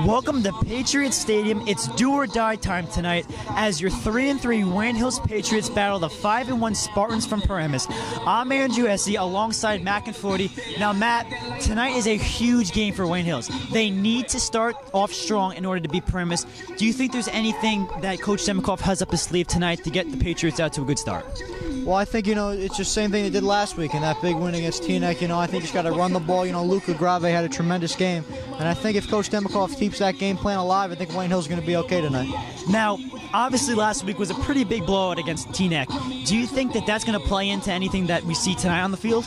Welcome to Patriots Stadium. It's do or die time tonight as your 3-3 Wayne Hills Patriots battle the 5-1 Spartans from Paramus. I'm Andrew Easse alongside Matt Conforti. Now, Matt, tonight is a huge game for Wayne Hills. They need to start off strong in order to beat Paramus. Do you think there's anything that Coach Demikoff has up his sleeve tonight to get the Patriots out to a good start? Well, I think, it's the same thing they did last week in that big win against Teaneck. I think he's got to run the ball. Luca Grave had a tremendous game. And I think if Coach Demikoff keeps that game plan alive, I think Wayne Hill's going to be okay tonight. Now, obviously last week was a pretty big blowout against Teaneck. Do you think that that's going to play into anything that we see tonight on the field?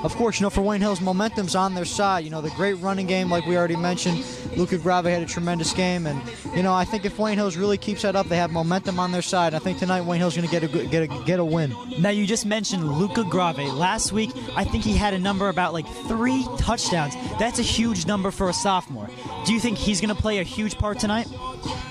Of course, for Wayne Hills, momentum's on their side. The great running game, like we already mentioned. Luca Grave had a tremendous game. And, I think if Wayne Hills really keeps that up, they have momentum on their side. I think tonight Wayne Hill's going to get a win. Now, you just mentioned Luca Grave. Last week, I think he had a number about 3 touchdowns. That's a huge number for a sophomore. Do you think he's going to play a huge part tonight?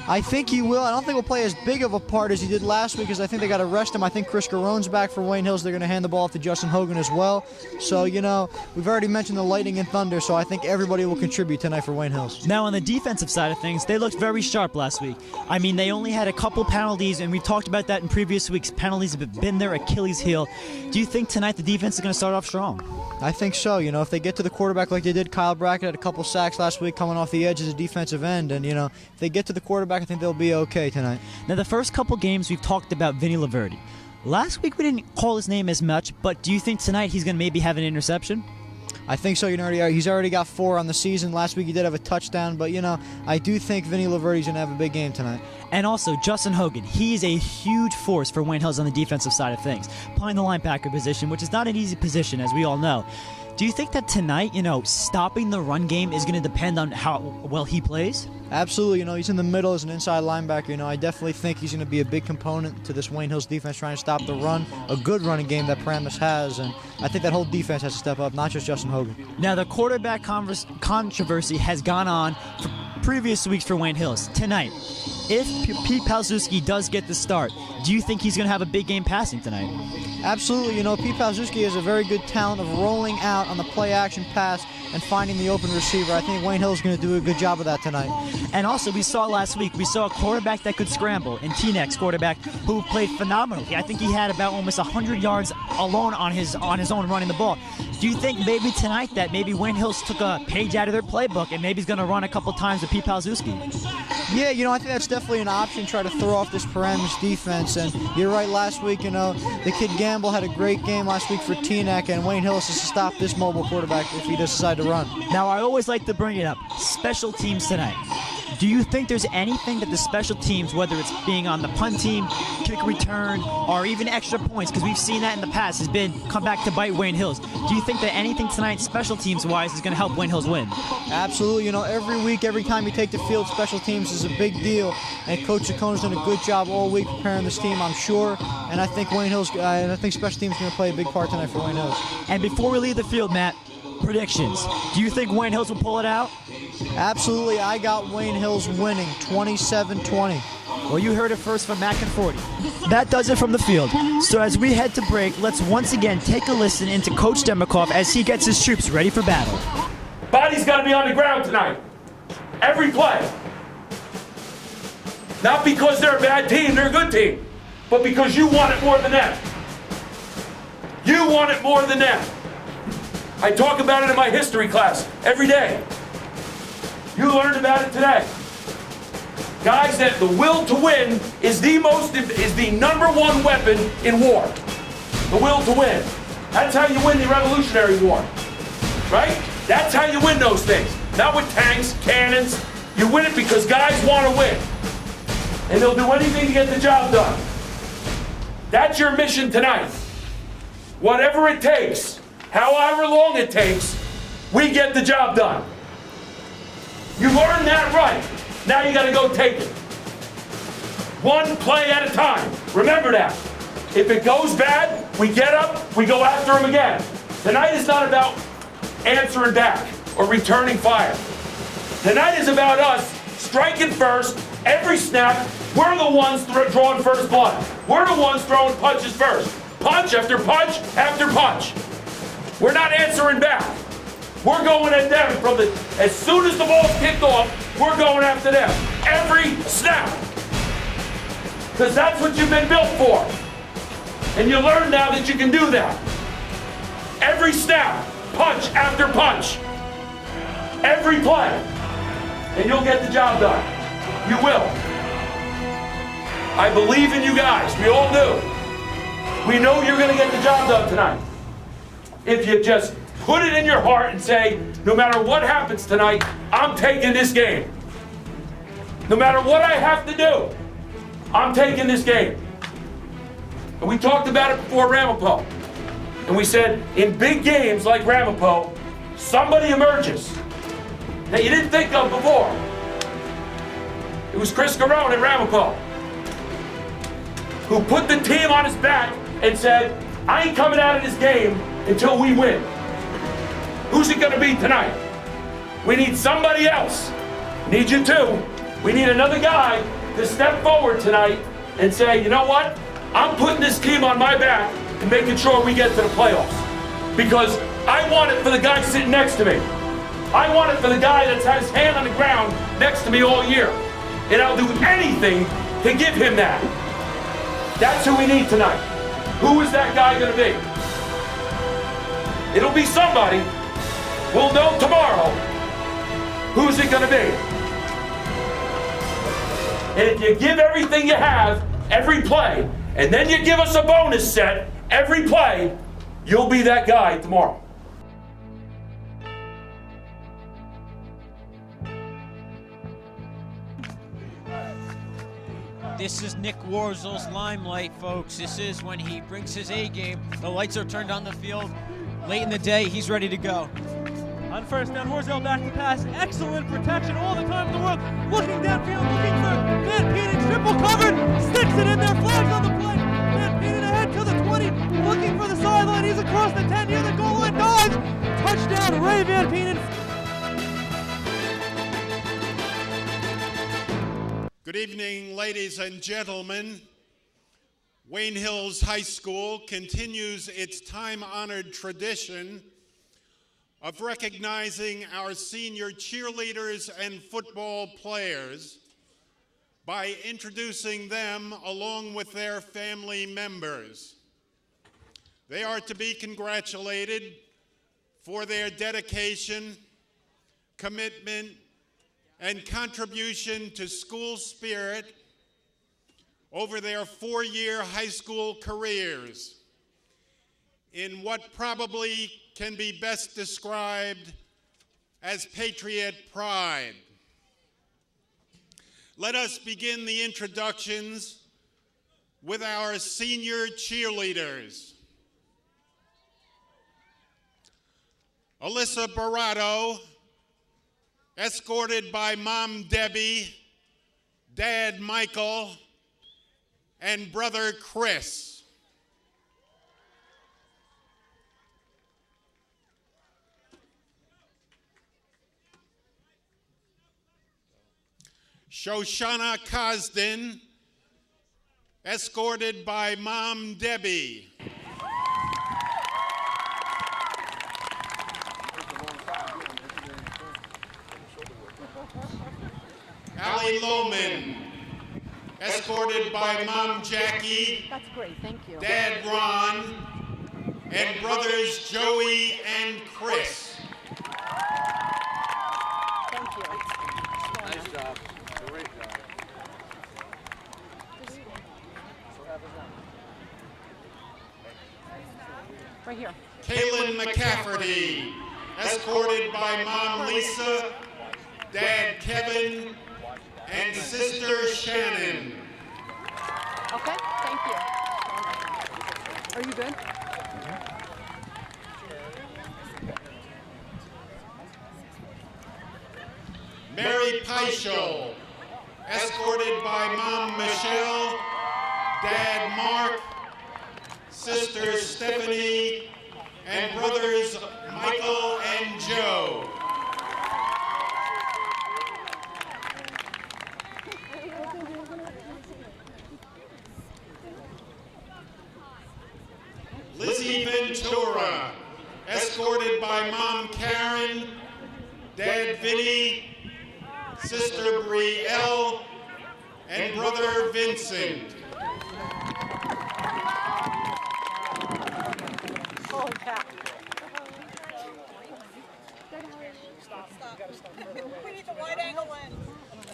I think he will. I don't think he'll play as big of a part as he did last week because I think they got to rest him. I think Chris Garone's back for Wayne Hills. They're going to hand the ball off to Justin Hogan as well. So, we've already mentioned the Lightning and Thunder, so I think everybody will contribute tonight for Wayne Hills. Now, on the defensive side of things, they looked very sharp last week. I mean, they only had a couple penalties, and we've talked about that in previous weeks. Penalties have been their Achilles heel. Do you think tonight the defense is going to start off strong? I think so. If they get to the quarterback like they did, Kyle Brackett had a couple sacks last week coming off the edge as a defensive end, and, if they get to the quarterback, I think they'll be okay tonight. Now, the first couple games we've talked about Vinny Laverty. Last week we didn't call his name as much, but do you think tonight he's going to maybe have an interception? I think so. He's already got 4 on the season. Last week he did have a touchdown, but I do think Vinny Laverty's going to have a big game tonight. And also Justin Hogan, he's a huge force for Wayne Hills on the defensive side of things, playing the linebacker position, which is not an easy position, as we all know. Do you think that tonight, stopping the run game is going to depend on how well he plays? Absolutely. He's in the middle as an inside linebacker. I definitely think he's going to be a big component to this Wayne Hills defense trying to stop the run, a good running game that Paramus has, and I think that whole defense has to step up, not just Justin Hogan. Now, the quarterback controversy has gone on for previous weeks for Wayne Hills. Tonight, if Pete Palczewski does get the start, do you think he's going to have a big game passing tonight? Absolutely. Pete Palczewski has a very good talent of rolling out on the play-action pass and finding the open receiver. I think Wayne Hill's going to do a good job of that tonight. And also, we saw last week, we saw a quarterback that could scramble, and Teaneck's quarterback, who played phenomenally. I think he had about almost 100 yards alone on his own running the ball. Do you think maybe tonight that maybe Wayne Hills took a page out of their playbook and maybe he's going to run a couple times with Pete Palczewski? Yeah, I think that's definitely an option, try to throw off this Paramus defense. And you're right, last week, the kid Gamble had a great game last week for Teaneck, and Wayne Hills has to stop this mobile quarterback if he does decide to run. Now, I always like to bring it up, special teams tonight. Do you think there's anything that the special teams, whether it's being on the punt team, kick return, or even extra points, because we've seen that in the past, has been come back to bite Wayne Hills. Do you think that anything tonight, special teams-wise, is going to help Wayne Hills win? Absolutely. Every week, every time you take the field, special teams is a big deal. And Coach Cicconi's done a good job all week preparing this team, I'm sure. And I think Wayne Hills, I think special teams is going to play a big part tonight for Wayne Hills. And before we leave the field, Matt, predictions. Do you think Wayne Hills will pull it out? Absolutely. I got Wayne Hills winning 27-20. Well, you heard it first from Matt Conforti. That does it from the field. So as we head to break, let's once again take a listen into Coach Demikoff as he gets his troops ready for battle. Body's got to be on the ground tonight. Every play. Not because they're a bad team, they're a good team, but because you want it more than them. You want it more than them. I talk about it in my history class every day. You learned about it today. Guys, that the will to win is the number one weapon in war. The will to win. That's how you win the Revolutionary War. Right? That's how you win those things. Not with tanks, cannons. You win it because guys want to win. And they'll do anything to get the job done. That's your mission tonight. Whatever it takes, however long it takes, we get the job done. You learned that right. Now you got to go take it. One play at a time. Remember that. If it goes bad, we get up, we go after them again. Tonight is not about answering back or returning fire. Tonight is about us striking first, every snap. We're the ones drawing first blood. We're the ones throwing punches first. Punch after punch after punch. We're not answering back. We're going at them from as soon as the ball's kicked off, we're going after them. Every snap. Because that's what you've been built for. And you learn now that you can do that. Every snap, punch after punch. Every play. And you'll get the job done. You will. I believe in you guys. We all do. We know you're going to get the job done tonight. If you just put it in your heart and say, no matter what happens tonight, I'm taking this game. No matter what I have to do, I'm taking this game. And we talked about it before Ramapo. And we said, in big games like Ramapo, somebody emerges that you didn't think of before. It was Chris Garone at Ramapo, who put the team on his back and said, I ain't coming out of this game until we win. Who's it gonna be tonight? We need somebody else. Need you too. We need another guy to step forward tonight and say, you know what? I'm putting this team on my back and making sure we get to the playoffs. Because I want it for the guy sitting next to me. I want it for the guy that's had his hand on the ground next to me all year. And I'll do anything to give him that. That's who we need tonight. Who is that guy gonna be? It'll be somebody. We'll know tomorrow. Who's it gonna be? And if you give everything you have, every play, and then you give us a bonus set every play, you'll be that guy tomorrow. This is Nick Warzel's limelight, folks. This is when he brings his A game. The lights are turned on the field. Late in the day, he's ready to go. On first down, Warzel back to pass. Excellent protection all the time in the world. Looking downfield, looking for Van Penen, triple covered. Sticks it in there, flags on the play. Van Penen ahead to the 20, looking for the sideline. He's across the 10, near the goal line, dives. Touchdown, Ray Van Penen. Good evening, ladies and gentlemen. Wayne Hills High School continues its time-honored tradition of recognizing our senior cheerleaders and football players by introducing them along with their family members. They are to be congratulated for their dedication, commitment, and contribution to school spirit over their 4-year high school careers in what probably can be best described as Patriot pride. Let us begin the introductions with our senior cheerleaders. Alyssa Barato, escorted by Mom Debbie, Dad Michael, and Brother Chris. Shoshana Cosden, escorted by Mom Debbie. Allie Lohman, escorted by Mom Jackie. That's great, thank you. Dad Ron, and brothers Joey and Chris. Thank you. Nice job. Great job. Right here. Kaylin McCafferty, escorted by Mom Lisa, Dad Kevin, and Sister Shannon. Okay, thank you. Are you good? Mary Peischel, escorted by Mom Michelle, Dad Mark, Sister Stephanie, and brothers Michael and Joe. Lizzie Ventura, escorted by Mom Karen, Dad Vinny, Sister Brielle, and Brother Vincent. Holy cow. We need the wide angle lens.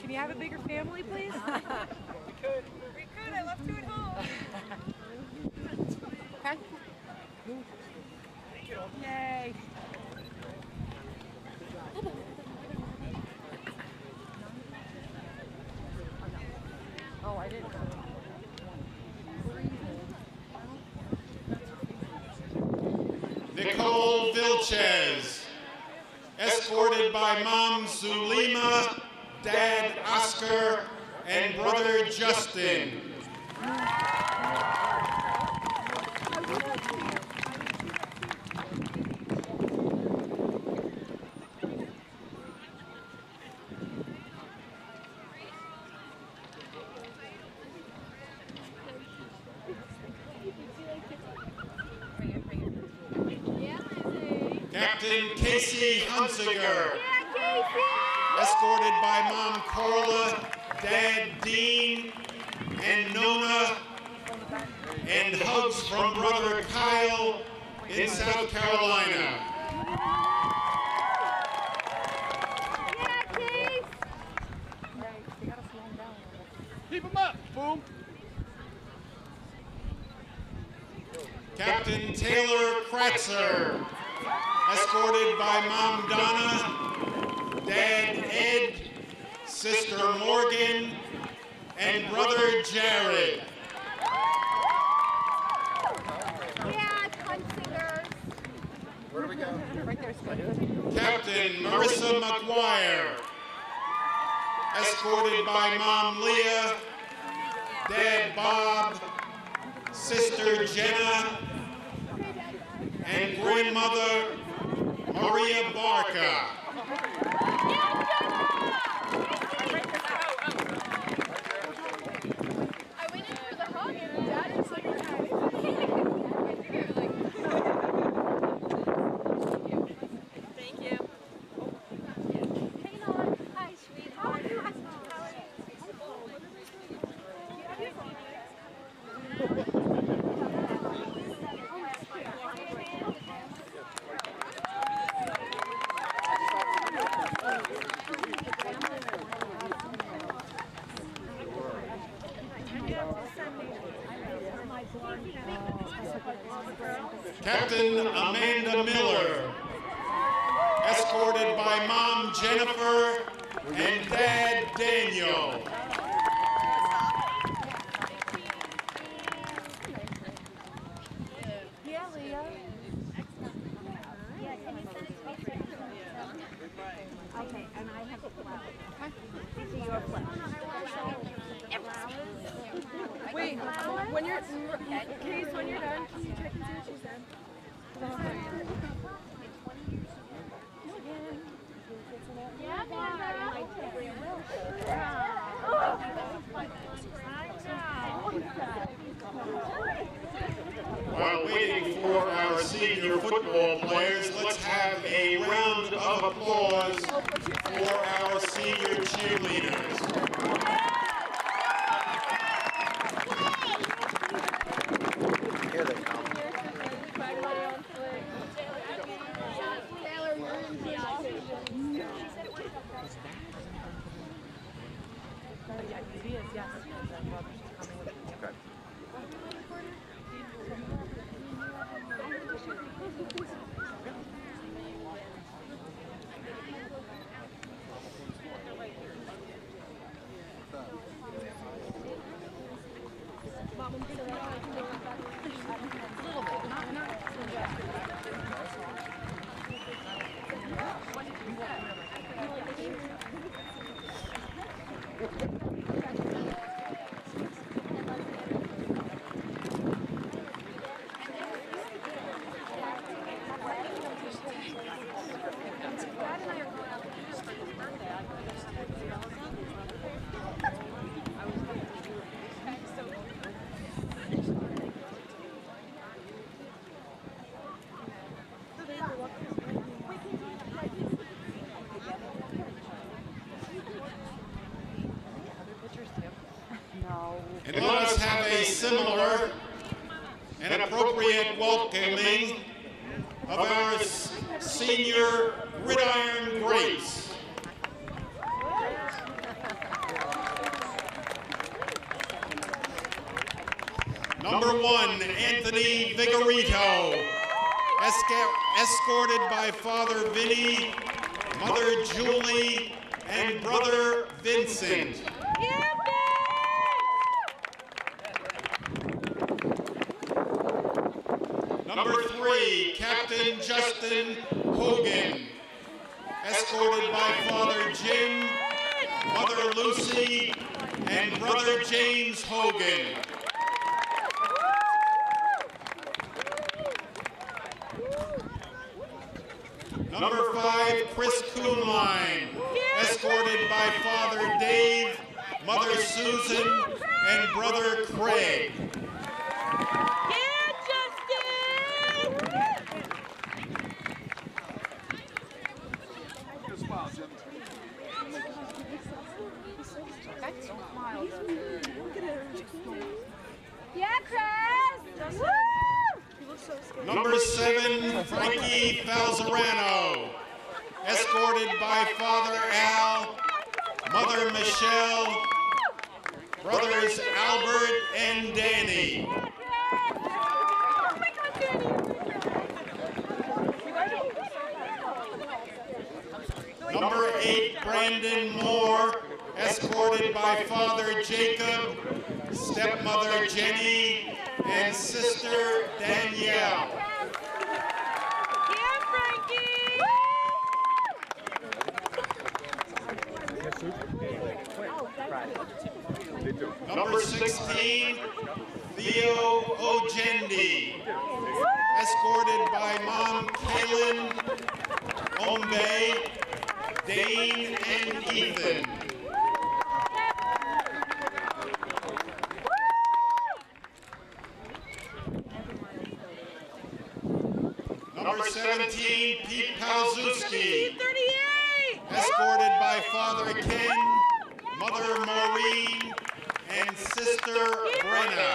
Can you have a bigger family, please? We could. I left two at home. Okay. Yay. Oh, I didn't. Nicole Vilches, escorted by Mom Zulima, Dad Oscar, and Brother Justin. Captain Casey Hunsiger, escorted by Mom Corla, Dad Dean, and Nona, and hugs from Brother Kyle in South Carolina. Keep them up, boom. Captain Taylor Kratzer, escorted by Mom Donna, Dad Ed, Sister Morgan, and Brother Jared. Where do we go? Right there's good. Captain Marissa McGuire, escorted by Mom Leah, Dad Bob, Sister Jenna, and Grandmother Maria Barca. I went in for the hug and Dad was like, thank you. Hi, sweetheart. Captain Amanda Miller, escorted by Mom Jennifer and Dad Daniel. Yeah, Leo. Okay, and I have a flower. These are your flowers. Wait, when you're, Case, when you're done, can you check and see what she said? While waiting for our senior football players, let's have a round of applause for our senior cheerleaders. Here they come. And let us have a similar and appropriate welcoming of our senior gridiron greats. Number 1, Anthony Vigorito, escorted by Father Vinny, Mother Julie, and Brother Vincent. Number 3, Captain Justin Hogan, escorted by Father Jim, Mother Lucy, and Brother James Hogan. Number 5, Chris Kuhnlein, escorted by Father Dave, Mother Susan, and Brother Craig. Yeah, Chris! Woo! Number 7, Frankie Falzarano, escorted by Father Al, Mother Michelle, Brothers Albert and Danny. Number 8, Brandon Moore, escorted by Father Jacob, Stepmother Jenny, and Sister Danielle. Number 16, Theo Ojendi, escorted by Mom Kaylin, Ombe, Dane, and Ethan. Number 17, Pete Palzewski, escorted by Father Ken, Mother Maureen, and Sister Brenna.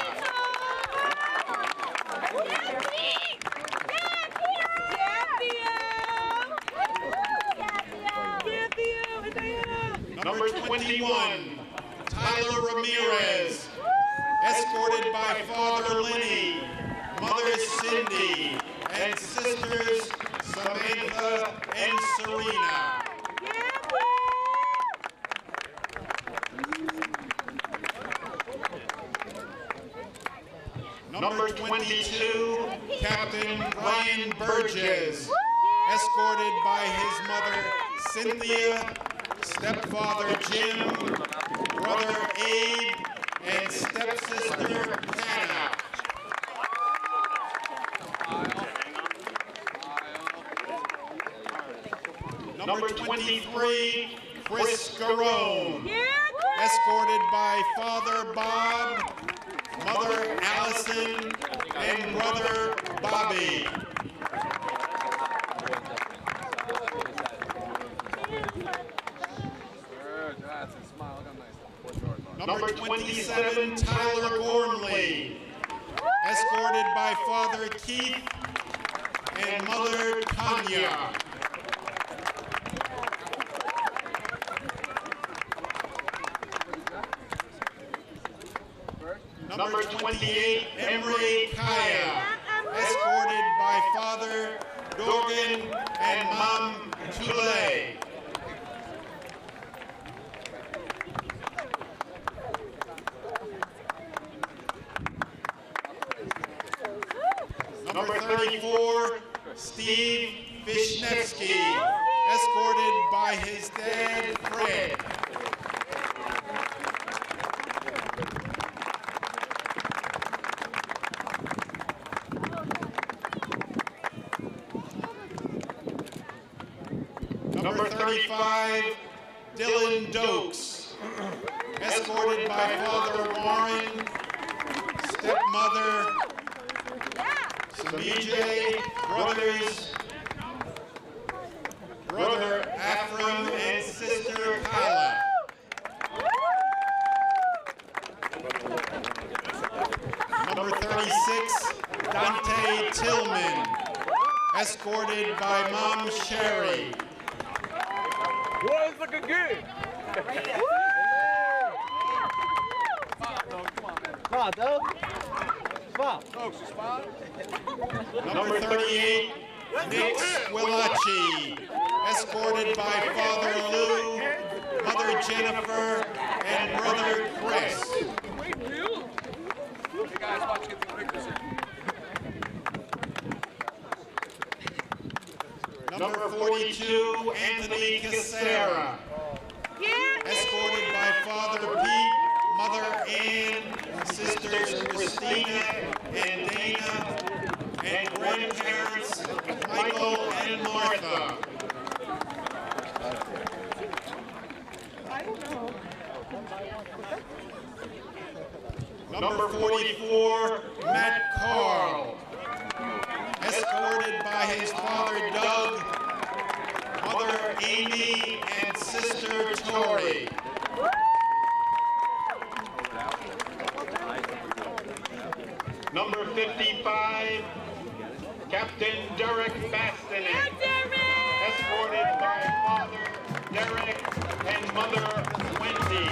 Number 21, Tyler Ramirez, escorted by Father Lenny, Mother Cindy, and Sisters Samantha and Serena. Number 22, Captain Brian Burgess, escorted by his mother Cynthia, stepfather Jim, brother Abe, and stepsister Hannah. Number 23, Chris Garone, escorted by Father Bob, Mother Allison, and Brother Bobby. Number 27, Tyler Gormley, escorted by Father Keith and Mother Tanya. Number 28, Emery Kaya, escorted by Father Dorgan and Mom Toulay. Number 34, Steve Vishnevsky, escorted by his dad, Fred. Number 35, Dylan Dokes, escorted by Father Warren, stepmother Samijay, brothers, brother Afram, and sister Kyla. 36, Dante Tillman, escorted by Mom Sherry. Boys looking good. Number 38, Nick Squillaci, escorted by Father Lou, Mother Jennifer, and Brother Chris. Number 42, Anthony Casera, escorted by Father Pete, Mother Ann, Sisters Christina and Dana, and grandparents Michael and Martha. Number 44, Matt Carl, escorted by his father Doug, Mother Amy, and Sister Tori. Number 55, Captain Derek Bastinet, escorted by Father Derek and Mother Wendy.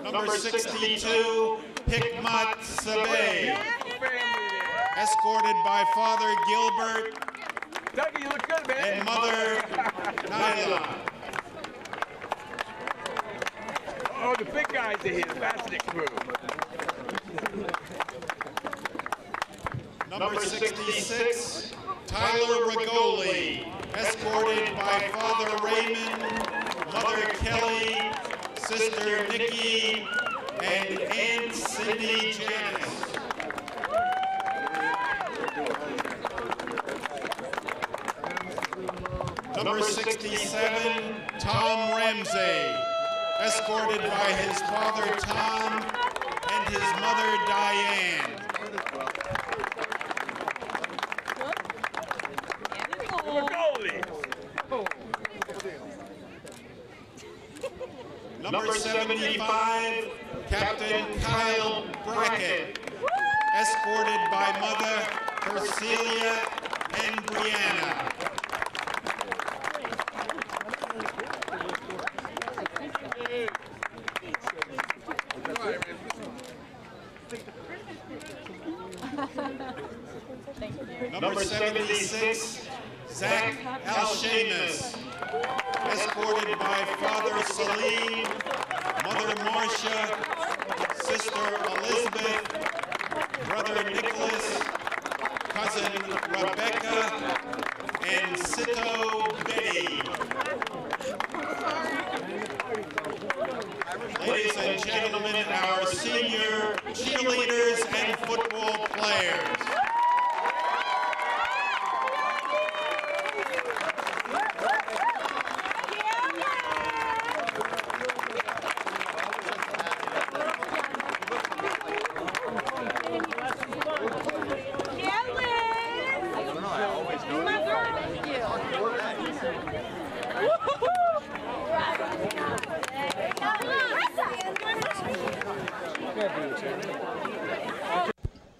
Number 62, Hikmat Sabeh, escorted by Father Gilbert Dougie, you look good, man. and Mother Nyla. Oh, the big guys are here, the Bastinet crew. Number 66, Tyler Rigoli, escorted by Father Raymond, Mother Kelly, Sister Nikki, and Aunt Cindy Janice. Number 67, Tom Ramsey, escorted by his father Tom and his mother Diane. Number 75, Captain Kyle Brackett, escorted by Mother Percelia and Brianna. Number 76, Zach Alshamus, escorted by Father Salim, Mother Marcia, Sister Elizabeth, Brother Nicholas, Cousin Rebecca, and Sito Betty. Ladies and gentlemen, our senior cheerleaders and football players.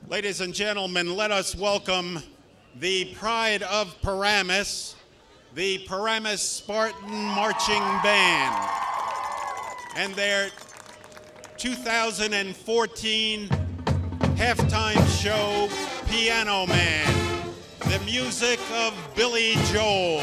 Ladies and gentlemen, let us welcome the pride of Paramus, the Paramus Spartan Marching Band, and their 2014 halftime show, Piano Man, the music of Billy Joel.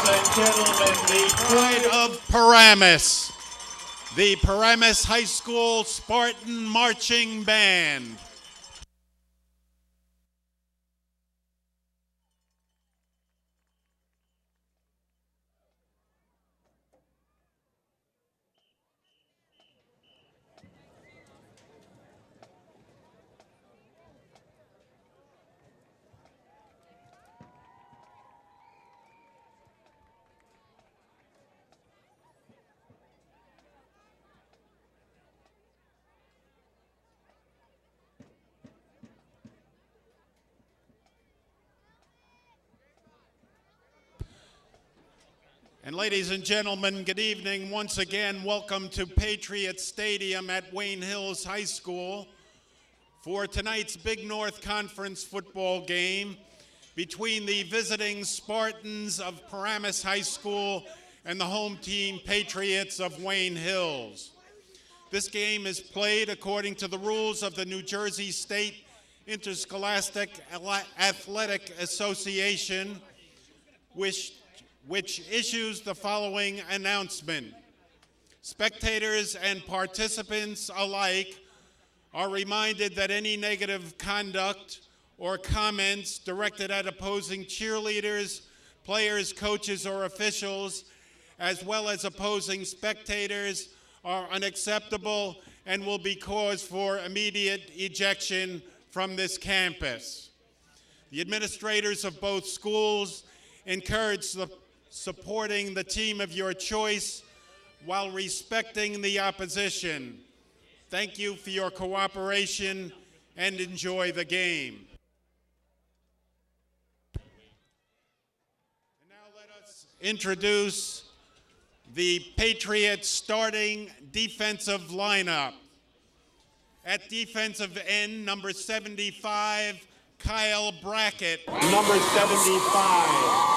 and gentlemen, the pride of Paramus, the Paramus High School Spartan Marching Band. And ladies and gentlemen, good evening. Once again, welcome to Patriot Stadium at Wayne Hills High School for tonight's Big North Conference football game between the visiting Spartans of Paramus High School and the home team Patriots of Wayne Hills. This game is played according to the rules of the New Jersey State Interscholastic Athletic Association, which issues the following announcement. Spectators and participants alike are reminded that any negative conduct or comments directed at opposing cheerleaders, players, coaches, or officials, as well as opposing spectators, are unacceptable and will be cause for immediate ejection from this campus. The administrators of both schools encourage supporting the team of your choice while respecting the opposition. Thank you for your cooperation and enjoy the game. And now let us introduce the Patriots starting defensive lineup. At defensive end, number 75, Kyle Brackett. Number 75.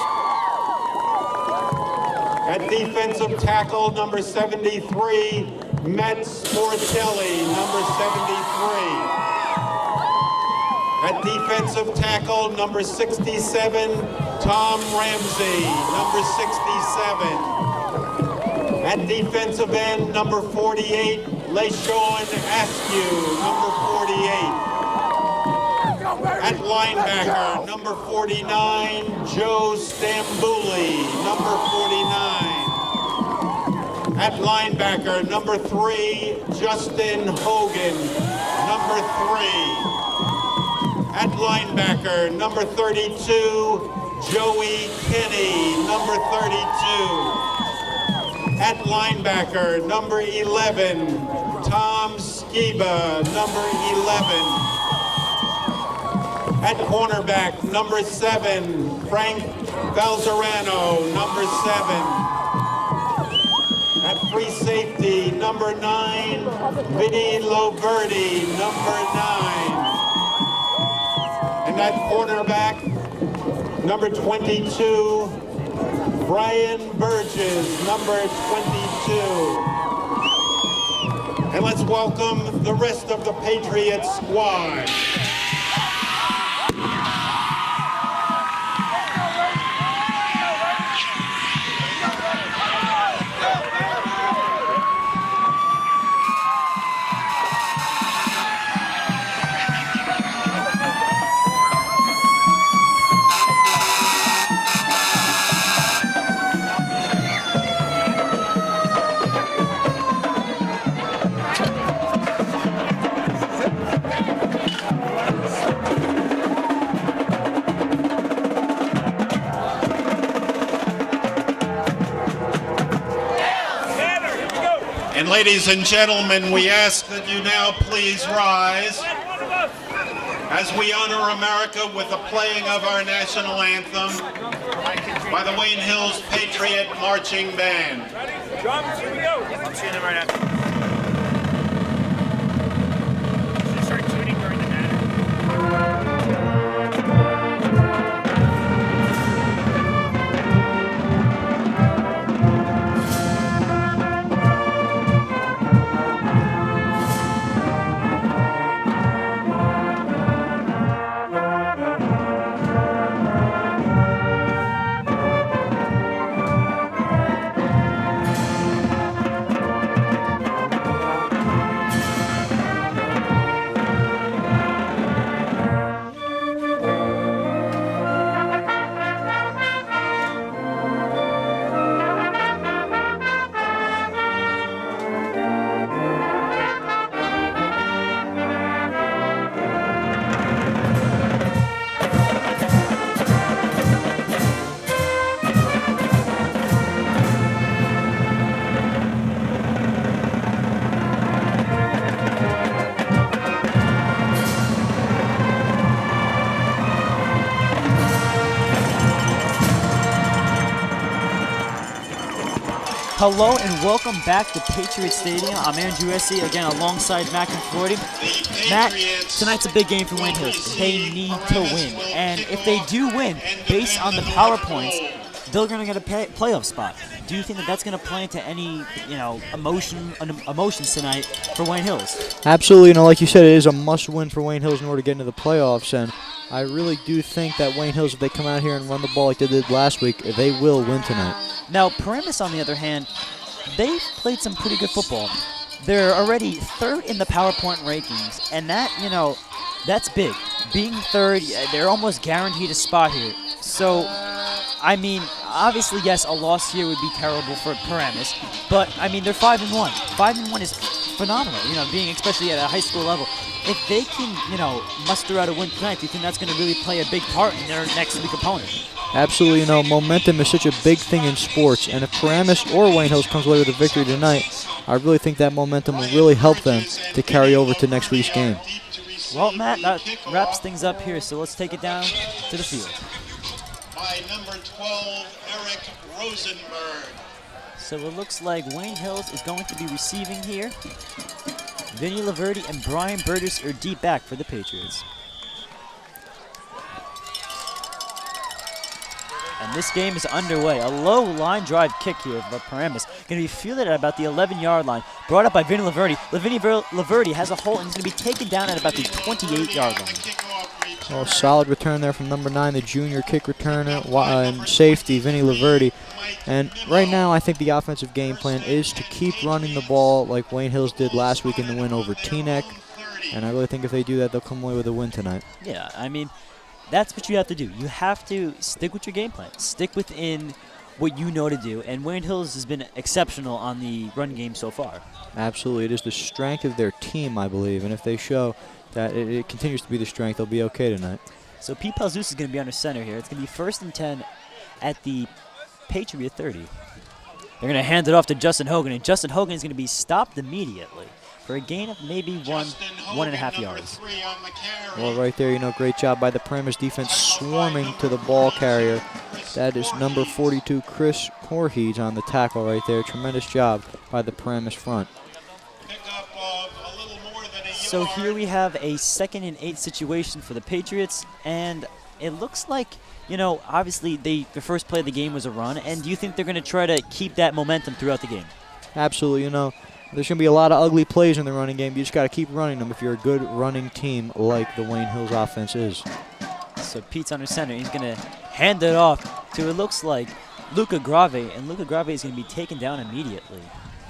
At defensive tackle, number 73, Matt Sportelli, number 73. At defensive tackle, number 67, Tom Ramsey, number 67. At defensive end, number 48, LaShawn Askew, number 48. At linebacker, number 49, Joe Stambuli, number 49. At linebacker, number 3, Justin Hogan, number 3. At linebacker, number 32, Joey Kinney, number 32. At linebacker, number 11, Tom Skiba, number 11. At cornerback, number 7, Frank Balzerano, number 7. At free safety, number 9, Vinny Loverdi, number 9. And at cornerback, number 22, Brian Burgess, number 22. And let's welcome the rest of the Patriots squad. And ladies and gentlemen, we ask that you now please rise as we honor America with the playing of our national anthem by the Wayne Hills Patriot Marching Band. Drums, here we go. I'm seeing them right after. Start tuning during the matter. Hello and welcome back to Patriot Stadium. I'm Andrew Easse, again alongside Matt Conforti. Matt, tonight's a big game for Wayne Hills. They need to win, and if they do win, based on the power points, they're going to get a playoff spot. Do you think that that's going to play into any, emotions tonight for Wayne Hills? Absolutely. Like you said, it is a must-win for Wayne Hills in order to get into the playoffs, and I really do think that Wayne Hills, if they come out here and run the ball like they did last week, they will win tonight. Now, Paramus, on the other hand, they've played some pretty good football. They're already third in the PowerPoint rankings, and that, that's big. Being third, they're almost guaranteed a spot here. So, I mean, obviously, yes, a loss here would be terrible for Paramus, but, they're 5-1. 5-1 is phenomenal, being especially at a high school level. If they can, muster out a win tonight, do you think that's going to really play a big part in their next week opponent? Absolutely. Momentum is such a big thing in sports, and if Paramus or Wayne Hills comes away with a victory tonight, I really think that momentum will really help them to carry over to next week's game. Well, Matt, that wraps things up here, so let's take it down to the field. By number 12, Eric Rosenberg. So it looks like Wayne Hills is going to be receiving here. Vinny Laverty and Brian Burgess are deep back for the Patriots. And this game is underway. A low line drive kick here for Paramus. Going to be fielded at about the 11-yard line. Brought up by Vinny Laverty. Vinny Laverty has a hole and he's going to be taken down at about the 28-yard line. Well, solid return there from number 9, the junior kick returner and safety, Vinny Laverty. And right now, I think the offensive game plan is to keep running the ball like Wayne Hills did last week in the win over Teaneck. And I really think if they do that, they'll come away with a win tonight. Yeah, that's what you have to do. You have to stick with your game plan. Stick within what you know to do. And Wayne Hills has been exceptional on the run game so far. Absolutely. It is the strength of their team, I believe. And if they show that it continues to be the strength, they'll be okay tonight. So Pete Palzus is going to be under center here. It's going to be 1st and 10 at the Patriot 30. They're going to hand it off to Justin Hogan, and Justin Hogan is going to be stopped immediately for a gain of maybe 1.5 yards. Well, right there, great job by the Paramus defense swarming to the ball carrier. That is number 42, Chris Corhees, on the tackle right there. Tremendous job by the Paramus front. So here we have a 2nd and 8 situation for the Patriots, and it looks like, obviously the first play of the game was a run, and do you think they're going to try to keep that momentum throughout the game? Absolutely. There's going to be a lot of ugly plays in the running game. You just got to keep running them if you're a good running team like the Wayne Hills offense is. So Pete's under center. He's going to hand it off to, it looks like, Luca Grave, and Luca Grave is going to be taken down immediately.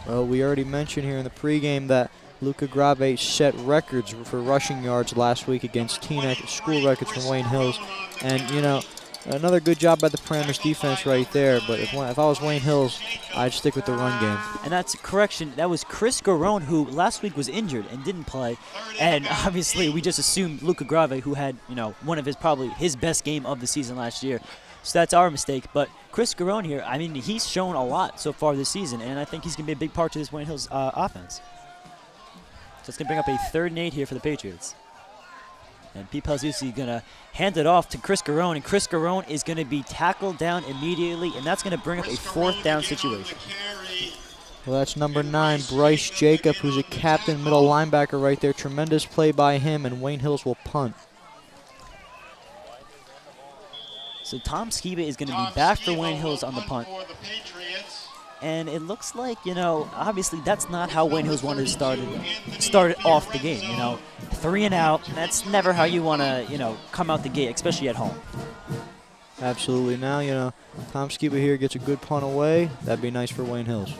Well, we already mentioned here in the pregame that Luca Grave set records for rushing yards last week against Teaneck, school records from Wayne Hills. And, another good job by the Paramus defense right there. But if I was Wayne Hills, I'd stick with the run game. And that's a correction. That was Chris Garone, who last week was injured and didn't play. And obviously, we just assumed Luca Grave, who had, one of probably his best game of the season last year. So that's our mistake. But Chris Garone here, he's shown a lot so far this season, and I think he's going to be a big part to this Wayne Hills offense. So it's going to bring up a 3rd and 8 here for the Patriots. And Pete Palzuzzi going to hand it off to Chris Garone, and Chris Garone is going to be tackled down immediately, and that's going to bring up a 4th down situation. Well, that's number 9, Bryce Jacob, who's a captain middle linebacker right there. Tremendous play by him, and Wayne Hills will punt. So Tom Skiba is going to be back for Wayne Hills on the punt. And it looks like, obviously that's not how Wayne Hills wanted to start off the game, 3 and out. That's never how you want to, come out the gate, especially at home. Absolutely. Now, Tom Skiba here gets a good punt away. That'd be nice for Wayne Hills.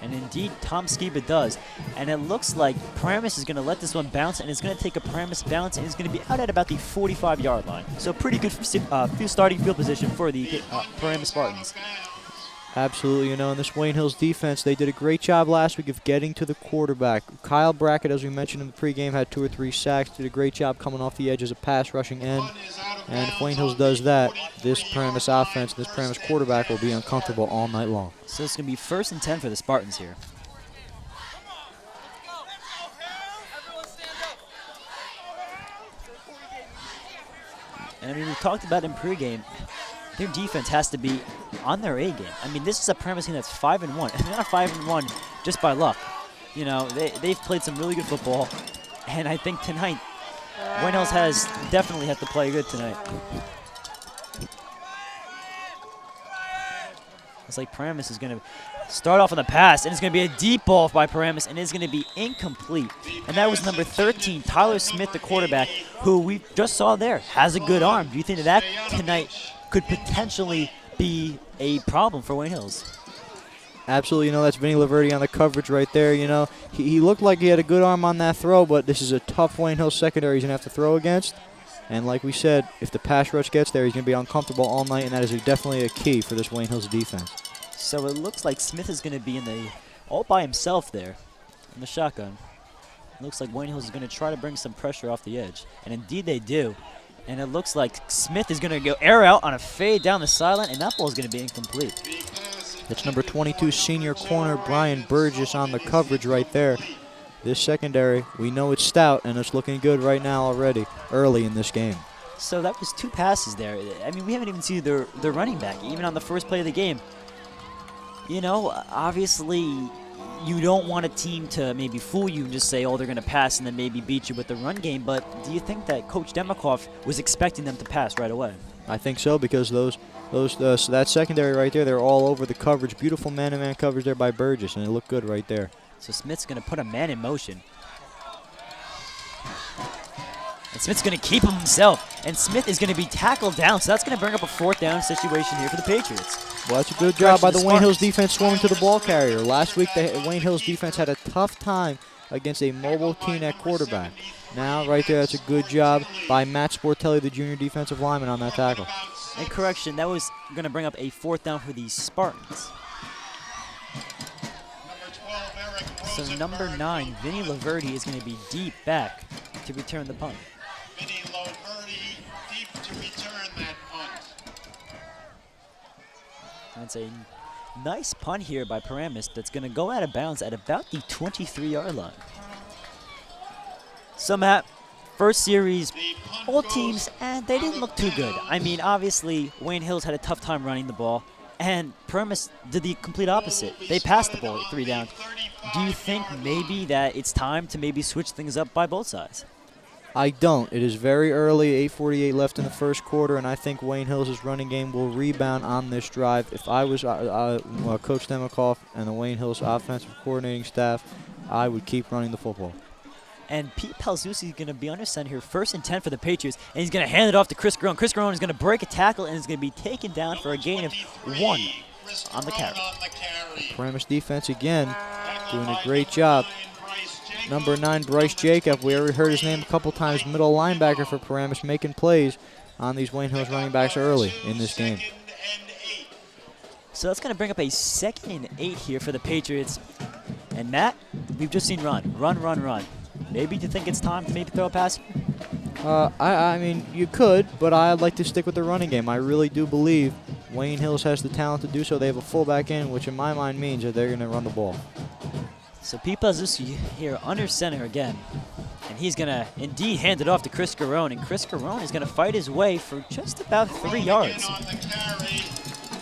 And indeed, Tom Skiba does. And it looks like Paramus is going to let this one bounce, and it's going to take a Paramus bounce, and it's going to be out at about the 45-yard line. So pretty good starting field position for the Paramus Spartans. Absolutely, in this Wayne Hills defense, they did a great job last week of getting to the quarterback. Kyle Brackett, as we mentioned in the pregame, had 2 or 3 sacks, did a great job coming off the edge as a pass rushing end. And if Wayne Hills does that, this Paramus offense, this Paramus quarterback will be uncomfortable all night long. So it's going to be 1st and 10 for the Spartans here. And we talked about in pregame, their defense has to be on their A game. I mean, this is a Paramus team that's 5-1. And they're not 5-1 just by luck. You know, they've played some really good football. And I think tonight, Wayne Hills has definitely have to play good tonight. It's like Paramus is going to start off on the pass, and it's going to be a deep ball by Paramus, and it's going to be incomplete. And that was number 13, Tyler Smith, the quarterback, who we just saw there, has a good arm. Do you think that tonight could potentially be a problem for Wayne Hills? Absolutely. You know, that's Vinny Laverty on the coverage right there. You know, he looked like he had a good arm on that throw, but this is a tough Wayne Hills secondary he's going to have to throw against. And like we said, if the pass rush gets there, he's going to be uncomfortable all night, and that is definitely a key for this Wayne Hills defense. So it looks like Smith is going to be all by himself there in the shotgun. It looks like Wayne Hills is going to try to bring some pressure off the edge. And indeed they do. And it looks like Smith is going to go air out on a fade down the sideline, and that ball is going to be incomplete. That's number 22 senior corner Brian Burgess on the coverage right there. This secondary, we know it's stout, and it's looking good right now already, early in this game. So that was 2 passes there. I mean, we haven't even seen their running back, even on the first play of the game. You know, obviously, you don't want a team to maybe fool you and just say, oh, they're going to pass and then maybe beat you with the run game. But do you think that Coach Demikoff was expecting them to pass right away? I think so, because so that secondary right there, they're all over the coverage. Beautiful man-to-man coverage there by Burgess, and it looked good right there. So Smith's going to put a man in motion. And Smith's going to keep him himself. And Smith is going to be tackled down, so that's going to bring up a 4th down situation here for the Patriots. Well, that's a good job by the Wayne Hills defense swarming to the ball carrier. Last week, the Wayne Hills defense had a tough time against a mobile team at quarterback. Now, right there, that's a good job by Matt Sportelli, the junior defensive lineman, on that tackle. And correction, that was going to bring up a 4th down for the Spartans. So number 9, Vinny Laverty, is going to be deep back to return the punt. Vinny Laverty deep to return that punt. That's a nice punt here by Paramus that's going to go out of bounds at about the 23-yard line. So Matt, first series, all teams, and they didn't look too good. I mean, obviously, Wayne Hills had a tough time running the ball, and Paramus did the complete opposite. They passed the ball at 3 down. Do you think maybe that it's time to maybe switch things up by both sides? I don't. It is very early, 8:48 left in the first quarter, and I think Wayne Hills' running game will rebound on this drive. If I was Coach Demikoff and the Wayne Hills offensive coordinating staff, I would keep running the football. And Pete Palzuzzi is going to be under center here, 1st and 10 for the Patriots, and he's going to hand it off to Chris Garone. Chris Garone is going to break a tackle and is going to be taken down for a gain of 1 on the carry. Paramus defense again doing a great job. Number 9, Bryce Jacob, we already heard his name a couple times, middle linebacker for Paramus, making plays on these Wayne Hills running backs early in this game. So that's going to bring up a 2nd and 8 here for the Patriots. And Matt, we've just seen run. Maybe do you think it's time to maybe throw a pass? I mean, you could, but I'd like to stick with the running game. I really do believe Wayne Hills has the talent to do so. They have a fullback in, which in my mind means that they're going to run the ball. So Pete Palzuzzi here under center again. And he's going to indeed hand it off to Chris Garone. And Chris Garone is going to fight his way for just about 3 yards.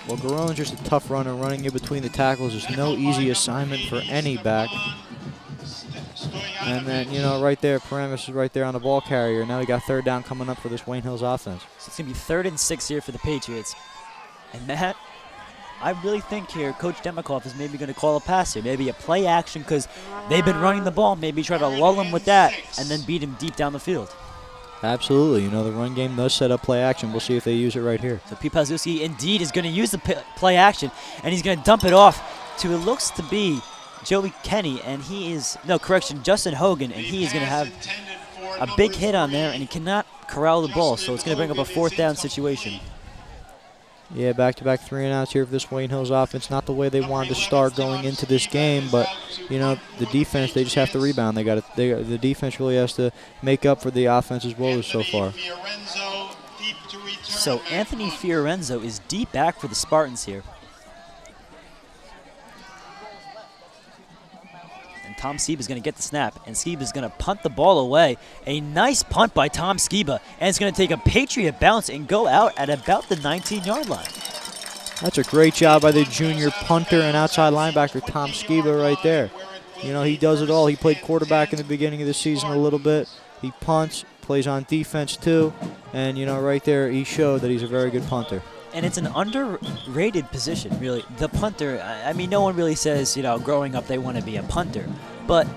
Well, Garone's just a tough runner. Running in between the tackles is no easy assignment for any back. And then, you know, right there, Paramus is right there on the ball carrier. Now we got 3rd down coming up for this Wayne Hills offense. So it's going to be 3rd and 6 here for the Patriots. And Matt, I really think here Coach Demikoff is maybe going to call a pass here, maybe a play action, because they've been running the ball. Maybe try to lull him with that and then beat him deep down the field. Absolutely. You know, the run game does set up play action. We'll see if they use it right here. So Pete Palzuzzi indeed is going to use the play action, and he's going to dump it off to, it looks to be Joey Kenny, and Justin Hogan, and he is going to have a big hit on there, and he cannot corral the ball, so it's going to bring up a 4th down situation. Yeah, back-to-back 3-and-outs here for this Wayne Hills offense. Not the way they wanted to start going into this game, but, you know, the defense, they just have to rebound. The defense really has to make up for the offense's woes so far. So Anthony Fiorenzo is deep back for the Spartans here. And Tom Skiba's going to get the snap, and Skiba's going to punt the ball away. A nice punt by Tom Skiba, and it's going to take a Patriot bounce and go out at about the 19-yard line. That's a great job by the junior punter and outside linebacker, Tom Skiba, right there. You know, he does it all. He played quarterback in the beginning of the season a little bit. He punts, plays on defense too, and, you know, right there he showed that he's a very good punter. And it's an underrated position, really. The punter, I mean, no one really says, you know, growing up they want to be a punter. But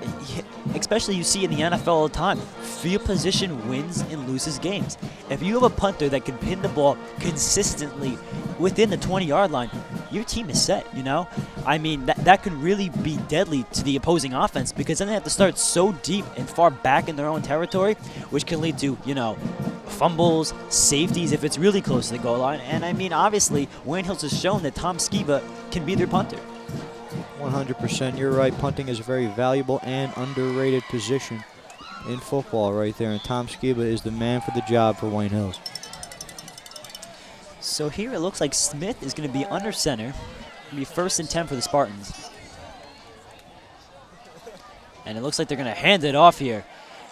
especially you see in the NFL all the time, field position wins and loses games. If you have a punter that can pin the ball consistently within the 20-yard line, your team is set, you know? I mean, that can really be deadly to the opposing offense because then they have to start so deep and far back in their own territory, which can lead to, you know, fumbles, safeties if it's really close to the goal line. And I mean, obviously, Wayne Hills has shown that Tom Skiba can be their punter. 100%. You're right. Punting is a very valuable and underrated position in football right there. And Tom Skiba is the man for the job for Wayne Hills. So here it looks like Smith is going to be under center. It'll be 1st and 10 for the Spartans. And it looks like they're going to hand it off here.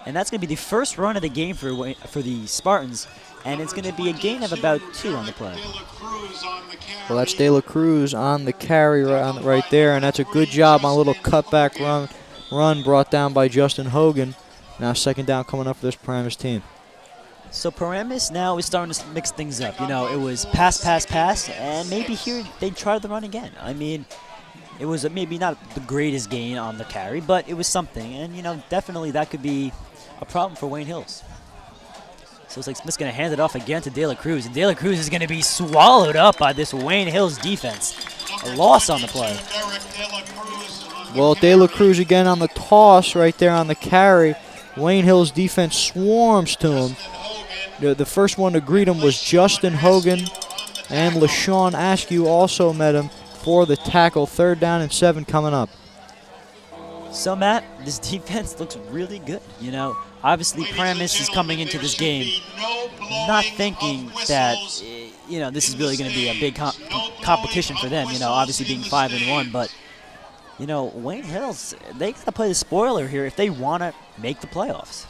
And that's going to be the first run of the game for the Spartans. And it's going to be a gain of about 2 on the play. Well, that's De La Cruz on the carry right there. And that's a good job on a little cutback run brought down by Justin Hogan. Now 2nd down coming up for this Paramus team. So Paramus now is starting to mix things up. You know, it was pass, pass, pass. And maybe here they try the run again. I mean, it was maybe not the greatest gain on the carry, but it was something. And, you know, definitely that could be a problem for Wayne Hills. So it's like Smith's going to hand it off again to De La Cruz. And De La Cruz is going to be swallowed up by this Wayne Hills defense. A loss on the play. Well, De La Cruz again on the toss right there on the carry. Wayne Hills defense swarms to him. The first one to greet him was Justin Hogan, and LaShawn Askew also met him for the tackle. 3rd down and 7 coming up. So, Matt, this defense looks really good. You know, obviously Paramus is coming into this game not thinking that, you know, this is really going to be a big competition for them, you know, obviously being 5-1. But, you know, Wayne Hills, they got to play the spoiler here if they want to make the playoffs.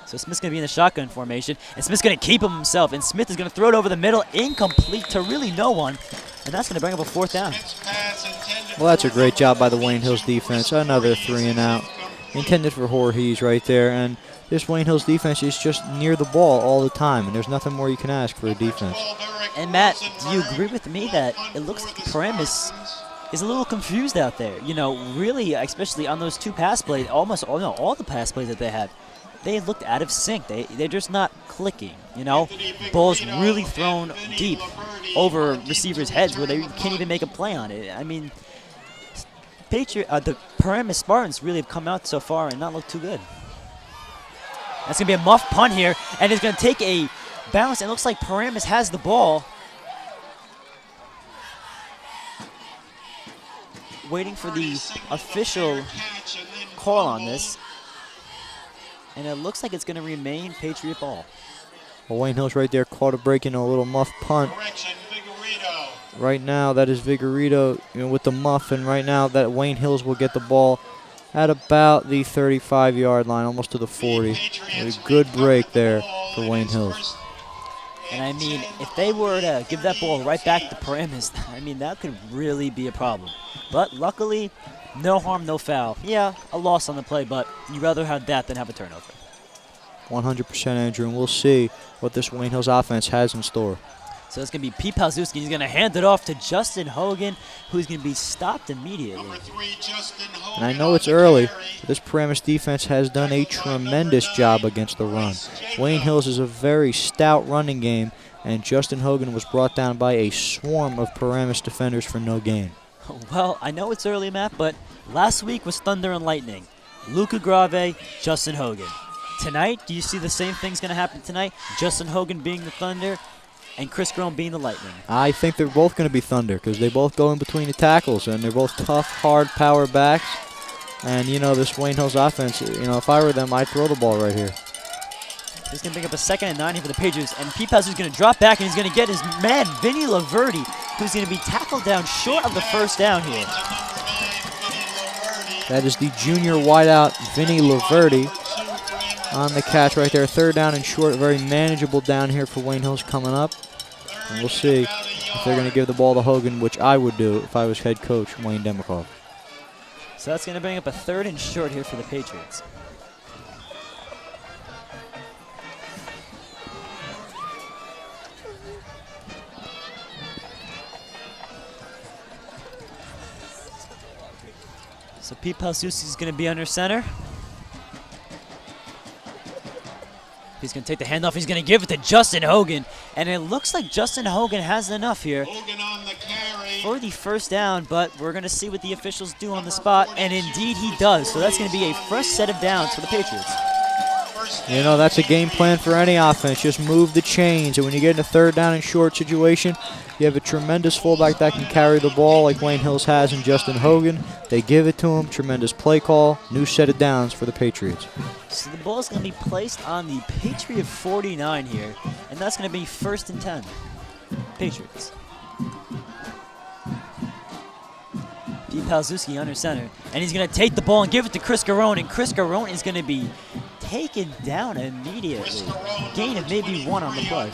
So Smith's going to be in the shotgun formation, and Smith's going to keep him himself, and Smith is going to throw it over the middle, incomplete to really no one, and that's going to bring up a 4th down. Well, that's a great job by the Wayne Hills defense. Another 3 and out. Intended for Voorhees right there, and this Wayne Hills defense is just near the ball all the time, and there's nothing more you can ask for a defense. And Matt, do you agree with me that it looks like Paramus is a little confused out there? You know, really, especially on those 2 pass plays, almost all the pass plays that they had. They looked out of sync. They're just not clicking, you know? Balls really thrown deep over receivers' heads where they can't even make a play on it. I mean, the Paramus Spartans really have come out so far and not looked too good. That's going to be a muff punt here, and it's going to take a bounce. It looks like Paramus has the ball. Waiting for the official call on this. And it looks like it's going to remain Patriot ball. Well, Wayne Hills right there caught a break in a little muff punt. Right now, that is Vigorito, you know, with the muff, and right now that Wayne Hills will get the ball at about the 35-yard line, almost to the 40. A good break there for Wayne Hills. And I mean, if they were to give that ball right back to Paramus, I mean, that could really be a problem. But luckily, no harm, no foul. Yeah, a loss on the play, but you'd rather have that than have a turnover. 100%, Andrew, and we'll see what this Wayne Hills offense has in store. So it's going to be Pete Palzewski. He's going to hand it off to Justin Hogan, who's going to be stopped immediately. And I know it's early, but this Paramus defense has done a tremendous job against the run. Wayne Hills is a very stout running game, and Justin Hogan was brought down by a swarm of Paramus defenders for no gain. Well, I know it's early, Matt, but last week was Thunder and Lightning. Luca Grave, Justin Hogan. Tonight, do you see the same thing's going to happen tonight? Justin Hogan being the Thunder and Chris Grone being the Lightning. I think they're both going to be Thunder because they both go in between the tackles, and they're both tough, hard power backs. And, you know, this Wayne Hills offense, you know, if I were them, I'd throw the ball right here. This is going to bring up a 2nd and 9 here for the Patriots, and Pete Palzewski's going to drop back, and he's going to get his man, Vinny Laverty, who's going to be tackled down short of the 1st down here. That is the junior wideout, Vinny Laverty, on the catch right there. Third down and short, very manageable down here for Wayne Hills coming up. And we'll see if they're going to give the ball to Hogan, which I would do if I was head coach Wayne Demikoff. So that's going to bring up a 3rd and short here for the Patriots. So Pete Palsucci is going to be under center. He's going to take the handoff. He's going to give it to Justin Hogan. And it looks like Justin Hogan has enough here for the first down, but we're going to see what the officials do on the spot. And indeed he does. So that's going to be a fresh set of downs for the Patriots. You know, that's a game plan for any offense. Just move the chains. And when you get in a 3rd down and short situation, you have a tremendous fullback that can carry the ball like Wayne Hills has in Justin Hogan. They give it to him. Tremendous play call. New set of downs for the Patriots. So the ball is going to be placed on the Patriot 49 here, and that's going to be 1st and 10. Patriots. Pete Palsucci under center, and he's going to take the ball and give it to Chris Garone, and Chris Garone is going to be taken down immediately. Gain of maybe 1 on the play.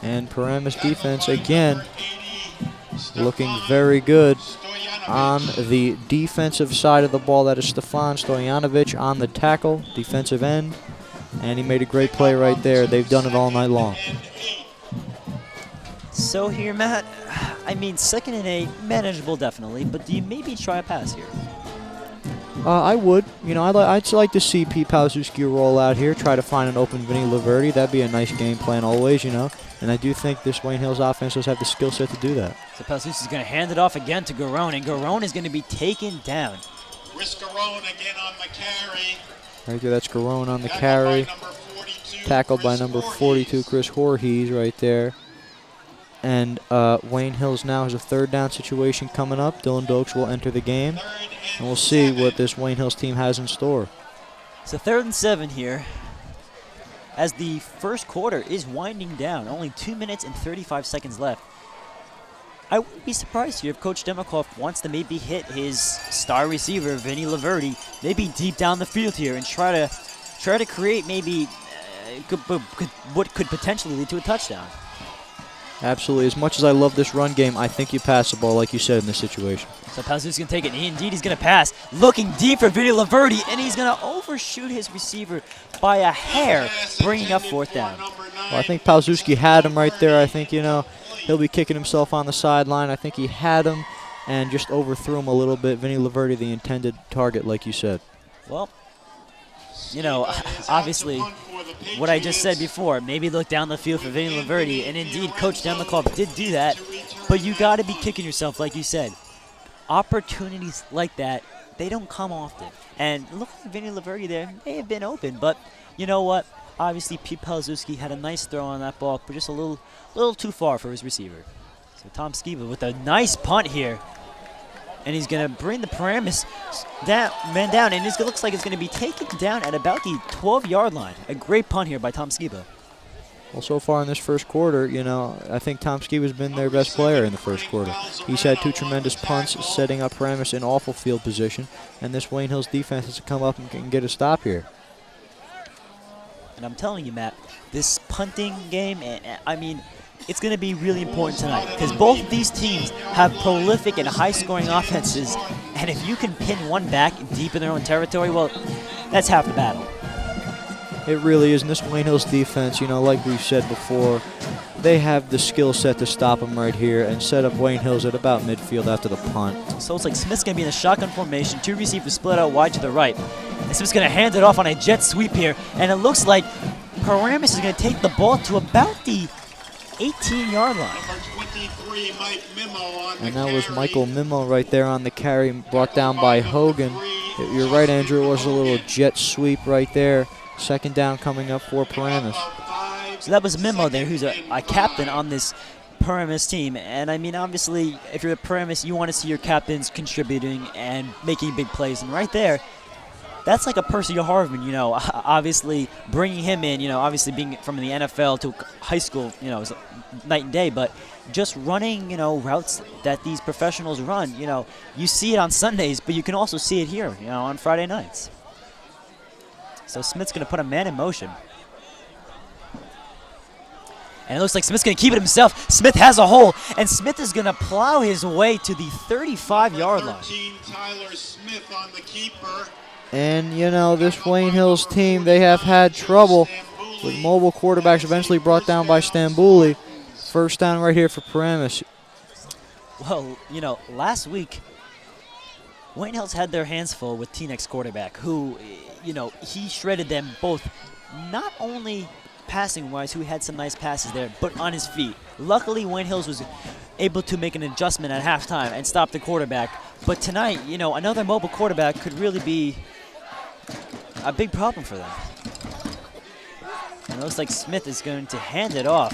And Paramus defense again looking very good on the defensive side of the ball. That is Stefan Stojanovic on the tackle, defensive end. And he made a great play right there. They've done it all night long. So here, Matt, I mean, 2nd and 8, manageable definitely, but do you maybe try a pass here? I would. You know, I'd like to see Pete Palsucci roll out here, try to find an open Vinny Laverty. That'd be a nice game plan always, you know. And I do think this Wayne Hills offense does have the skill set to do that. So Palsucci is going to hand it off again to Garone, and Garone is going to be taken down. Chris Garone again on the carry. Right there, that's Garone on the carry. Tackled by number 42, Chris Voorhees right there. And Wayne Hills now has a 3rd down situation coming up. Dylan Dokes will enter the game. And we'll see what this Wayne Hills team has in store. So 3rd and 7 here, as the first quarter is winding down. Only 2 minutes and 35 seconds left. I wouldn't be surprised here if Coach Demikoff wants to maybe hit his star receiver, Vinny Laverty, maybe deep down the field here and try to create maybe what could potentially lead to a touchdown. Absolutely. As much as I love this run game, I think you pass the ball like you said in this situation. So Palsucci's going to take it. Indeed, he's going to pass. Looking deep for Vinny Laverty, and he's going to overshoot his receiver by a hair, bringing up 4th down. Well, I think Palsucci had him right there. I think, you know, he'll be kicking himself on the sideline. I think he had him and just overthrew him a little bit. Vinny Laverty, the intended target, like you said. Well, you know, obviously, what I just said before, maybe look down the field for Vinny Laverty, and indeed, Coach Demikoff did do that, but you got to be kicking yourself, like you said. Opportunities like that, they don't come often. And look at Vinny Laverty there, may have been open, but you know what? Obviously, Pete Palsucci had a nice throw on that ball, but just a little too far for his receiver. So Tom Skiba with a nice punt here. And he's going to bring the Paramus man down, and it looks like it's going to be taken down at about the 12-yard line. A great punt here by Tom Skiba. Well, so far in this first quarter, you know, I think Tom Skiba's been their best player in the first quarter. He's had 2 tremendous punts, setting up Paramus in awful field position, and this Wayne Hills defense has to come up and get a stop here. And I'm telling you, Matt, this punting game, I mean, it's going to be really important tonight because both of these teams have prolific and high-scoring offenses, and if you can pin one back deep in their own territory, well, that's half the battle. It really is. And this Wayne Hills defense, you know, like we've said before, they have the skill set to stop them right here and set up Wayne Hills at about midfield after the punt. So it's like Smith's going to be in a shotgun formation, 2 receivers split out wide to the right. And Smith's going to hand it off on a jet sweep here, and it looks like Paramus is going to take the ball to about the 18-yard line. And that was Michael Mimo right there on the carry, brought down by Hogan. You're right, Andrew. It was a little jet sweep right there. 2nd down coming up for Paramus. So that was Mimo there, who's a captain on this Paramus team. And, I mean, obviously, if you're a Paramus, you want to see your captains contributing and making big plays. And right there, that's like a Percy Harvin, you know, obviously bringing him in, you know, obviously being from the NFL to high school, you know, is night and day, but just running, you know, routes that these professionals run, you know, you see it on Sundays, but you can also see it here, you know, on Friday nights. So Smith's going to put a man in motion. And it looks like Smith's going to keep it himself. Smith has a hole, and Smith is going to plow his way to the 35-yard line. Tyler Smith on the keeper. And, you know, this Wayne Hills team, they have had trouble with mobile quarterbacks eventually brought down by Stambouli. First down right here for Paramus. Well, you know, last week, Wayne Hills had their hands full with T-Nex quarterback, who, you know, he shredded them both, not only passing-wise, who had some nice passes there, but on his feet. Luckily, Wayne Hills was able to make an adjustment at halftime and stop the quarterback. But tonight, you know, another mobile quarterback could really be a big problem for them. And it looks like Smith is going to hand it off.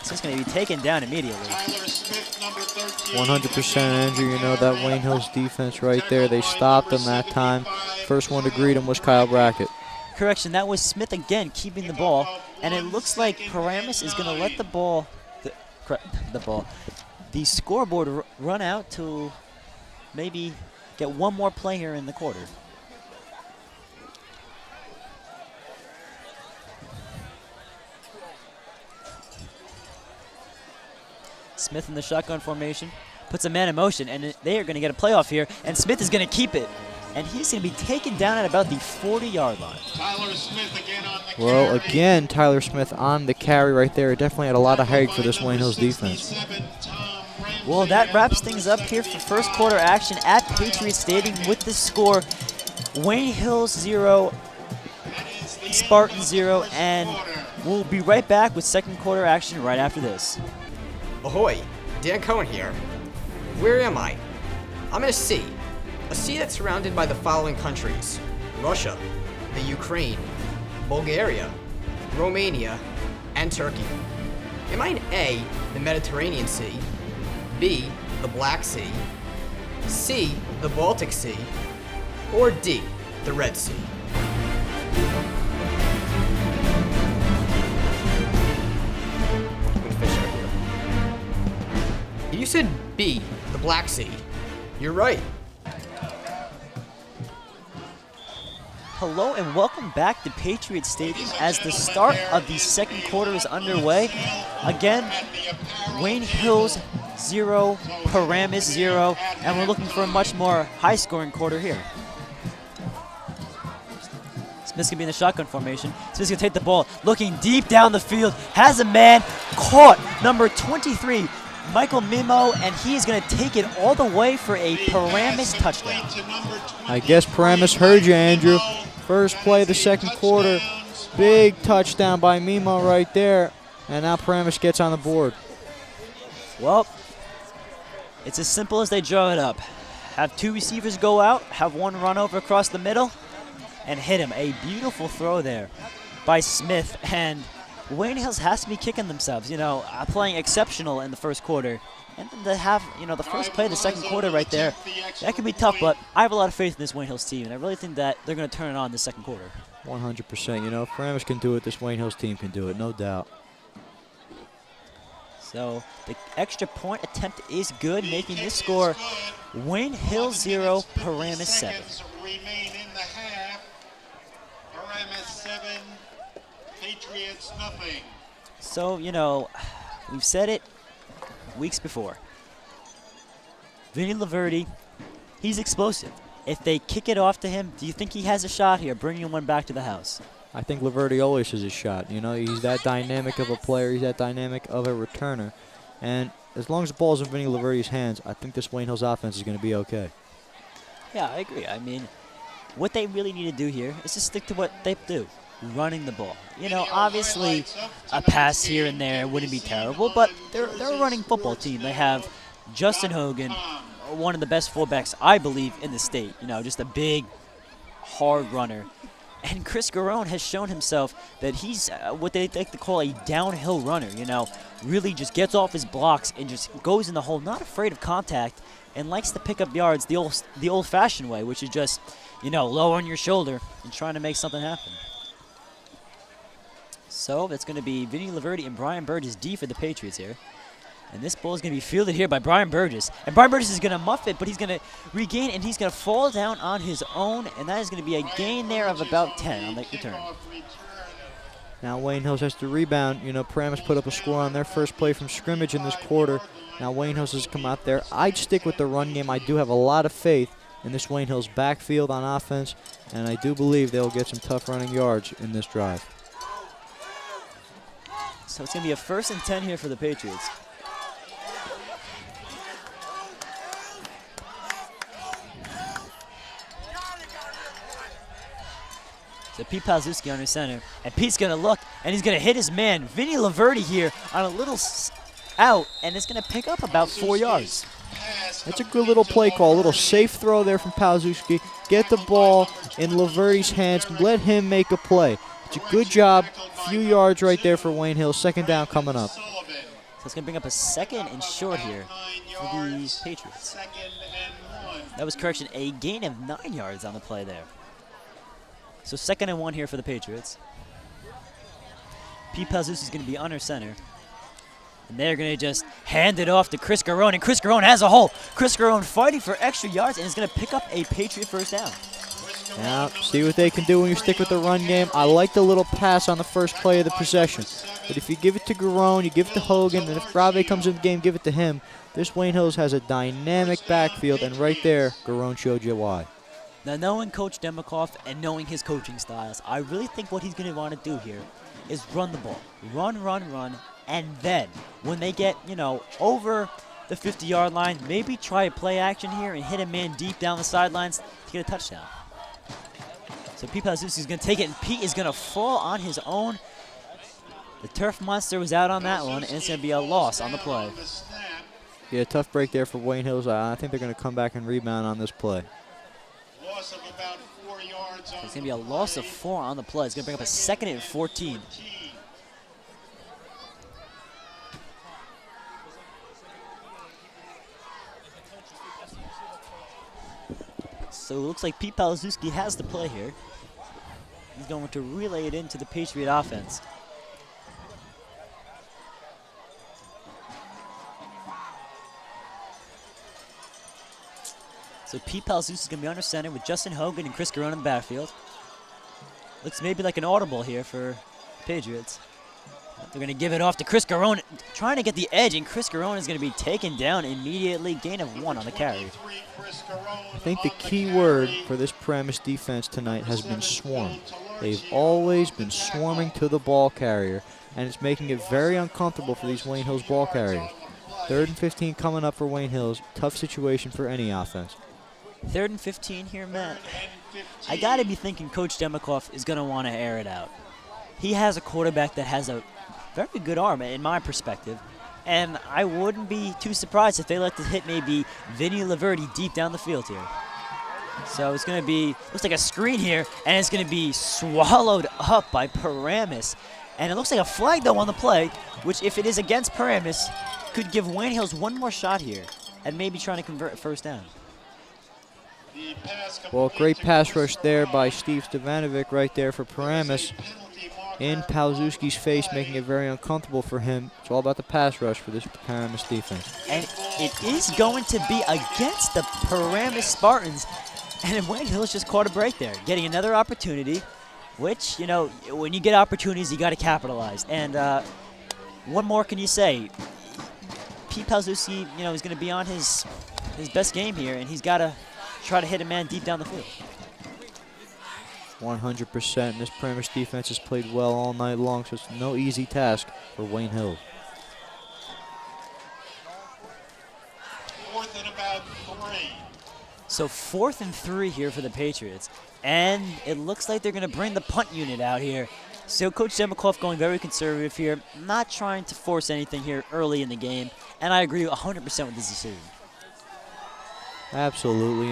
Smith's going to be taken down immediately. 100%, Andrew. You know, that Wayne Hills defense right there, they stopped him that time. First one to greet him was Kyle Brackett. Correction, that was Smith again keeping the ball, and it looks like Paramus is going to let the scoreboard run out to maybe get one more play here in the quarter. Smith in the shotgun formation puts a man in motion, and they are going to get a playoff here, and Smith is going to keep it. And he's going to be taken down at about the 40-yard line. Tyler Smith again on the Well, again, Tyler Smith on the carry right there. Definitely had a lot of height for this Wayne Hills defense. Well, that wraps things up here for first quarter action at Patriot Stadium with the score Wayne Hills 0, Spartan 0, and we'll be right back with second quarter action right after this. Ahoy, Dan Cohen here. Where am I? I'm in a sea that's surrounded by the following countries: Russia, the Ukraine, Bulgaria, Romania, and Turkey. Am I in A, the Mediterranean Sea, B, the Black Sea, C, the Baltic Sea, or D, the Red Sea? Fish out here. You said B, the Black Sea. You're right. Hello and welcome back to Patriot Stadium as the start of the second quarter is underway. Again, Wayne Hills 0, Paramus 0, and we're looking for a much more high-scoring quarter here. Smith's going to be in the shotgun formation. Smith's going to take the ball, looking deep down the field, has a man caught, number 23, Michael Mimo, and he is going to take it all the way for a Paramus touchdown. I guess Paramus heard you, Andrew. First play of the second quarter. Big touchdown by Mimo right there. And now Paramus gets on the board. Well, it's as simple as they draw it up. Have two receivers go out, have one run over across the middle, and hit him. A beautiful throw there by Smith. And Wayne Hills has to be kicking themselves, you know, playing exceptional in the first quarter. And then to have, you know, the first play of the second quarter right there, that could be tough, but I have a lot of faith in this Wayne Hills team, and I really think that they're going to turn it on in the second quarter. 100%. You know, if Paramus can do it, this Wayne Hills team can do it, no doubt. So the extra point attempt is good, making this score Wayne Hills 0, Paramus 7. Remain in the half. Paramus 7, Patriots nothing. So, you know, we've said it weeks before. Vinny Laverde, he's explosive. If they kick it off to him, do you think he has a shot here, bringing one back to the house? I think Laverde always has a shot. You know, he's that dynamic of a player. He's that dynamic of a returner. And as long as the ball's in Vinny Laverde's hands, I think this Wayne Hills offense is going to be okay. Yeah, I agree. I mean, what they really need to do here is to stick to what they do, running the ball. You know, obviously a pass here and there wouldn't be terrible, but they're a running football team. They have Justin Hogan, one of the best fullbacks, I believe, in the state. You know, just a big, hard runner. And Chris Garone has shown himself that he's what they like to call a downhill runner, you know, really just gets off his blocks and just goes in the hole, not afraid of contact, and likes to pick up yards the old-fashioned way, which is just, low on your shoulder and trying to make something happen. So that's going to be Vinny Laverty and Brian Burgess D for the Patriots here. And this ball is going to be fielded here by Brian Burgess. And Brian Burgess is going to muff it, but he's going to regain, and he's going to fall down on his own, and that is going to be a gain there of about 10 on the return. Now Wayne Hills has to rebound. Paramus put up a score on their first play from scrimmage in this quarter. Now Wayne Hills has come out there. I'd stick with the run game. I do have a lot of faith in this Wayne Hills backfield on offense, and I do believe they'll get some tough running yards in this drive. So it's going to be a 1st and 10 here for the Patriots. So Pete Palzewski under center, and Pete's going to look, and he's going to hit his man, Vinny Laverty, here on a little out, and it's going to pick up about 4 yards. That's a good little play call, a little safe throw there from Palzewski. Get the ball in Laverty's hands, let him make a play. It's a good job, few yards right there for Wayne Hill. 2nd down coming up. So it's going to bring up a 2nd and short here for the Patriots. That was, correction, a gain of 9 yards on the play there. So 2nd and 1 here for the Patriots. Pete Palzewski is going to be under center. And they're going to just hand it off to Chris Garone, and Chris Garone has a hole. Chris Garone fighting for extra yards, and is going to pick up a Patriot 1st down. Now, see what they can do when you stick with the run game. I like the little pass on the first play of the possession. But if you give it to Garone, you give it to Hogan, and if Grave comes in the game, give it to him. This Wayne Hills has a dynamic backfield, and right there, Garone showed you why. Now, knowing Coach Demikoff and knowing his coaching styles, I really think what he's going to want to do here is run the ball. Run, and then when they get, over the 50-yard line, maybe try a play action here and hit a man deep down the sidelines to get a touchdown. So Pete Palzewski is going to take it, and Pete is going to fall on his own. The turf monster was out on that one, and it's going to be a loss on the play. Yeah, tough break there for Wayne Hills. I think they're going to come back and rebound on this play. Loss of about 4 yards. So it's going to be a loss of 4 on the play. It's going to bring up a 2nd and 14. So it looks like Pete Palzewski has the play here. He's going to relay it into the Patriot offense. So Pete Palzewski is going to be under center with Justin Hogan and Chris Garone in the backfield. Looks maybe like an audible here for the Patriots. They're going to give it off to Chris Garone, trying to get the edge, and Chris Garone is going to be taken down immediately. Gain of 1 on the carry. I think the key word for this Paramus defense tonight has been swarm. They've always been swarming to the ball carrier, and it's making it very uncomfortable for these Wayne Hills ball carriers. 3rd and 15 coming up for Wayne Hills. Tough situation for any offense. 3rd and 15 here, Matt. I got to be thinking Coach Demikoff is going to want to air it out. He has a quarterback that has a very good arm, in my perspective, and I wouldn't be too surprised if they let this hit maybe Vinny Laverty deep down the field here. So it's going to be, looks like a screen here, and it's going to be swallowed up by Paramus. And it looks like a flag, though, on the play, which, if it is against Paramus, could give Wayne Hills one more shot here and maybe trying to convert a 1st down. Well, great pass rush there by Steve Stevanovic right there for Paramus. In Palzewski's face, making it very uncomfortable for him. It's all about the pass rush for this Paramus defense. And it is going to be against the Paramus Spartans. And Wayne Hills just caught a break there, getting another opportunity, which, when you get opportunities, you got to capitalize. And what more can you say? Pete Palzewski, is going to be on his best game here, and he's got to try to hit a man deep down the field. 100%. This Paramus defense has played well all night long, so it's no easy task for Wayne Hills. 4th and about 3. So 4th and 3 here for the Patriots. And it looks like they're going to bring the punt unit out here. So Coach Demikoff going very conservative here, not trying to force anything here early in the game. And I agree 100% with this decision. Absolutely,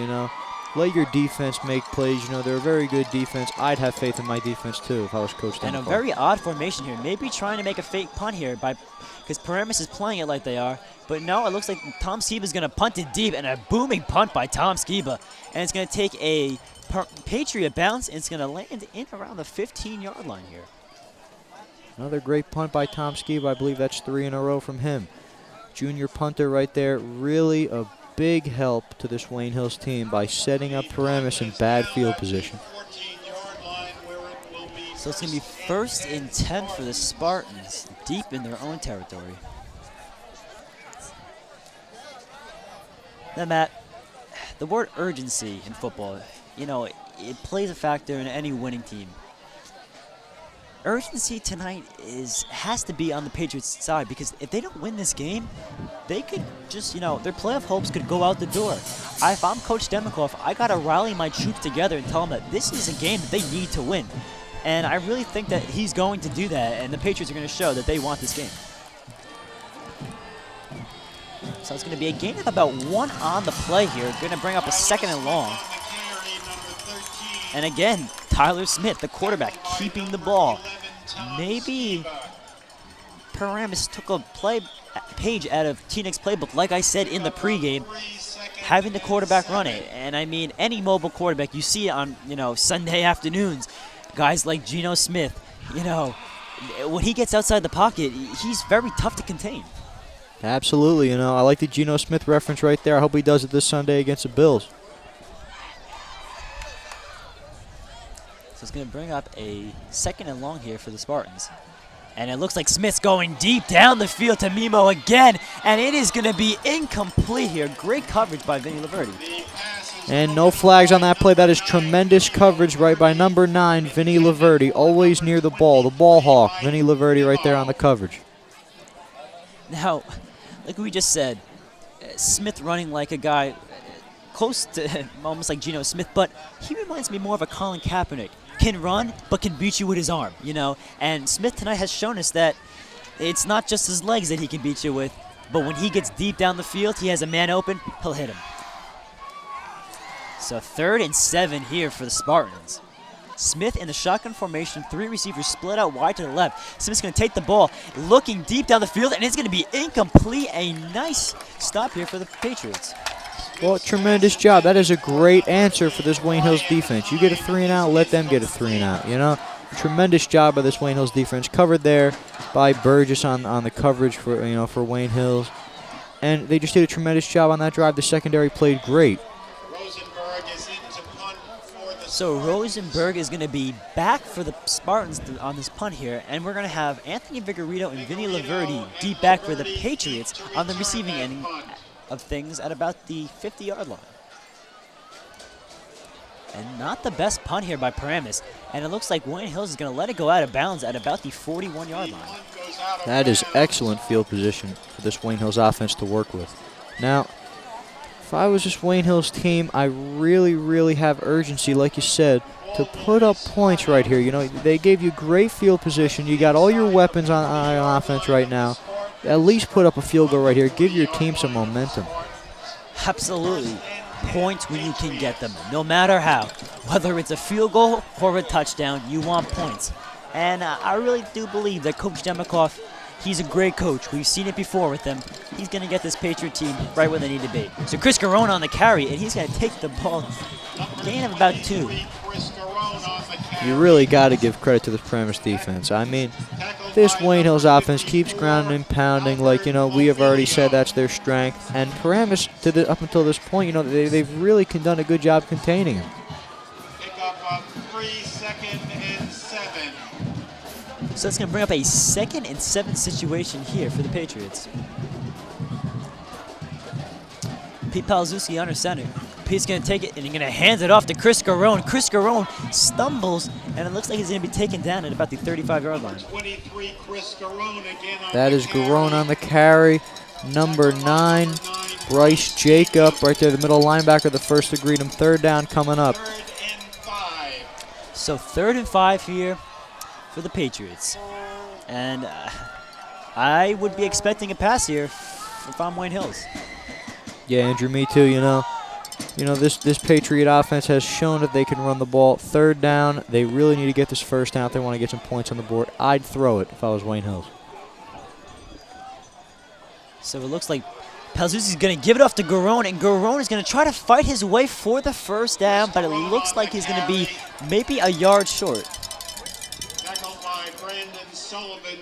let your defense make plays. They're a very good defense. I'd have faith in my defense, too, if I was Coach Demikoff. And a very odd formation here. Maybe trying to make a fake punt here by because Paramus is playing it like they are. But no, it looks like Tom Skiba's going to punt it deep, and a booming punt by Tom Skiba. And it's going to take a Patriot bounce, and it's going to land in around the 15-yard line here. Another great punt by Tom Skiba. I believe that's 3 in a row from him. Junior punter right there. Really a big help to this Wayne Hills team by setting up Paramus in bad field position. So it's going to be 1st and 10 for the Spartans, deep in their own territory. Now, Matt, the word urgency in football, you know, it plays a factor in any winning team. Urgency tonight has to be on the Patriots' side, because if they don't win this game, they could just, you know, their playoff hopes could go out the door. If I'm Coach Demikoff, I got to rally my troops together and tell them that this is a game that they need to win. And I really think that he's going to do that, and the Patriots are going to show that they want this game. So it's going to be a gain of about 1 on the play here. Going to bring up a 2nd and long. And again, Tyler Smith, the quarterback, keeping the ball. Maybe Paramus took a page out of T-Nick's playbook, like I said in the pregame, having the quarterback run it. And I mean, any mobile quarterback, you see it on, you know, Sunday afternoons. Guys like Geno Smith, you know, when he gets outside the pocket, he's very tough to contain. Absolutely, you know, I like the Geno Smith reference right there. I hope he does it this Sunday against the Bills. So it's going to bring up a 2nd and long here for the Spartans. And it looks like Smith's going deep down the field to Mimo again, and it is going to be incomplete here. Great coverage by Vinny Laverty. And no flags on that play. That is tremendous coverage right by number 9, Vinny Laverty, always near the ball hawk. Vinny Laverty right there on the coverage. Now, like we just said, Smith running like a guy close to almost like Geno Smith, but he reminds me more of a Colin Kaepernick. Can run, but can beat you with his arm, you know. And Smith tonight has shown us that it's not just his legs that he can beat you with, but when he gets deep down the field, he has a man open, he'll hit him. So 3rd and 7 here for the Spartans. Smith in the shotgun formation, 3 receivers split out wide to the left. Smith's going to take the ball, looking deep down the field, and it's going to be incomplete. A nice stop here for the Patriots. Well, tremendous job. That is a great answer for this Wayne Hills defense. You get a 3 and out, let them get a 3 and out, you know. Tremendous job by this Wayne Hills defense. Covered there by Burgess on the coverage for, you know, for Wayne Hills. And they just did a tremendous job on that drive. The secondary played great. So Rosenberg is going to be back for the Spartans on this punt here, and we're going to have Anthony Vigorito and Vinny Laverty deep back for the Patriots on the receiving end of things at about the 50-yard line. And not the best punt here by Paramus, and it looks like Wayne Hills is going to let it go out of bounds at about the 41-yard line. That is excellent field position for this Wayne Hills offense to work with. Now, if I was this Wayne Hills team, I really have urgency, like you said, to put up points right here. You know, they gave you great field position. You got all your weapons on offense right now. At least put up a field goal right here. Give your team some momentum. Absolutely. Points when you can get them, no matter how. Whether it's a field goal or a touchdown, you want points. And I really do believe that Coach Demikoff, he's a great coach. We've seen it before with him. He's going to get this Patriot team right where they need to be. So Chris Garone on the carry, and he's going to take the ball, gain of about 2. You really got to give credit to the Paramus defense. I mean, this Wayne Hills offense keeps grounding and pounding, like, you know, we have already said that's their strength. And Paramus, up until this point, you know, they've really done a good job containing him. Pick up 3, 2nd and 7. So it's going to bring up a 2nd and 7 situation here for the Patriots. Pete Palazewski under center. Pete's going to take it, and he's going to hand it off to Chris Garone. Chris Garone stumbles, and it looks like he's going to be taken down at about the 35-yard line. 23, Chris Garone again on that is Garone on the carry. Number 9, Bryce Jacob, right there, the middle linebacker, the first to greet him. 3rd down coming up. 3rd and 5. So 3rd and 5 here for the Patriots. And I would be expecting a pass here if I'm Wayne Hills. Yeah, Andrew, me too, you know. This Patriot offense has shown that they can run the ball. 3rd down, they really need to get this 1st down if they want to get some points on the board. I'd throw it if I was Wayne Hills. So it looks like Palzuzzi's going to give it off to Garone, and Garone is going to try to fight his way for the first down, but it looks like he's going to be maybe a yard short.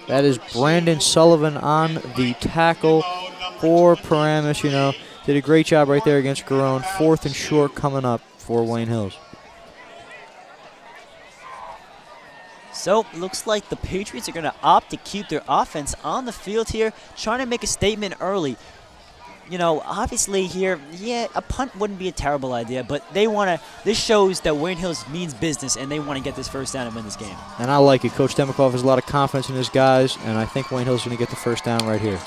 That is Brandon Sullivan on the tackle for Paramus. You know, did a great job right there against Garone. 4th and short coming up for Wayne Hills. So, looks like the Patriots are going to opt to keep their offense on the field here, trying to make a statement early. You know, obviously here, yeah, a punt wouldn't be a terrible idea, but they want to, this shows that Wayne Hills means business, and they want to get this first down and win this game. And I like it. Coach Demikoff has a lot of confidence in his guys, and I think Wayne Hills is going to get the first down right here.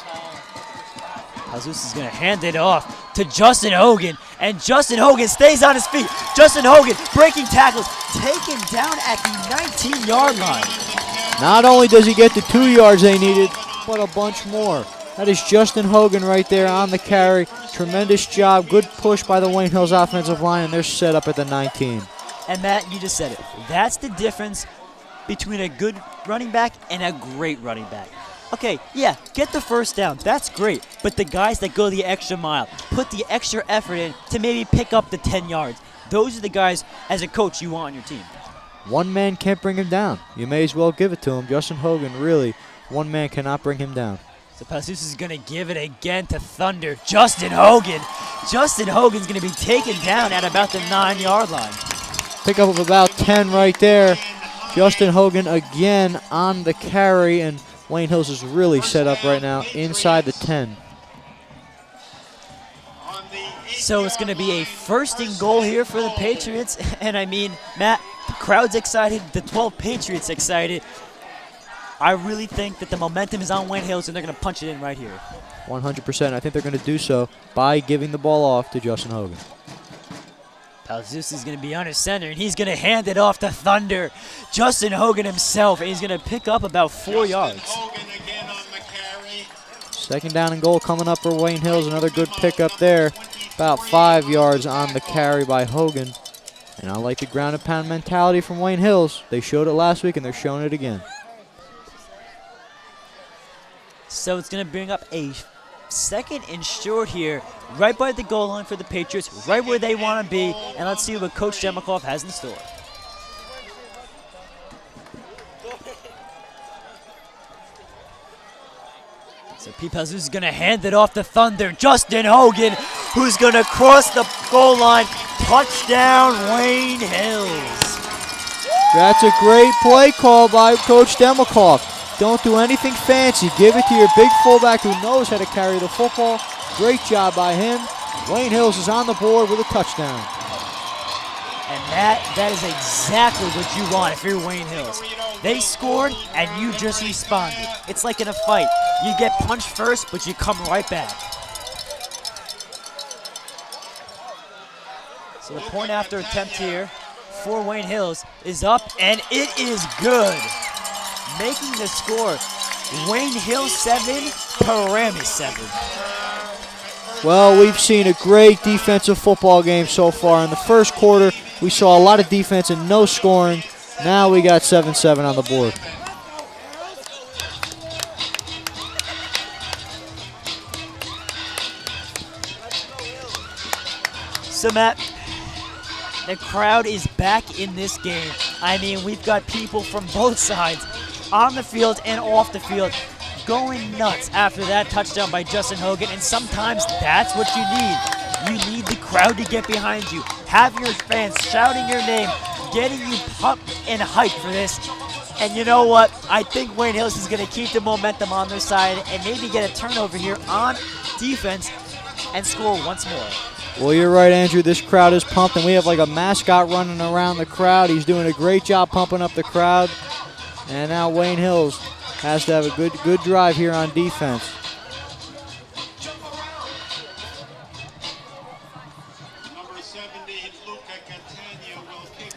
Palzuzzi is going to hand it off to Justin Hogan, and Justin Hogan stays on his feet. Justin Hogan breaking tackles, taken down at the 19-yard line. Not only does he get the 2 yards they needed, but a bunch more. That is Justin Hogan right there on the carry. Tremendous job. Good push by the Wayne Hills offensive line, and they're set up at the 19. And Matt, you just said it. That's the difference between a good running back and a great running back. Okay, yeah, get the first down. That's great. But the guys that go the extra mile, put the extra effort in to maybe pick up the 10 yards. Those are the guys, as a coach, you want on your team. One man can't bring him down. You may as well give it to him. Justin Hogan, really, one man cannot bring him down. So Palzuzzi is going to give it again to Thunder. Justin Hogan. Justin Hogan's going to be taken down at about the 9-yard line. Pick up of about 10 right there. Justin Hogan again on the carry, and Wayne Hills is really set up right now inside the 10. So it's going to be a 1st and goal here for the Patriots. And I mean, Matt, the crowd's excited, the 12 Patriots excited. I really think that the momentum is on Wayne Hills, and they're going to punch it in right here. 100%. I think they're going to do so by giving the ball off to Justin Hogan. Palzuzzi is going to be under center, and he's going to hand it off to Thunder. Justin Hogan himself, and he's going to pick up about 4 yards. 2nd down and goal coming up for Wayne Hills. Another good pickup there. About 5 yards on the carry by Hogan. And I like the ground and pound mentality from Wayne Hills. They showed it last week, and they're showing it again. So it's going to bring up a 2nd and short here, right by the goal line for the Patriots, right where they want to be. And let's see what Coach Demikoff has in store. So Pete Palzuzzi is going to hand it off to Thunder. Justin Hogan, who's going to cross the goal line. Touchdown, Wayne Hills. That's a great play call by Coach Demikoff. Don't do anything fancy. Give it to your big fullback who knows how to carry the football. Great job by him. Wayne Hills is on the board with a touchdown. And that is exactly what you want if you're Wayne Hills. They scored, and you just responded. It's like in a fight. You get punched first, but you come right back. So the point after attempt here for Wayne Hills is up, and it is good. Making the score, Wayne Hills 7, Paramus 7. Well, we've seen a great defensive football game so far. In the first quarter, we saw a lot of defense and no scoring. Now we got 7-7 on the board. So, Matt, the crowd is back in this game. I mean, we've got people from both sides on the field and off the field going nuts after that touchdown by Justin Hogan, and sometimes that's what you need. You need the crowd to get behind you. Have your fans shouting your name, getting you pumped and hyped for this. And you know what? I think Wayne Hills is going to keep the momentum on their side and maybe get a turnover here on defense and score once more. Well, you're right, Andrew. This crowd is pumped, and we have like a mascot running around the crowd. He's doing a great job pumping up the crowd. And now Wayne Hills has to have a good drive here on defense.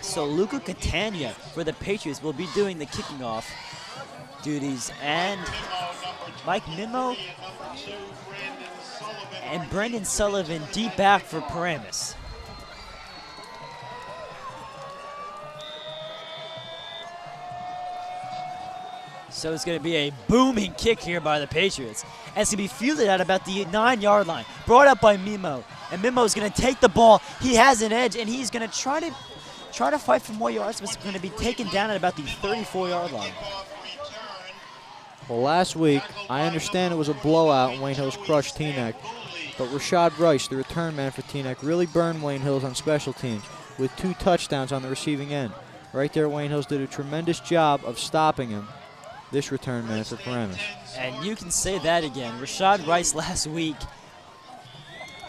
So Luca Catania for the Patriots will be doing the kicking off duties, and Mike Mimo and Brandon Sullivan deep back for Paramus. So it's going to be a booming kick here by the Patriots. And it's going to be fielded at about the 9-yard line. Brought up by Mimo. And Mimo's going to take the ball. He has an edge, and he's going to try to fight for more yards, but it's going to be taken down at about the 34-yard line. Well, last week, I understand it was a blowout and Wayne Hills crushed Teaneck, but Rashad Rice, the return man for Teaneck, really burned Wayne Hills on special teams with 2 touchdowns on the receiving end. Right there, Wayne Hills did a tremendous job of stopping him, this return man for Paramus. And you can say that again. Rashad Rice last week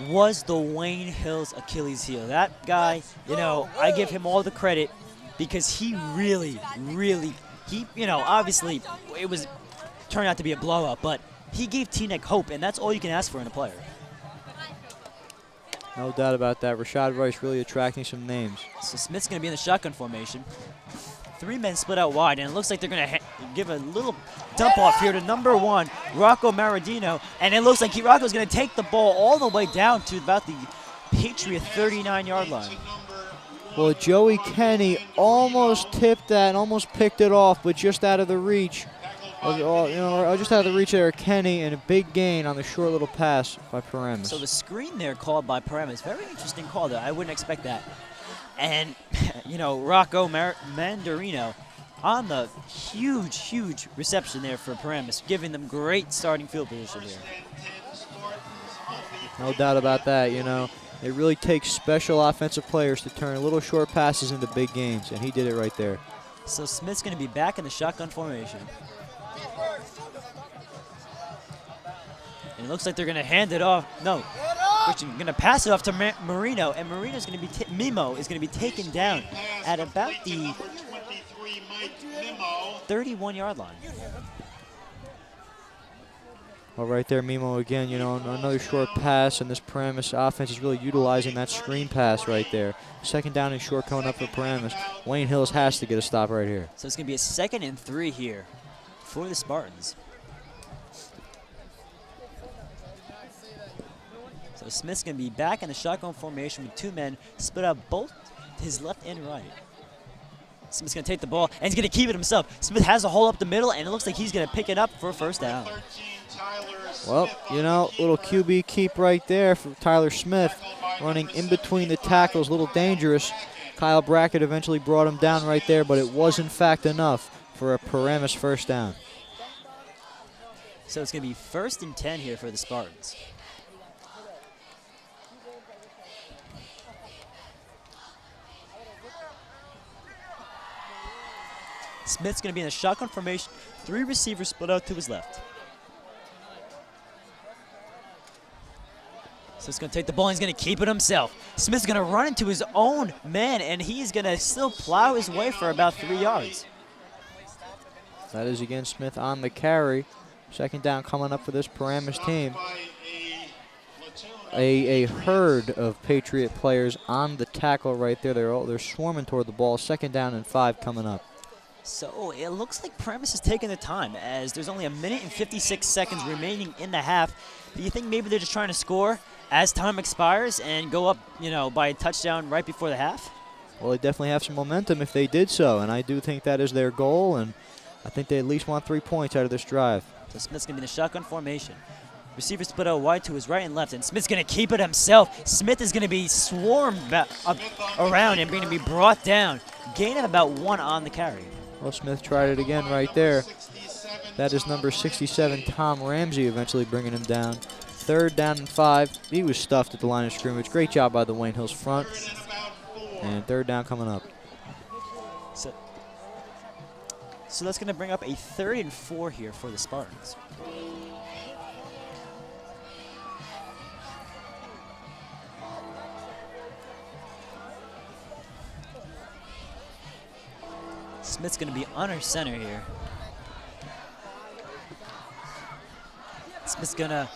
was the Wayne Hills Achilles heel. That guy, you know, I give him all the credit because he really, you know, obviously it was turned out to be a blowout, but he gave Teaneck hope, and that's all you can ask for in a player. No doubt about that. Rashad Rice really attracting some names. So Smith's going to be in the shotgun formation. 3 men split out wide, and it looks like they're going to give a little dump off here to number 1, Rocco Maradino, and it looks like Rocco's going to take the ball all the way down to about the Patriot 39-yard line. Well, Joey Kenny almost tipped that and almost picked it off, but just out of the reach. Just out of the reach there, Kenny, and a big gain on the short little pass by Paramus. So the screen there called by Paramus, very interesting call there. I wouldn't expect that. And, you know, Rocco Mandarino on the huge reception there for Paramus, giving them great starting field position here. No doubt about that, you know. It really takes special offensive players to turn little short passes into big gains, and he did it right there. So Smith's going to be back in the shotgun formation. And it looks like they're going to hand it off. No, Christian going to pass it off to Marino, and Marino's going to be Mimo is going to be taken down at about the 31-yard line. Well, right there, Mimo again, you know, another short pass, and this Paramus offense is really utilizing that screen pass right there. 2nd down and short coming up for Paramus. Wayne Hills has to get a stop right here. So it's going to be a 2nd and 3 here for the Spartans. So Smith's going to be back in the shotgun formation with 2 men split out both his left and right. Smith's going to take the ball, and he's going to keep it himself. Smith has a hole up the middle, and it looks like he's going to pick it up for a 1st down. Well, you know, little QB keep right there for Tyler Smith, running in between the tackles, a little dangerous. Kyle Brackett eventually brought him down right there, but it was in fact enough for a Paramus 1st down. So it's going to be 1st and 10 here for the Spartans. Smith's going to be in the shotgun formation. 3 receivers split out to his left. So he's going to take the ball and he's going to keep it himself. Smith's going to run into his own man, and he's going to still plow his way for about 3 yards. That is again Smith on the carry. 2nd down coming up for this Paramus team. A herd of Patriot players on the tackle right there. They're swarming toward the ball. 2nd down and 5 coming up. So it looks like Paramus is taking the time, as there's only 1 minute and 56 seconds remaining in the half. Do you think maybe they're just trying to score as time expires and go up, you know, by a touchdown right before the half? Well, they definitely have some momentum if they did so, and I do think that is their goal, and I think they at least want 3 points out of this drive. So Smith's going to be in the shotgun formation. Receivers split out wide to his right and left, and Smith's going to keep it himself. Smith is going to be swarmed around and going to be brought down. Gain of about 1 on the carry. Well, Smith tried it again right there. That is number 67, Tom Ramsey, eventually bringing him down. 3rd down and 5. He was stuffed at the line of scrimmage. Great job by the Wayne Hills front. And 3rd down coming up. So that's going to bring up a 3rd and 4 here for the Spartans. Smith's going to be under center here. Smith's going to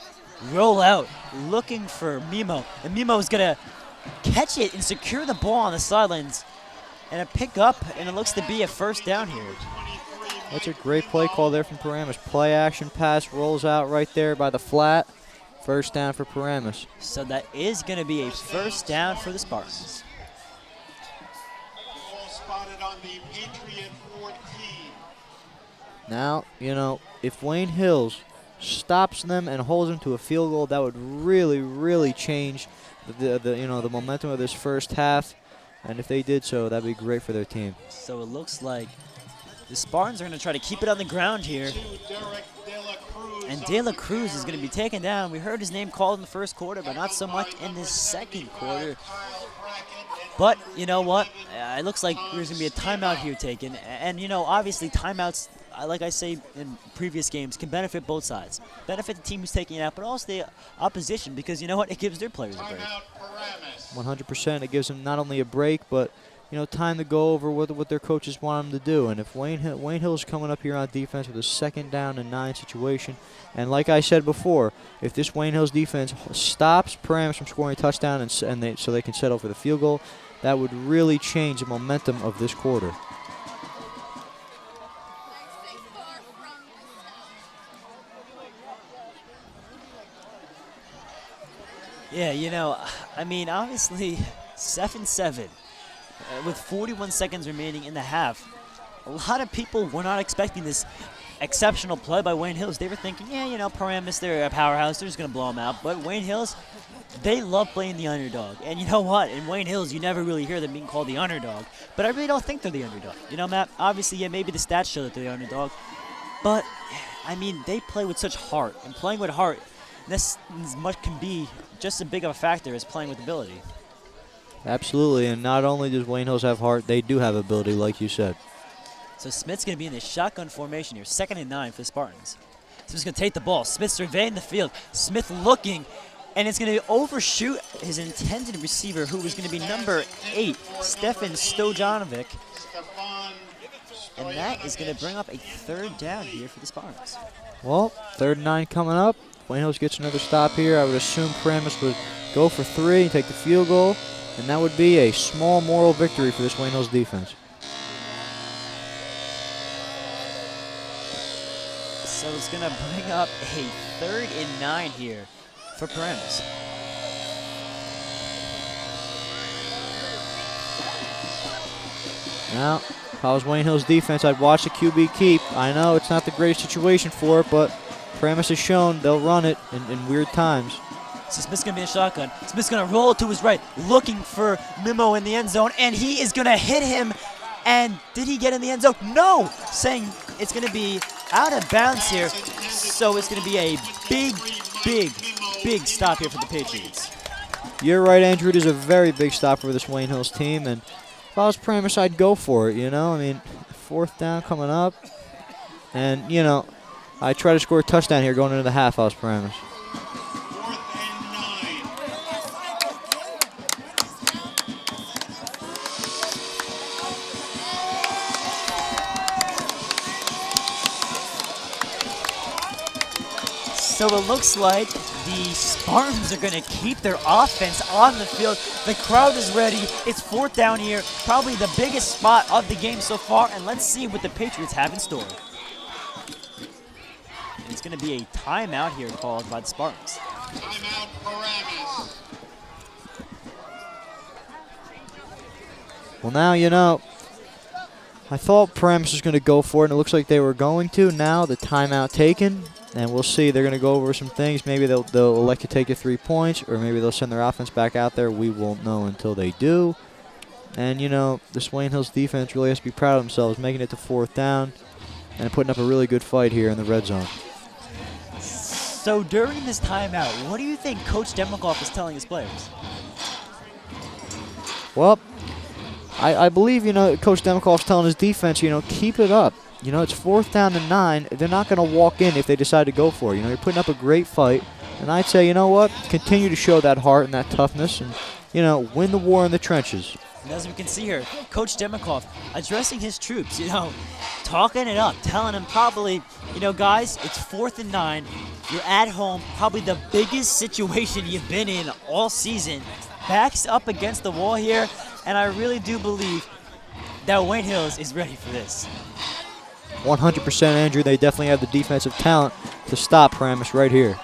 roll out, looking for Mimo. And Mimo is going to catch it and secure the ball on the sidelines. And a pick up, and it looks to be a 1st down here. That's a great play call there from Paramus. Play action pass rolls out right there by the flat. 1st down for Paramus. So that is going to be a 1st down for the Spartans. Spotted on the Patriot 14. Now, you know, if Wayne Hills stops them and holds them to a field goal, that would really, really change the momentum of this first half. And if they did so, that'd be great for their team. So it looks like the Spartans are going to try to keep it on the ground here. And De La Cruz is going to be taken down. We heard his name called in the first quarter, but not so much in the second quarter. But you know what? It looks like there's going to be a timeout here taken. And, you know, obviously timeouts, like I say in previous games, can benefit both sides. Benefit the team who's taking it out, but also the opposition, because you know what? It gives their players a break. 100%. It gives them not only a break, but, you know, time to go over what their coaches want them to do. And if Wayne Hill's coming up here on defense with a 2nd down and 9 situation, and like I said before, if this Wayne Hills defense stops Paramus from scoring a touchdown so they can settle for the field goal, that would really change the momentum of this quarter. Yeah, you know, I mean, obviously, 7-7 with 41 seconds remaining in the half. A lot of people were not expecting this exceptional play by Wayne Hills. They were thinking, yeah, you know, Paramus, they're a powerhouse. They're just going to blow them out. But Wayne Hills, they love playing the underdog. And you know what? In Wayne Hills, you never really hear them being called the underdog. But I really don't think they're the underdog. You know, Matt, obviously, yeah, maybe the stats show that they're the underdog. But, I mean, they play with such heart. And playing with heart, this much can be just as big of a factor as playing with ability. Absolutely, and not only does Wayne Hills have heart, they do have ability, like you said. So Smith's going to be in the shotgun formation here, 2nd and 9 for the Spartans. Smith's going to take the ball. Smith surveying the field. Smith looking, and it's going to overshoot his intended receiver, who was going to be number 8, Stefan Stojanovic. And that is going to bring up a 3rd down here for the Spartans. Well, 3rd and 9 coming up. Wayne Hills gets another stop here. I would assume Paramus would go for 3 and take the field goal, and that would be a small moral victory for this Wayne Hills defense. So it's going to bring up a 3rd and 9 here for Paramus. Now, if I was Wayne Hills defense, I'd watch the QB keep. I know it's not the greatest situation for it, but Paramus has shown they'll run it in weird times. So Smith's going to be in shotgun. Smith's going to roll to his right, looking for Mimo in the end zone, and he is going to hit him. And did he get in the end zone? No! Saying it's going to be out of bounds here. So it's going to be a big stop here for the Patriots. You're right, Andrew. It is a very big stop for this Wayne Hills team. And if I was Paramus, I'd go for it, you know? I mean, 4th down coming up. And, you know, I try to score a touchdown here going into the half. I was Paramus. So it looks like the Spartans are going to keep their offense on the field. The crowd is ready. It's 4th down here, probably the biggest spot of the game so far. And let's see what the Patriots have in store. It's going to be a timeout here called by the Spartans. Timeout, Paramus. Well, now, you know, I thought Paramus was going to go for it, and it looks like they were going to. Now the timeout taken, and we'll see. They're going to go over some things. Maybe they'll elect to take the 3 points, or maybe they'll send their offense back out there. We won't know until they do. And, you know, this Wayne Hills defense really has to be proud of themselves, making it to 4th down and putting up a really good fight here in the red zone. So during this timeout, what do you think Coach Demikoff is telling his players? Well, I believe, you know, Coach Demikoff's telling his defense, you know, keep it up. You know, it's 4th down and 9. They're not going to walk in if they decide to go for it. You know, you're putting up a great fight. And I'd say, you know what, continue to show that heart and that toughness and, you know, win the war in the trenches. And as we can see here, Coach Demikoff addressing his troops, you know, talking it up, telling them probably, you know, guys, it's 4th and 9. You're at home, probably the biggest situation you've been in all season. Backs up against the wall here, and I really do believe that Wayne Hills is ready for this. 100%, Andrew. They definitely have the defensive talent to stop Paramus right here.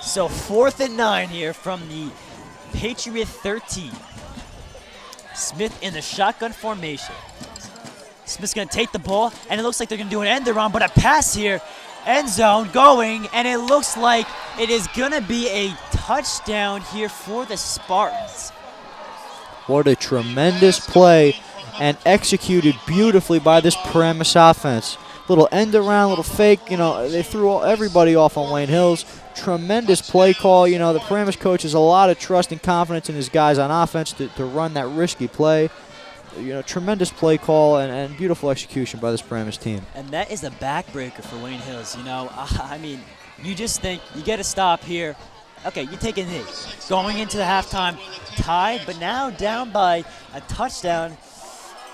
So 4th and 9 here from the Patriot 13. Smith in the shotgun formation. Smith's going to take the ball, and it looks like they're going to do an end around, but a pass here. End zone going, and it looks like it is going to be a touchdown here for the Spartans. What a tremendous play and executed beautifully by this Paramus offense. Little end around, little fake, they threw everybody off on Wayne Hills. Tremendous play call. The Paramus coach has a lot of trust and confidence in his guys on offense to run that risky play. Tremendous play call and beautiful execution by this Paramus team. And that is a backbreaker for Wayne Hills. You just think you get a stop here. Okay, you take a knee. Going into the halftime, tied, but now down by a touchdown.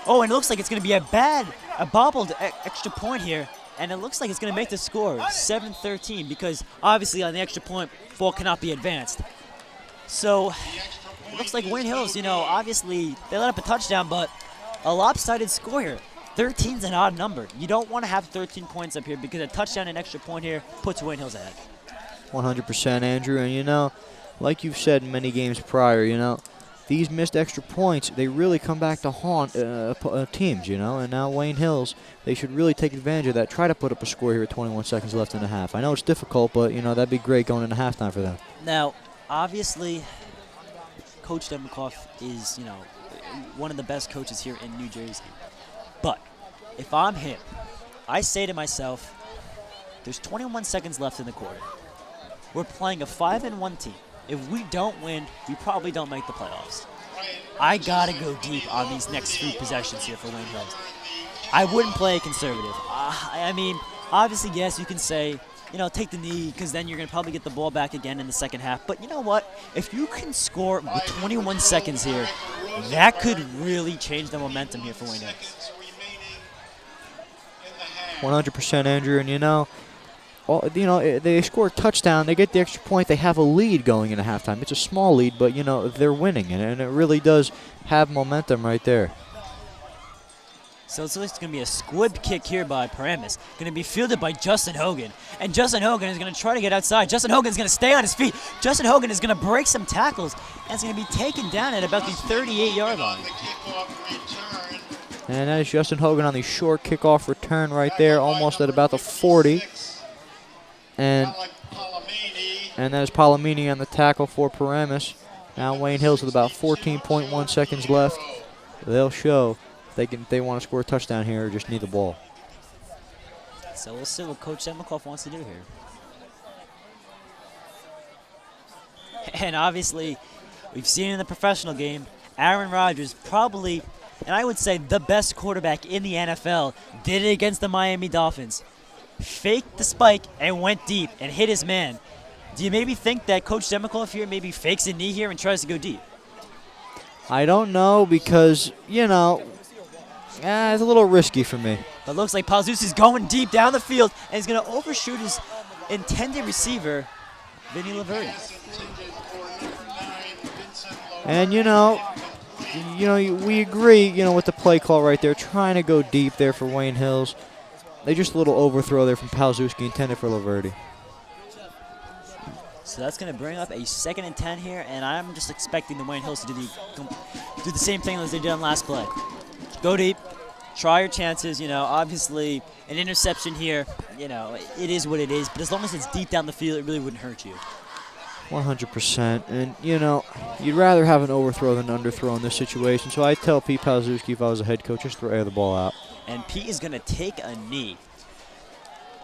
Oh, and it looks like it's going to be a bobbled extra point here. And it looks like it's going to make the score 7-13 because obviously on the extra point, ball cannot be advanced. So it looks like Wayne Hills, obviously they let up a touchdown, but a lopsided score here. 13's an odd number. You don't want to have 13 points up here because a touchdown and extra point here puts Wayne Hills ahead. 100%, Andrew. And, like you've said in many games prior, these missed extra points, they really come back to haunt teams, And now Wayne Hills, they should really take advantage of that. Try to put up a score here with 21 seconds left in the half. I know it's difficult, but, that'd be great going into halftime for them. Now, obviously, Coach Demikoff is, one of the best coaches here in New Jersey. But if I'm him, I say to myself, there's 21 seconds left in the quarter. We're playing a 5-1 team. If we don't win, we probably don't make the playoffs. I got to go deep on these next 3 possessions here for Wayne Hills. I wouldn't play conservative. Obviously, yes, you can say, take the knee because then you're going to probably get the ball back again in the second half. But you know what? If you can score with 21 seconds here, that could really change the momentum here for Wayne Hills. 100%, Andrew. And, they score a touchdown, they get the extra point, they have a lead going into halftime. It's a small lead, but, they're winning, and it really does have momentum right there. So it's going to be a squib kick here by Paramus. Going to be fielded by Justin Hogan. And Justin Hogan is going to try to get outside. Justin Hogan is going to stay on his feet. Justin Hogan is going to break some tackles. And it's going to be taken down at about the 38-yard line. And that is Justin Hogan on the short kickoff return right there, almost at about the 40. And that is Palomini on the tackle for Paramus. Now Wayne Hills with about 14.1 seconds left. They'll show if they want to score a touchdown here or just need the ball. So we'll see what Coach Demikoff wants to do here. And obviously, we've seen in the professional game, Aaron Rodgers probably, and I would say the best quarterback in the NFL, did it against the Miami Dolphins. Faked the spike and went deep and hit his man. Do you maybe think that Coach Demikoff here maybe fakes a knee here and tries to go deep? I don't know because, it's a little risky for me. But it looks like Palzuz is going deep down the field and he's going to overshoot his intended receiver, Vinny Laverty. And, we agree, with the play call right there, trying to go deep there for Wayne Hills. They just a little overthrow there from Palzewski, intended for Laverty. So that's going to bring up a 2nd and 10 here, and I'm just expecting the Wayne Hills to do the same thing as they did on last play. Go deep, try your chances. Obviously an interception here. It is what it is. But as long as it's deep down the field, it really wouldn't hurt you. 100%. And you'd rather have an overthrow than an underthrow in this situation. So I tell Pete Palzewski if I was a head coach, just air the ball out. And Pete is going to take a knee.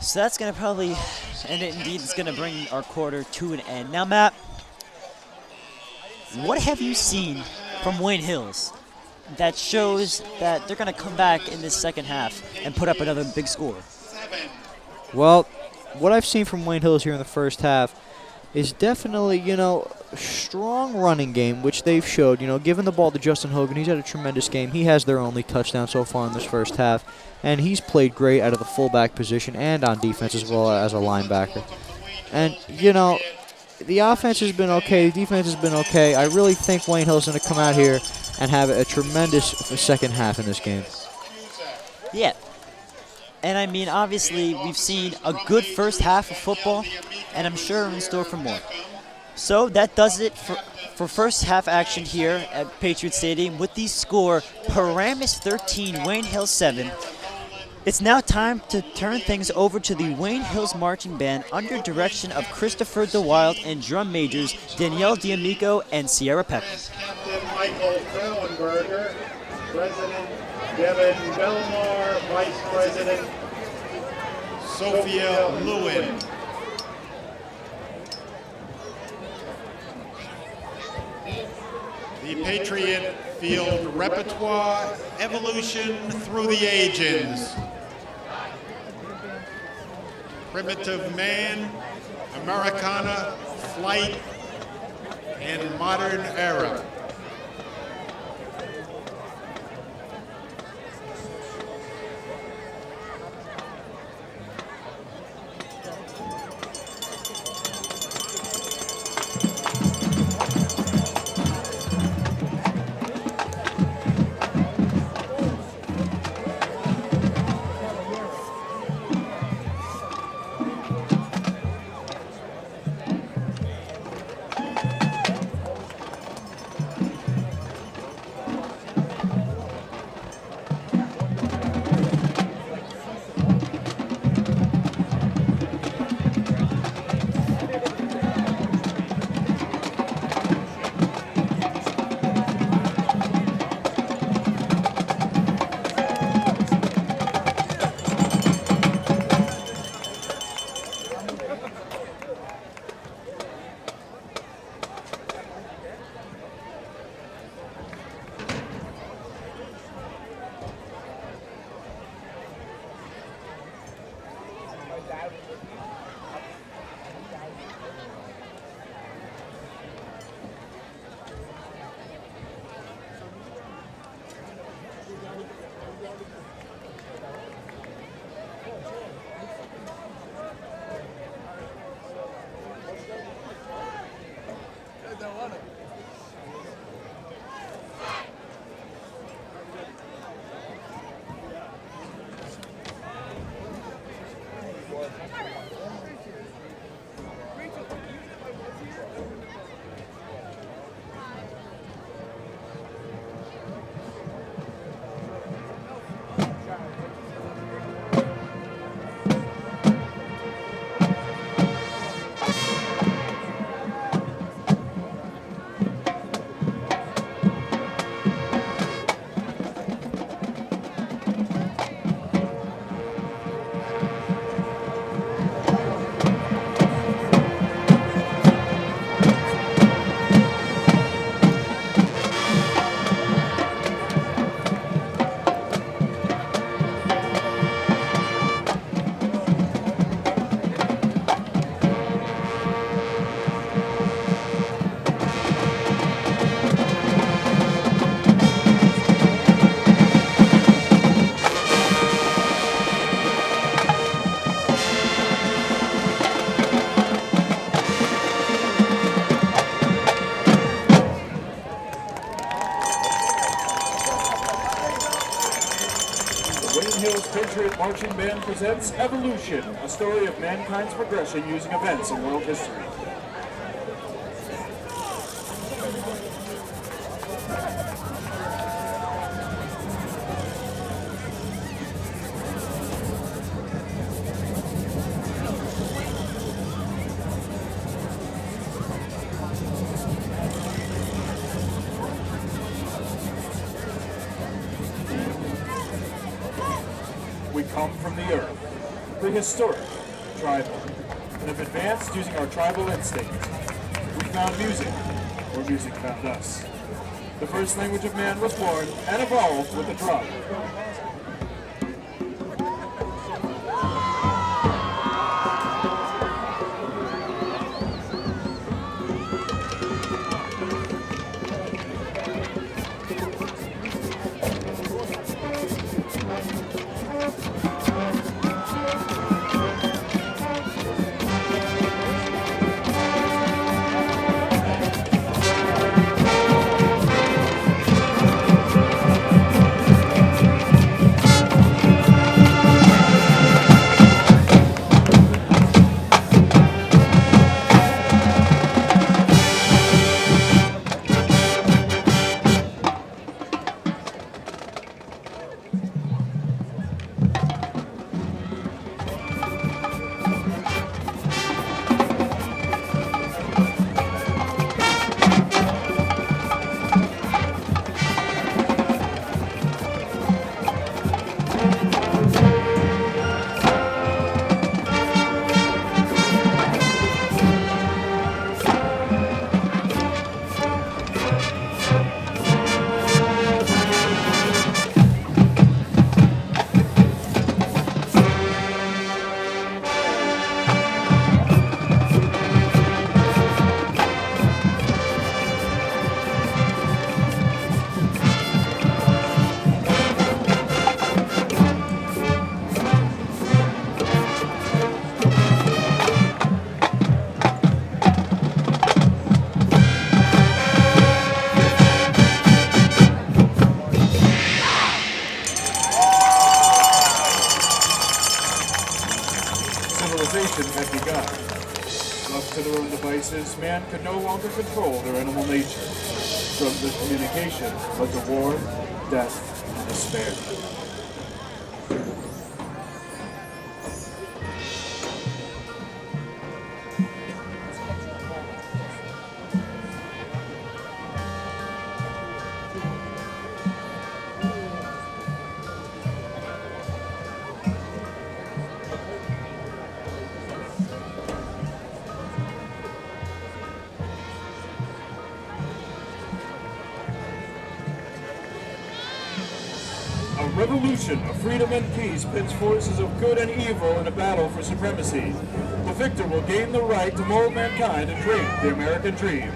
So that's going to probably, and indeed it's going to bring our quarter to an end. Now, Matt, what have you seen from Wayne Hills that shows that they're going to come back in this second half and put up another big score? Well, what I've seen from Wayne Hills here in the first half is definitely, strong running game, which they've showed. Giving the ball to Justin Hogan, he's had a tremendous game. He has their only touchdown so far in this first half, and he's played great out of the fullback position and on defense as well as a linebacker. And, the offense has been okay. The defense has been okay. I really think Wayne Hill's going to come out here and have a tremendous second half in this game. Yeah. And, obviously, we've seen a good first half of football, and I'm sure we're in store for more. So that does it for first half action here at Patriot Stadium with the score Paramus 13, Wayne Hills 7. It's now time to turn things over to the Wayne Hills Marching Band under direction of Christopher DeWild and drum majors Danielle D'Amico and Sierra Peck. Captain Michael Frauenberger, President Devin Belmar, Vice President Sophia Lewin. The Patriot Field Repertoire, Evolution Through the Ages. Primitive Man, Americana, Flight, and Modern Era. Patriot Marching Band presents Evolution, a story of mankind's progression using events in world history. We come from the earth, prehistoric, tribal, and have advanced using our tribal instinct. We found music, or music found us. The first language of man was born and evolved with the drum. days, man could no longer control their animal nature. From the communication led to war, death, and despair. A revolution of freedom and peace pits forces of good and evil in a battle for supremacy. The victor will gain the right to mold mankind and create the American dream.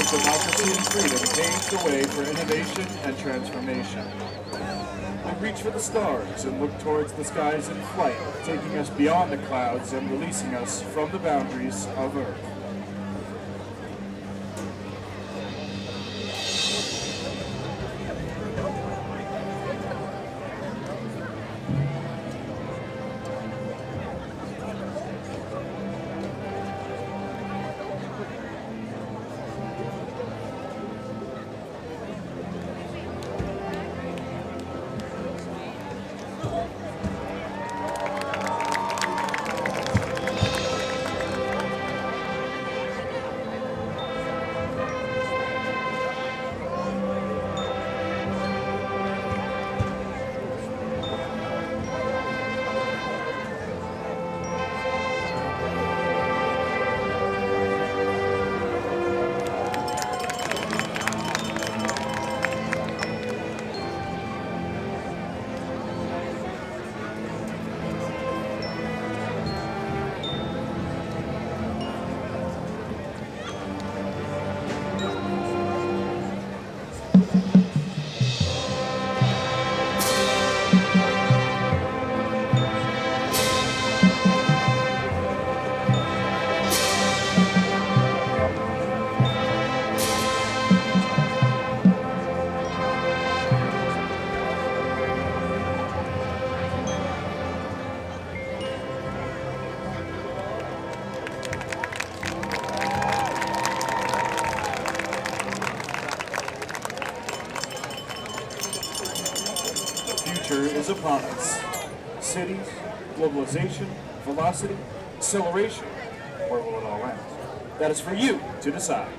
Democracy and freedom paves the way for innovation and transformation. We reach for the stars and look towards the skies in flight, taking us beyond the clouds and releasing us from the boundaries of Earth. Is upon us. Cities, globalization, velocity, acceleration. Where will it all end? That is for you to decide.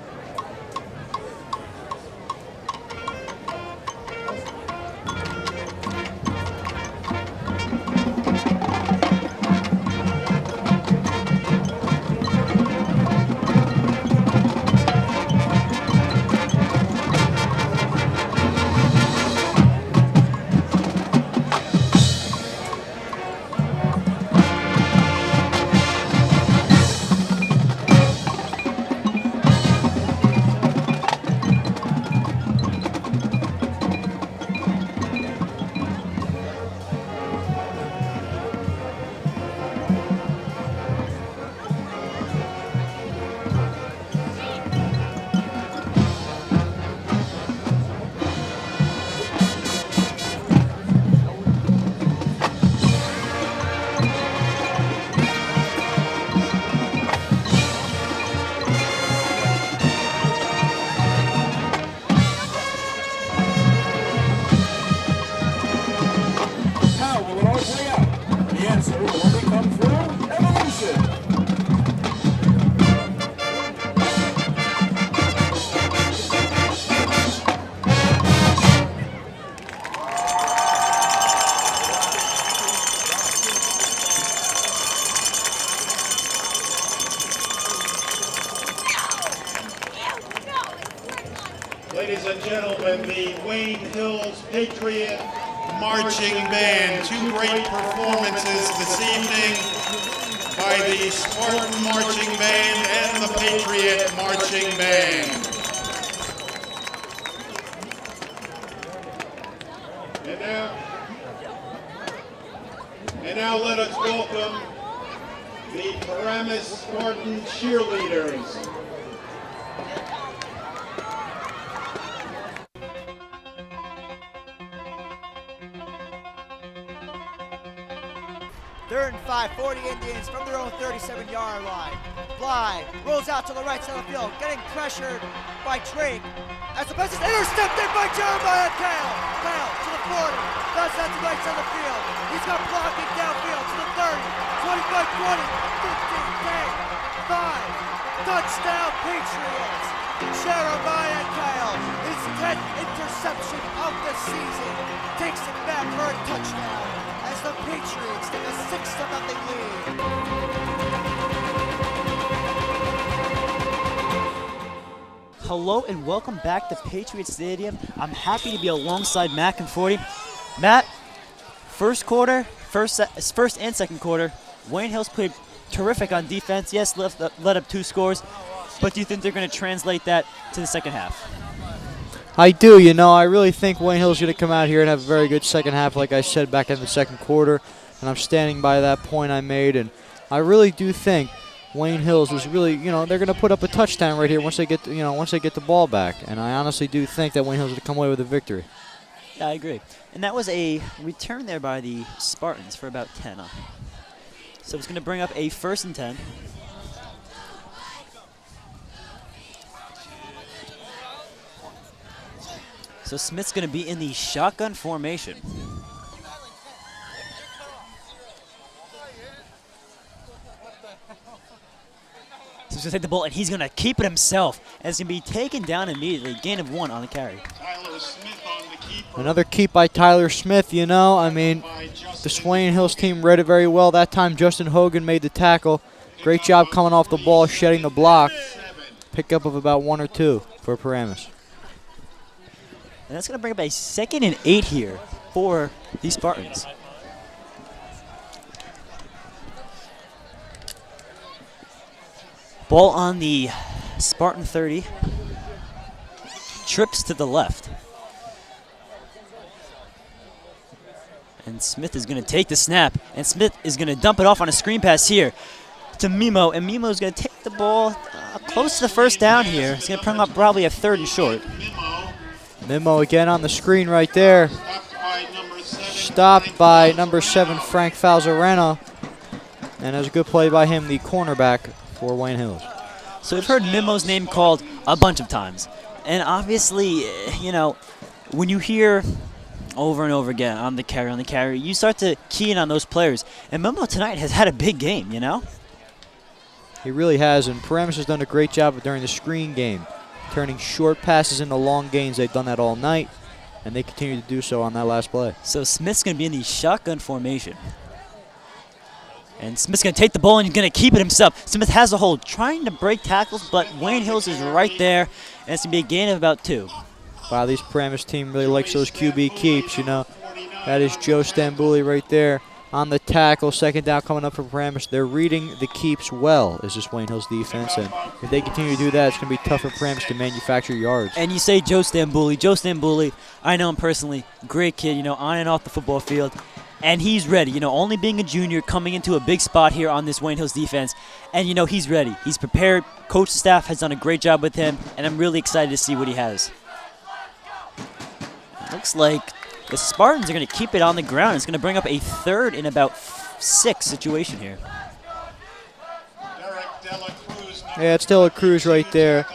Ladies and gentlemen, the Wayne Hills Patriot Marching Band. Two great performances this evening by the Spartan Marching Band and the Patriot Marching Band. And now let us welcome the Paramus Spartan cheerleaders. Third and 5, 40 Indians from their own 37-yard line. Bly rolls out to the right side of the field, getting pressured by Drake. As the pass is intercepted by Jeremiah Kale. Kale to the 40, bounce out to the right side of the field. He's got blocking downfield to the 30, 25, 20, 15, 10, 5. Touchdown Patriots. Jeremiah Kale, his 10th interception of the season, takes it back for a touchdown as the Patriots take a 6-0 lead. Hello and welcome back to Patriot Stadium. I'm happy to be alongside Matt Conforti. Matt, first and second quarter, Wayne Hills played terrific on defense. Yes, let up 2 scores, but do you think they're going to translate that to the second half? I do. I really think Wayne Hill's going to come out here and have a very good second half, like I said back in the second quarter, and I'm standing by that point I made. And I really do think Wayne Hills is really, they're going to put up a touchdown right here once they get, once they get the ball back. And I honestly do think that Wayne Hills is going to come away with a victory. Yeah, I agree. And that was a return there by the Spartans for about 10. So it's going to bring up a 1st and 10. So Smith's going to be in the shotgun formation. So he's going to take the ball, and he's going to keep it himself. And it's going to be taken down immediately. Gain of 1 on the carry. Another keep by Tyler Smith, the Wayne Hills team read it very well. That time Justin Hogan made the tackle. Great job coming off the ball, shedding the block. Pickup of about 1 or 2 for Paramus. And that's going to bring up a 2nd and 8 here for the Spartans. Ball on the Spartan 30. Trips to the left. And Smith is going to take the snap. And Smith is going to dump it off on a screen pass here to Mimo. And Mimo is going to take the ball close to the 1st down here. It's going to bring up probably a 3rd and short. Mimo again on the screen right there. Stopped by number 7, Frank Falzarena. And it was a good play by him, the cornerback for Wayne Hills. So we've heard Mimo's name called a bunch of times. And obviously, when you hear over and over again on the carry, you start to key in on those players. And Mimo tonight has had a big game, He really has, and Paramus has done a great job during the screen game, turning short passes into long gains. They've done that all night, and they continue to do so on that last play. So Smith's going to be in the shotgun formation. And Smith's going to take the ball and he's going to keep it himself. Smith has a hold, trying to break tackles, but Wayne Hills is right there, and it's going to be a gain of about 2. Wow, this Paramus team really likes those QB keeps, That is Joe Stambuli right there on the tackle. 2nd down coming up for Paramus. They're reading the keeps well, is this Wayne Hills defense, and if they continue to do that, it's going to be tough for Paramus to manufacture yards. And you say Joe Stambuli. Joe Stambuli, I know him personally, great kid, on and off the football field. And he's ready, only being a junior, coming into a big spot here on this Wayne Hills defense. And, he's ready. He's prepared. Coach staff has done a great job with him, and I'm really excited to see what he has. Looks like the Spartans are going to keep it on the ground. It's going to bring up a 3rd and about 6 situation here. Yeah, it's Dela Cruz right there.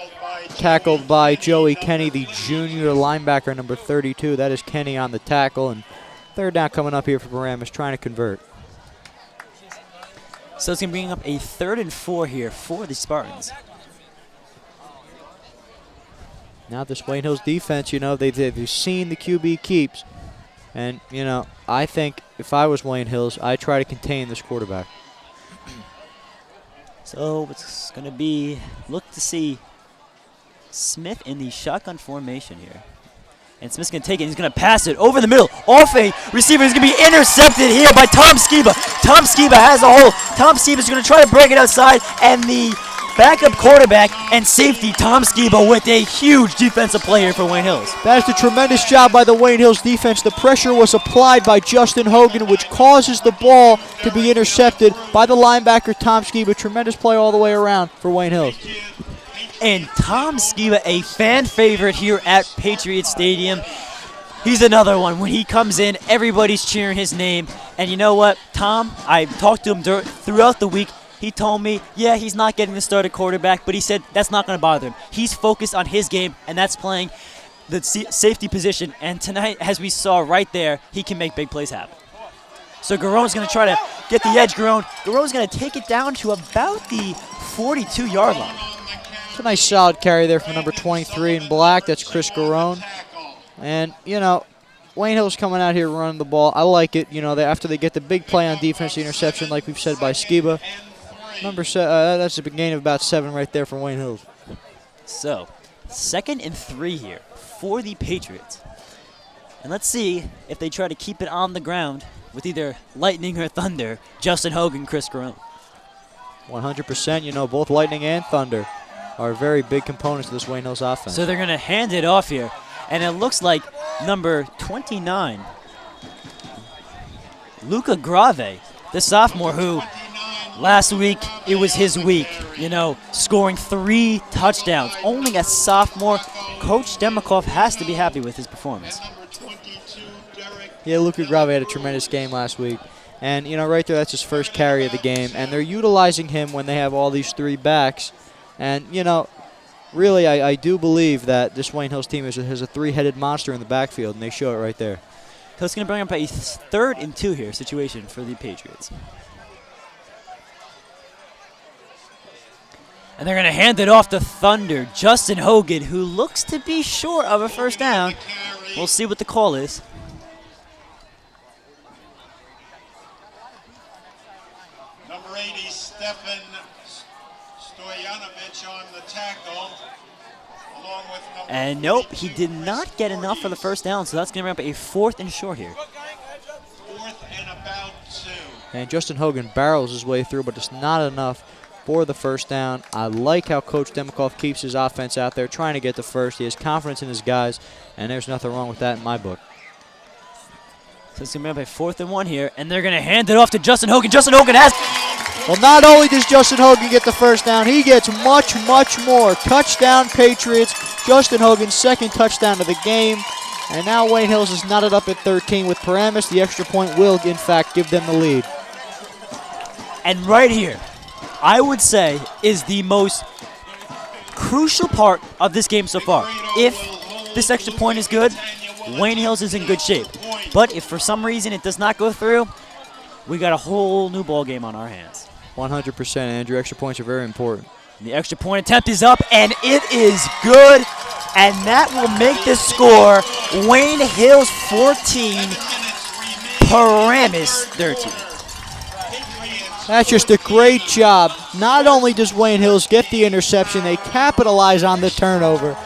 Tackled by Joey Kenny, the junior linebacker, number 32. That is Kenny on the tackle. And 3rd down coming up here for Paramus, trying to convert. So it's going to bring up a 3rd and 4 here for the Spartans. Now this Wayne Hills defense, they've seen the QB keeps. And, I think if I was Wayne Hills, I'd try to contain this quarterback. So it's going to be, look to see Smith in the shotgun formation here. And Smith's going to take it. He's going to pass it over the middle. Off a receiver. He's going to be intercepted here by Tom Skiba. Tom Skiba has a hole. Tom Skiba's going to try to break it outside. And the backup quarterback and safety, Tom Skiba, with a huge defensive play here for Wayne Hills. That is a tremendous job by the Wayne Hills defense. The pressure was applied by Justin Hogan, which causes the ball to be intercepted by the linebacker, Tom Skiba. Tremendous play all the way around for Wayne Hills. And Tom Skiba, a fan favorite here at Patriot Stadium. He's another one. When he comes in, everybody's cheering his name. And you know what, Tom, I talked to him throughout the week. He told me, yeah, he's not getting the start at quarterback, but he said that's not going to bother him. He's focused on his game, and that's playing the safety position. And tonight, as we saw right there, he can make big plays happen. So Garone's going to try to get the edge. Garone's going to take it down to about the 42-yard line. It's a nice solid carry there from number 23 in black. That's Chris Garone. And, you know, Wayne Hill's coming out here running the ball. I like it. You know, after they get the big play on defense, the interception, like we've said, by Skiba. That's a big gain of about 7 right there for Wayne Hills. So, 2nd and 3 here for the Patriots. And let's see if they try to keep it on the ground with either lightning or thunder, Justin Hogan, Chris Garone. 100%. You know, both lightning and thunder are very big components of this Wayne Hills offense. So they're going to hand it off here. And it looks like number 29, Luca Grave, the sophomore who last week it was his week, you know, scoring 3 touchdowns. Only a sophomore. Coach Demikoff has to be happy with his performance. Yeah, Luca Grave had a tremendous game last week. And, you know, right there, that's his first carry of the game. And they're utilizing him when they have all these 3 backs. And, you know, really, I do believe that this Wayne Hills team has a 3-headed monster in the backfield, and they show it right there. So it's going to bring up a 3rd and 2 here situation for the Patriots. And they're going to hand it off to Thunder, Justin Hogan, who looks to be short of a first down. We'll see what the call is. Number 80, Stefan Stoyanovich on the tackle, along with number And nope, he did not get enough for the first down, so that's going to bring up a 4th and short here. 4th and about 2. And Justin Hogan barrels his way through, but it's not enough for the first down. I like how Coach Demikoff keeps his offense out there, trying to get the first. He has confidence in his guys, and there's nothing wrong with that in my book. So it's going to be up a 4th and 1 here, and they're going to hand it off to Justin Hogan. Justin Hogan has... Well, not only does Justin Hogan get the first down, he gets much, much more. Touchdown, Patriots. Justin Hogan's 2nd touchdown of the game. And now Wayne Hills is knotted up at 13 with Paramus. The extra point will, in fact, give them the lead. And right here, I would say, is the most crucial part of this game so far. If this extra point is good, Wayne Hills is in good shape. But if for some reason it does not go through, we got a whole new ball game on our hands. 100%, Andrew. Extra points are very important. The extra point attempt is up, and it is good. And that will make the score Wayne Hills 14, Paramus 13. That's just a great job. Not only does Wayne Hills get the interception, they capitalize on the turnover,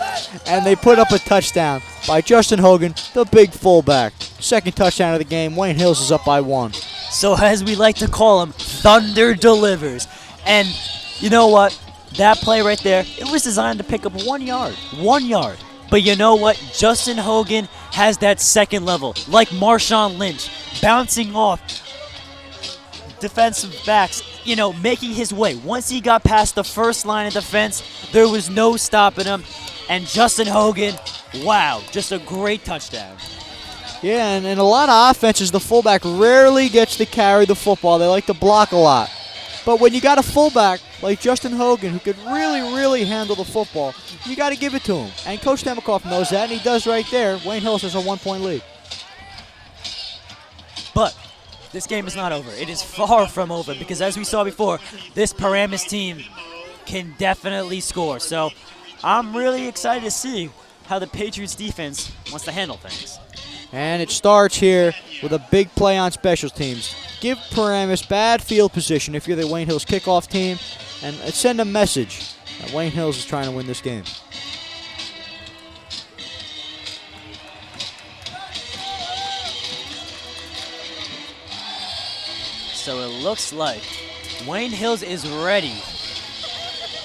and they put up a touchdown by Justin Hogan, the big fullback. 2nd touchdown of the game. Wayne Hills is up by 1. So as we like to call him, Thunder delivers. And you know what? That play right there, it was designed to pick up 1 yard. 1 yard. But you know what? Justin Hogan has that 2nd level, like Marshawn Lynch, bouncing off defensive backs, you know, making his way. Once he got past the first line of defense, there was no stopping him. And Justin Hogan, wow, just a great touchdown. Yeah, and in a lot of offenses, the fullback rarely gets to carry the football. They like to block a lot. But when you got a fullback like Justin Hogan who could really, really handle the football, you got to give it to him. And Coach Demikoff knows that, and he does right there. Wayne Hills has a 1-point lead. But this game is not over. It is far from over because, as we saw before, this Paramus team can definitely score. So I'm really excited to see how the Patriots defense wants to handle things. And it starts here with a big play on special teams. Give Paramus bad field position if you're the Wayne Hills kickoff team, and send a message that Wayne Hills is trying to win this game. So it looks like Wayne Hills is ready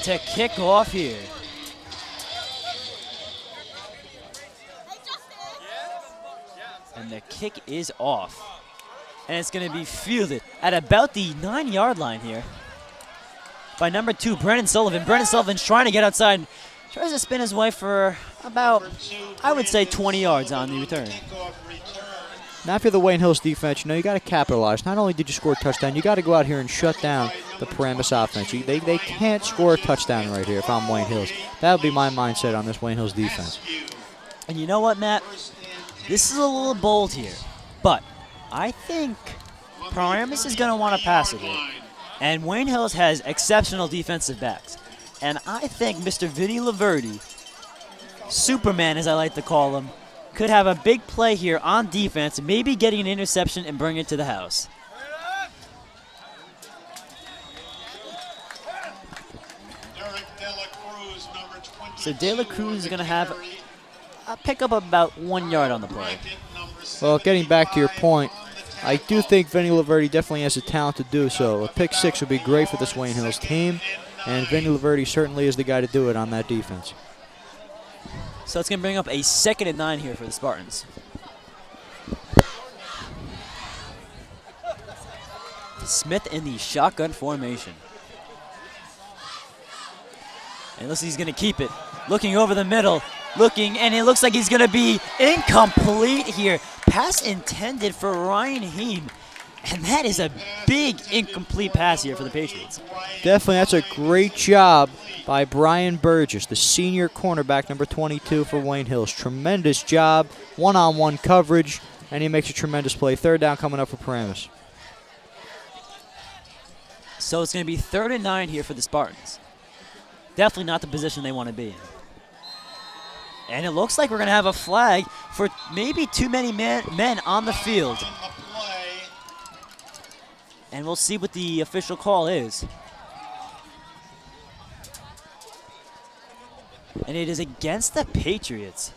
to kick off here. And the kick is off. And it's going to be fielded at about the 9-yard line here by number 2, Brandon Sullivan. Brandon Sullivan's trying to get outside. Tries to spin his way for about, I would say, 20 yards on the return. Now, if you're the Wayne Hills defense, you know, you got to capitalize. Not only did you score a touchdown, you got to go out here and shut down the Paramus offense. They can't score a touchdown right here if I'm Wayne Hills. That would be my mindset on this Wayne Hills defense. And you know what, Matt? This is a little bold here, but I think Paramus is going to want to pass it here. And Wayne Hills has exceptional defensive backs. And I think Mr. Vinny Laverty, Superman as I like to call him, could have a big play here on defense, maybe getting an interception and bring it to the house. So De La Cruz is going to have a pickup of about 1 yard on the play. Well, getting back to your point, I do think Vinny Laverty definitely has the talent to do so. A pick 6 would be great for this Wayne Hills team, and Vinny Laverty certainly is the guy to do it on that defense. So it's going to bring up a 2nd and 9 here for the Spartans. Smith in the shotgun formation. And it looks like he's going to keep it. Looking over the middle. Looking, and it looks like he's going to be incomplete here. Pass intended for Ryan Heem. And that is a big incomplete pass here for the Patriots. Definitely, that's a great job by Brian Burgess, the senior cornerback, number 22 for Wayne Hills. Tremendous job, one-on-one coverage, and he makes a tremendous play. 3rd down coming up for Paramus. So it's going to be 3rd and 9 here for the Spartans. Definitely not the position they want to be in. And it looks like we're going to have a flag for maybe too many men on the field. And we'll see what the official call is. And it is against the Patriots.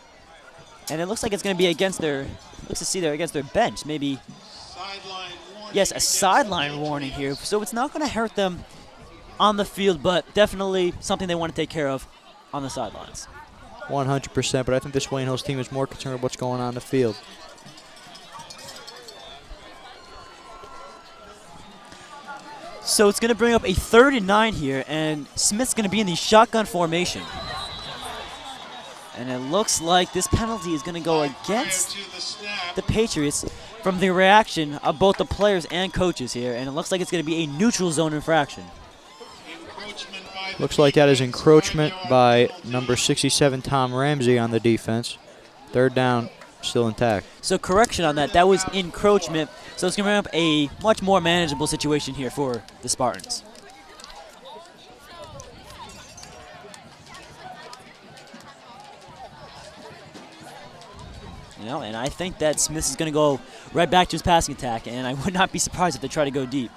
And it looks like it's going to be against their, against their bench. Maybe, yes, a sideline warning here. So it's not going to hurt them on the field, but definitely something they want to take care of on the sidelines. 100%, but I think this Wayne Hills team is more concerned with what's going on in the field. So it's going to bring up a 3rd and 9 here, and Smith's going to be in the shotgun formation. And it looks like this penalty is going to go against the Patriots from the reaction of both the players and coaches here, and it looks like it's going to be a neutral zone infraction. Looks like that is encroachment by number 67, Tom Ramsey, on the defense. 3rd down, still intact. So correction on that, that was encroachment. So it's going to bring up a much more manageable situation here for the Spartans. You know, and I think that Smith is going to go right back to his passing attack, and I would not be surprised if they try to go deep.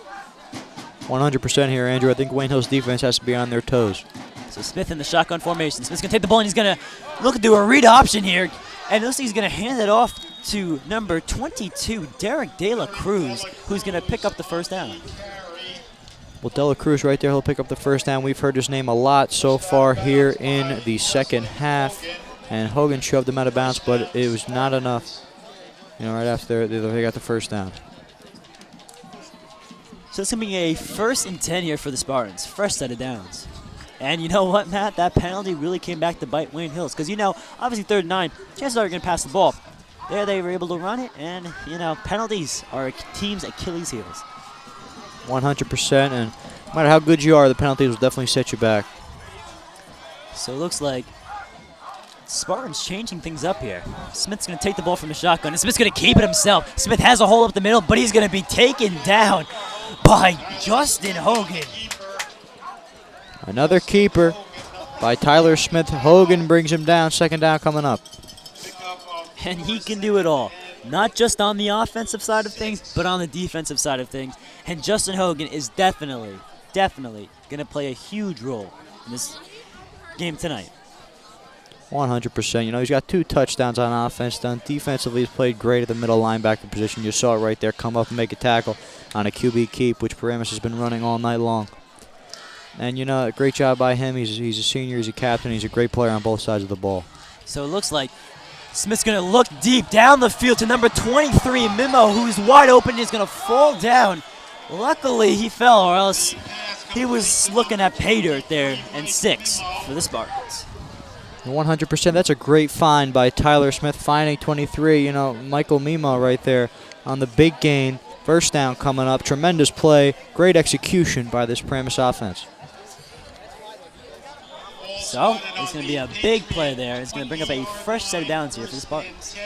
100% here, Andrew. I think Wayne Hills defense has to be on their toes. So Smith in the shotgun formation. Smith's going to take the ball, and he's going to look to do a read option here. And it looks like he's going to hand it off to number 22, Derek De La Cruz, who's going to pick up the 1st down. Well, De La Cruz right there, he'll pick up the 1st down. We've heard his name a lot so far here in the 2nd half. And Hogan shoved him out of bounds, but it was not enough. You know, right after they got the 1st down. So it's going to be a 1st and 10 here for the Spartans. Fresh set of downs. And you know what, Matt? That penalty really came back to bite Wayne Hills. Because, you know, obviously 3rd and 9, chances are you're going to pass the ball. There they were able to run it. And, you know, penalties are a team's Achilles heels. 100%. And no matter how good you are, the penalties will definitely set you back. So it looks like Spartans changing things up here. Smith's going to take the ball from the shotgun, and Smith's going to keep it himself. Smith has a hole up the middle, but he's going to be taken down by Justin Hogan. Another keeper by Tyler Smith. Hogan brings him down. 2nd down coming up. And he can do it all. Not just on the offensive side of things, but on the defensive side of things. And Justin Hogan is definitely going to play a huge role in this game tonight. 100%. You know, he's got 2 touchdowns on offense. Done defensively, he's played great at the middle linebacker position. You saw it right there, come up and make a tackle. on a QB keep, which Paramus has been running all night long. And, you know, great job by him. He's a senior, he's a captain, he's a great player on both sides of the ball. So it looks like Smith's going to look deep down the field to number 23, Mimo, who's wide open and is going to fall down. Luckily, he fell, or else he was looking at pay dirt there, and 6 for the Spartans. 100%. That's a great find by Tyler Smith, finding 23. You know, Michael Mimo right there on the big gain. First down coming up. Tremendous play. Great execution by this Paramus offense. So it's going to be a big play there. It's going to bring up a fresh set of downs here for the Spartans.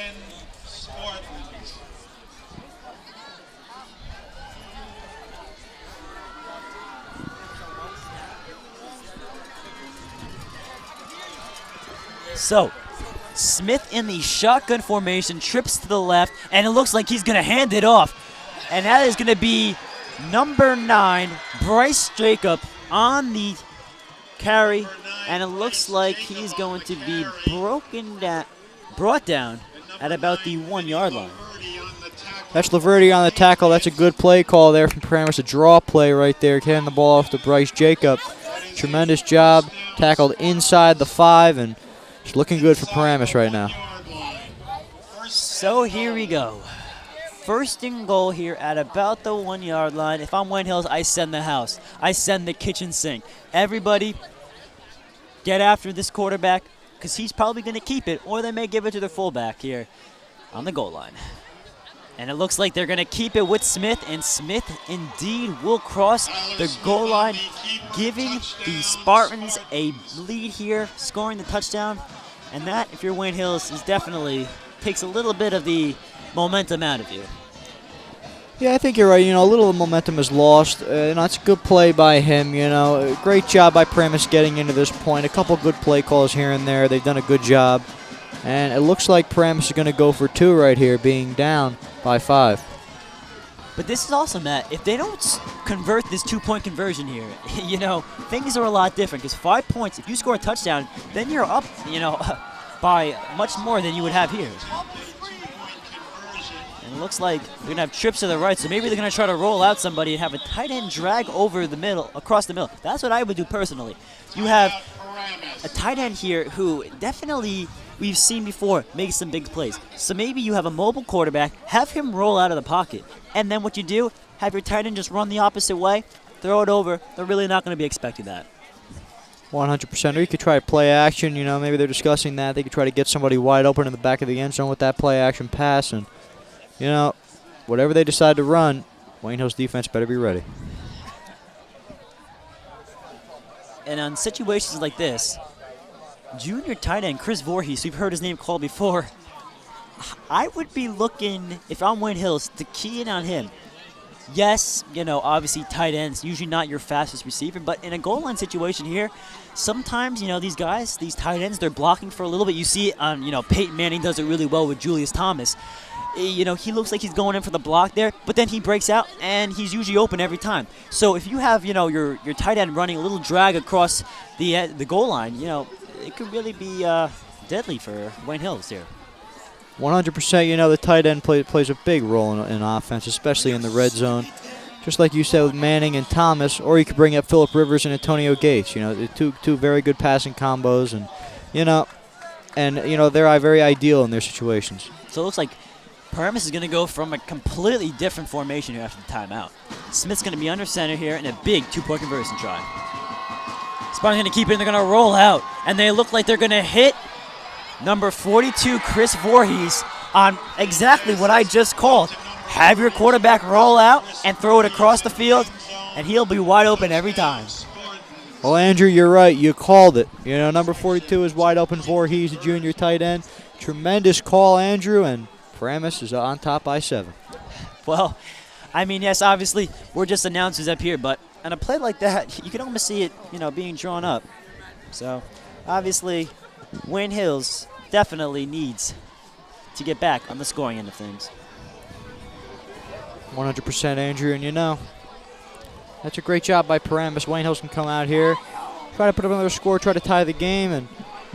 So, Smith in the shotgun formation, trips to the left, and it looks like he's going to hand it off. And that is going to be number 9, Bryce Jacob, on the carry. And it looks like he's going to be brought down at about the 1-yard line. That's Laverty on the tackle. That's a good play call there from Paramus. A draw play right there, getting the ball off to Bryce Jacob. Tremendous job. Tackled inside the 5, and it's looking good for Paramus right now. So here we go. First and goal here at about the 1-yard line. If I'm Wayne Hills, I send the house. I send the kitchen sink. Everybody get after this quarterback because he's probably going to keep it, or they may give it to the fullback here on the goal line. And it looks like they're going to keep it with Smith, and Smith indeed will cross the goal line, giving the Spartans a lead here, scoring the touchdown. And that, if you're Wayne Hills, is definitely takes a little bit of the momentum out of you. Yeah, I think you're right. You know, a little of the momentum is lost. That's a good play by him. You know, great job by Paramus getting into this point. A couple good play calls here and there. They've done a good job. And it looks like Paramus is going to go for 2 right here, being down by 5. But this is also, Matt, if they don't convert this 2-point conversion here, you know, things are a lot different. Because 5 points, if you score a touchdown, then you're up, you know, by much more than you would have here. And it looks like they're going to have trips to the right, so maybe they're going to try to roll out somebody and have a tight end drag over the middle, across the middle. That's what I would do personally. You have a tight end here who definitely, we've seen before, makes some big plays. So maybe you have a mobile quarterback, have him roll out of the pocket, and then what you do, have your tight end just run the opposite way, throw it over. They're really not going to be expecting that. 100%. Or you could try play action. You know, maybe they're discussing that. They could try to get somebody wide open in the back of the end zone with that play action pass. And, you know, whatever they decide to run, Wayne Hill's defense better be ready. And on situations like this, junior tight end Chris Voorhees, we've heard his name called before, I would be looking, if I'm Wayne Hills, to key in on him. Yes, you know, obviously tight ends, usually not your fastest receiver, but in a goal line situation here, sometimes, you know, these guys, these tight ends, they're blocking for a little bit. You see it on, you know, Peyton Manning does it really well with Julius Thomas. You know, he looks like he's going in for the block there, but then he breaks out, and he's usually open every time. So if you have, you know, your tight end running a little drag across the goal line, you know, it could really be deadly for Wayne Hills here. 100%. You know, the tight end plays a big role in offense, especially in the red zone. Just like you said with Manning and Thomas, or you could bring up Phillip Rivers and Antonio Gates. You know, two very good passing combos, and you know, they're very ideal in their situations. So it looks like Paramus is going to go from a completely different formation here after the timeout. Smith's going to be under center here in a big 2-point conversion try. Spartan's going to keep it, and they're going to roll out, and they look like they're going to hit number 42, Chris Voorhees, on exactly what I just called. Have your quarterback roll out and throw it across the field, and he'll be wide open every time. Well, Andrew, you're right. You called it. You know, number 42 is wide open. Voorhees, a junior tight end. Tremendous call, Andrew, and Paramus is on top by 7. Well, I mean, yes, obviously, we're just announcers up here, but on a play like that, you can almost see it, you know, being drawn up. So, obviously, Wayne Hills definitely needs to get back on the scoring end of things. 100%, Andrew, and you know, that's a great job by Paramus. Wayne Hills can come out here, try to put up another score, try to tie the game, and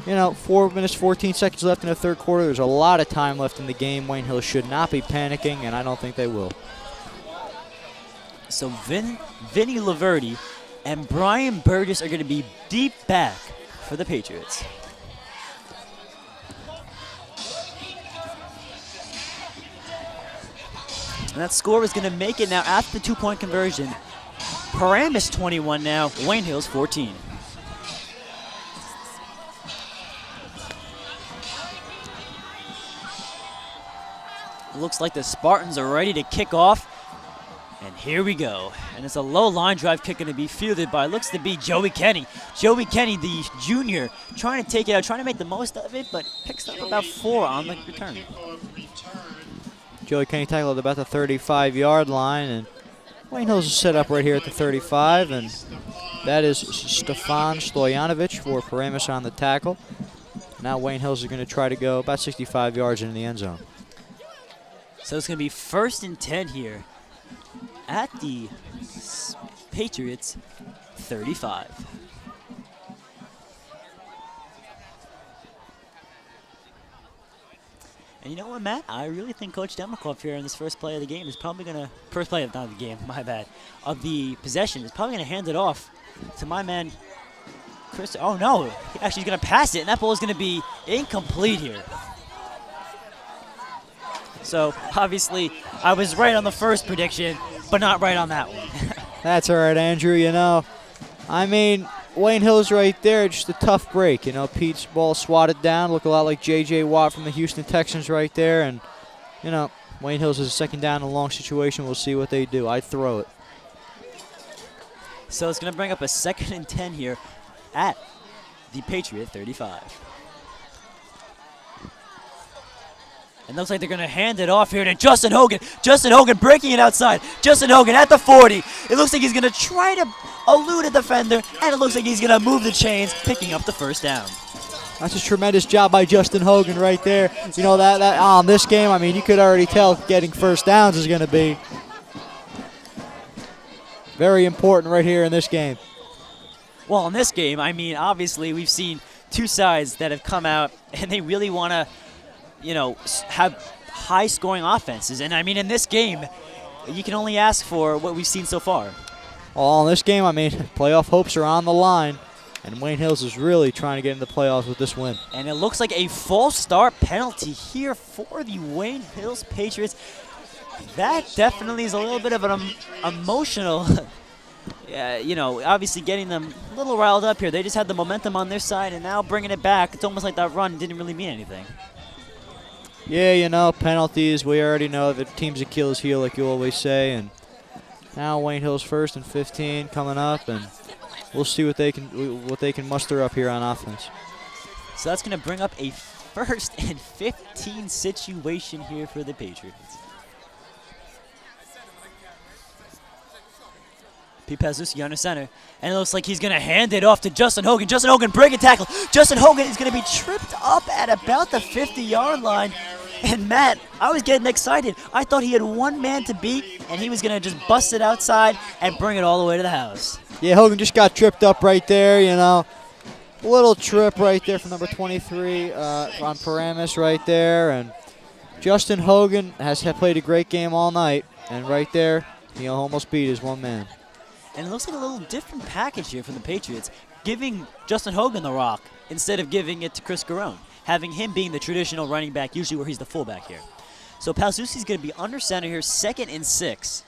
you know, 4 minutes, 14 seconds left in the third quarter. There's a lot of time left in the game. Wayne Hills should not be panicking, and I don't think they will. So Vinny Laverty and Brian Burgess are going to be deep back for the Patriots. And that score is going to make it now after the 2-point conversion. Paramus 21 now, Wayne Hills 14. It looks like the Spartans are ready to kick off. And here we go. And it's a low line drive kick going to be fielded by, looks to be Joey Kenny. Joey Kenny, the junior, trying to take it out, trying to make the most of it, but picks up about 4 on the return. Joey Kenny tackled at about the 35-yard line, and Wayne Hills is set up right here at the 35, and that is Stefan Stojanovic for Paramus on the tackle. Now Wayne Hills is going to try to go about 65 yards into the end zone. So it's going to be 1st and 10 here at the Patriots 35. And you know what, Matt? I really think Coach Demikoff here in this first play of the game is probably going to, first play of not the game, my bad, of the possession is probably going to hand it off to my man, Chris. Oh no, actually he's going to pass it, and that ball is going to be incomplete here. So obviously I was right on the first prediction, but not right on that one. That's all right, Andrew. You know, I mean, Wayne Hills right there, just a tough break. You know, Pete's ball swatted down, look a lot like J.J. Watt from the Houston Texans right there. And, you know, Wayne Hills is a 2nd down and long situation. We'll see what they do. I'd throw it. So it's going to bring up a 2nd and 10 here at the Patriot 35. And looks like they're going to hand it off here to Justin Hogan. Justin Hogan breaking it outside. Justin Hogan at the 40. It looks like he's going to try to elude a defender, and it looks like he's going to move the chains, picking up the 1st down. That's a tremendous job by Justin Hogan right there. You know, that on this game, I mean, you could already tell getting 1st downs is going to be very important right here in this game. Well, in this game, I mean, obviously we've seen 2 sides that have come out, and they really want to, you know, have high-scoring offenses. And, I mean, in this game, you can only ask for what we've seen so far. Well, in this game, I mean, playoff hopes are on the line, and Wayne Hills is really trying to get into the playoffs with this win. And it looks like a false start penalty here for the Wayne Hills Patriots. That definitely is a little bit of an emotional, you know, obviously getting them a little riled up here. They just had the momentum on their side, and now bringing it back, it's almost like that run didn't really mean anything. Yeah, you know, penalties, we already know the team's Achilles heel, like you always say. And now Wayne Hills 1st and 15 coming up, and we'll see what they can muster up here on offense. So that's going to bring up a 1st and 15 situation here for the Patriots. Pete Pazuski under center, and it looks like he's going to hand it off to Justin Hogan. Justin Hogan, breaking tackle. Justin Hogan is going to be tripped up at about the 50-yard line. And Matt, I was getting excited. I thought he had 1 man to beat, and he was going to just bust it outside and bring it all the way to the house. Yeah, Hogan just got tripped up right there, you know. A little trip right there from number 23 on Paramus right there. And Justin Hogan has played a great game all night. And right there, he almost beat his 1 man. And it looks like a little different package here from the Patriots, giving Justin Hogan the rock instead of giving it to Chris Garone, having him being the traditional running back, usually where he's the fullback here. So Pazuski's going to be under center here, 2nd and 6.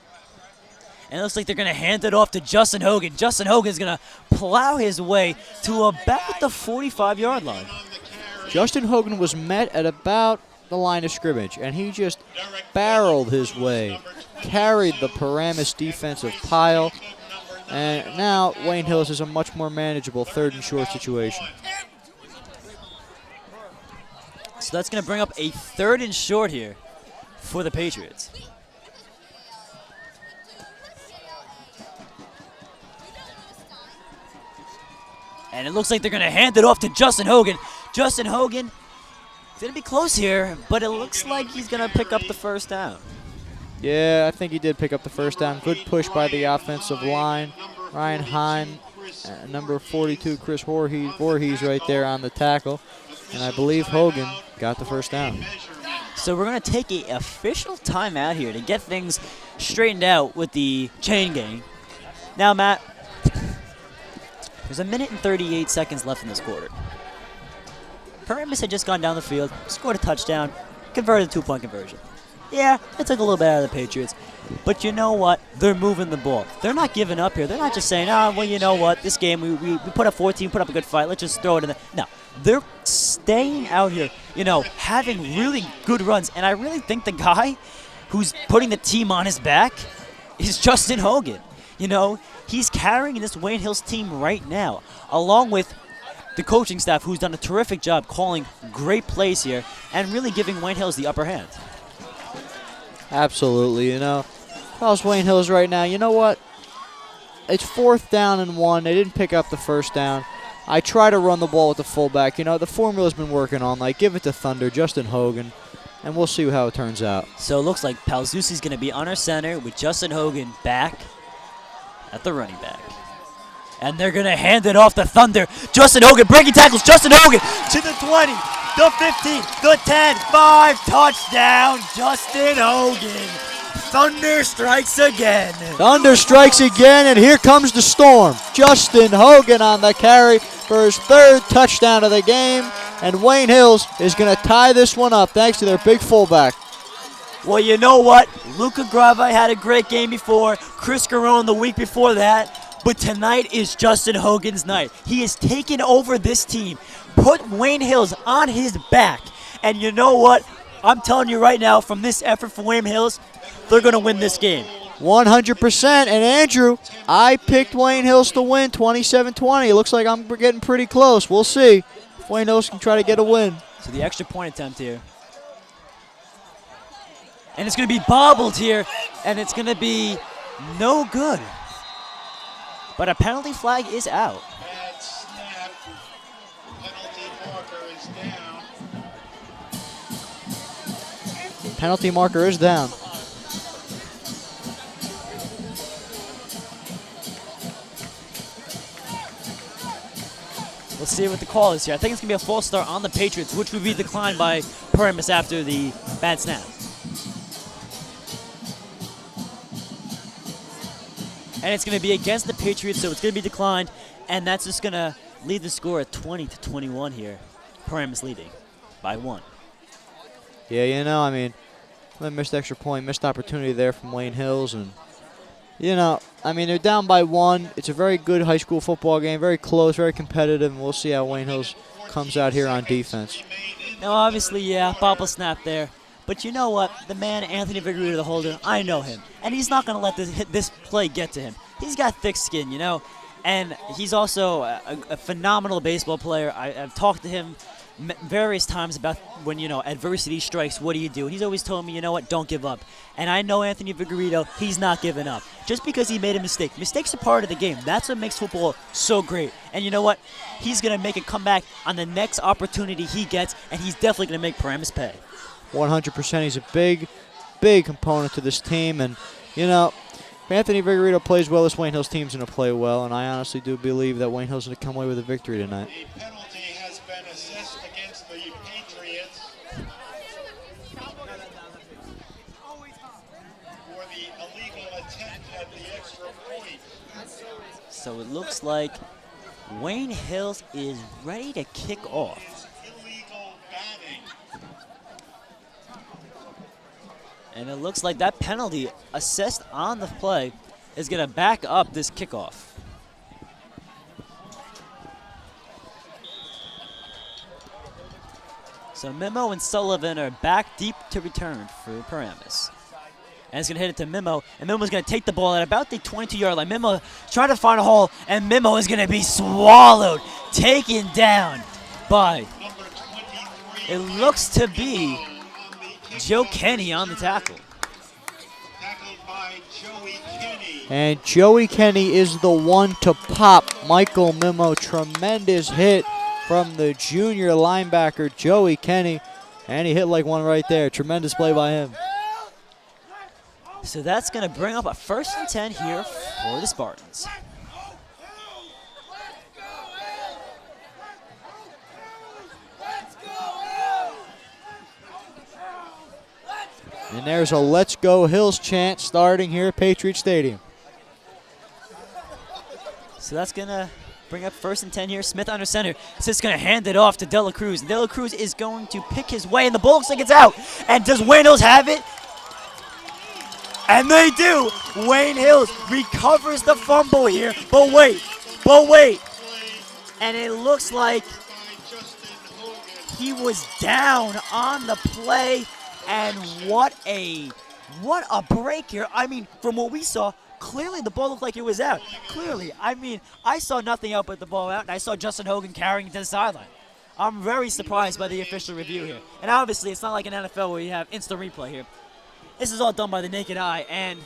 And it looks like they're going to hand it off to Justin Hogan. Justin Hogan's going to plow his way to about the 45-yard line. Justin Hogan was met at about the line of scrimmage, and he just barreled his way, carried the Paramus defensive pile, and now Wayne Hills is a much more manageable 3rd and short situation. So that's going to bring up a 3rd and short here for the Patriots. And it looks like they're going to hand it off to Justin Hogan. Justin Hogan is going to be close here, but it looks like he's going to pick up the 1st down. Yeah, I think he did pick up the 1st down. Good push by the offensive line. Ryan Hine, number 42, Chris Voorhees right there on the tackle. And I believe Hogan got the 1st down. So we're going to take an official timeout here to get things straightened out with the chain gang. Now, Matt, there's 1 minute and 38 seconds left in this quarter. Paramus had just gone down the field, scored a touchdown, converted a 2-point conversion. Yeah, it took a little bit out of the Patriots. But you know what? They're moving the ball. They're not giving up here. They're not just saying, well, you know what? This game, we put up 14, put up a good fight. Let's just throw it in there. No, they're staying out here, having really good runs. And I really think the guy who's putting the team on his back is Justin Hogan. He's carrying this Wayne Hills team right now, along with the coaching staff, who's done a terrific job calling great plays here and really giving Wayne Hills the upper hand. Absolutely, If I was Wayne Hills right now, you know what? It's 4th down and 1. They didn't pick up the first down. I try to run the ball with the fullback. The formula's been working on. Give it to Thunder, Justin Hogan, and we'll see how it turns out. So it looks like Palzusi's going to be under center with Justin Hogan back at the running back. And they're going to hand it off to Thunder. Justin Hogan breaking tackles. Justin Hogan to the 20, the 15, the 10, 5, touchdown, Justin Hogan. Thunder strikes again. Thunder strikes again, and here comes the storm. Justin Hogan on the carry for his 3rd touchdown of the game, and Wayne Hills is going to tie this one up thanks to their big fullback. Well, you know what? Luca Grave had a great game before. Chris Garone the week before that. But tonight is Justin Hogan's night. He has taken over this team, put Wayne Hills on his back. And you know what? I'm telling you right now, from this effort for Wayne Hills, they're going to win this game. 100%. And Andrew, I picked Wayne Hills to win 27-20. It looks like I'm getting pretty close. We'll see if Wayne Hills can try to get a win. So the extra point attempt here. And it's going to be bobbled here, and it's going to be no good. But a penalty flag is out. Bad snap. Penalty marker is down. Penalty marker is down. Let's see what the call is here. I think it's going to be a false start on the Patriots, which would be declined by Paramus after the bad snap. And it's going to be against the Patriots, so it's going to be declined. And that's just going to lead the score at 20-21 here. Paramus leading by 1. Yeah, a missed extra point, missed opportunity there from Wayne Hills. And, they're down by 1. It's a very good high school football game, very close, very competitive. And we'll see how Wayne Hills comes out here on defense. Now, obviously, bobble snap there. But you know what? The man, Anthony Vigorito, the holder, I know him. And he's not going to let this play get to him. He's got thick skin, And he's also a phenomenal baseball player. I've talked to him various times about when, adversity strikes, what do you do? And he's always told me, you know what, don't give up. And I know Anthony Vigorito, he's not giving up. Just because he made a mistake. Mistakes are part of the game. That's what makes football so great. And you know what? He's going to make a comeback on the next opportunity he gets, and he's definitely going to make Paramus pay. 100%. He's a big, big component to this team. And, if Anthony Vigorito plays well, this Wayne Hills team's going to play well. And I honestly do believe that Wayne Hills is going to come away with a victory tonight. A penalty has been assessed against the Patriots for the illegal attempt at the extra point. So it looks like Wayne Hills is ready to kick off. Illegal batting. And it looks like that penalty assessed on the play is going to back up this kickoff. So Memo and Sullivan are back deep to return for Paramus. And it's going to hit it to Memo, and Memo's going to take the ball at about the 22-yard line. Memo trying to find a hole, and Memo is going to be swallowed, taken down by, it looks to be Joe Kenny on the tackle. Tackled by Joey Kenny. And Joey Kenny is the one to pop Michael Memo. Tremendous hit from the junior linebacker, Joey Kenny. And he hit like one right there. Tremendous play by him. So that's going to bring up a 1st and 10 here for the Spartans. And there's a Let's Go Hills chant starting here at Patriot Stadium. So that's going to bring up 1st and 10 here. Smith under center. Smith's going to hand it off to De La Cruz. De La Cruz is going to pick his way, and the ball looks like it's out. And does Wayne Hills have it? And they do. Wayne Hills recovers the fumble here. But wait. And it looks like he was down on the play. And what a break here. I mean, from what we saw, clearly the ball looked like it was out. Clearly. I mean, I saw nothing out but the ball out, and I saw Justin Hogan carrying it to the sideline. I'm very surprised by the official review here. And obviously, it's not like an NFL where you have instant replay here. This is all done by the naked eye, and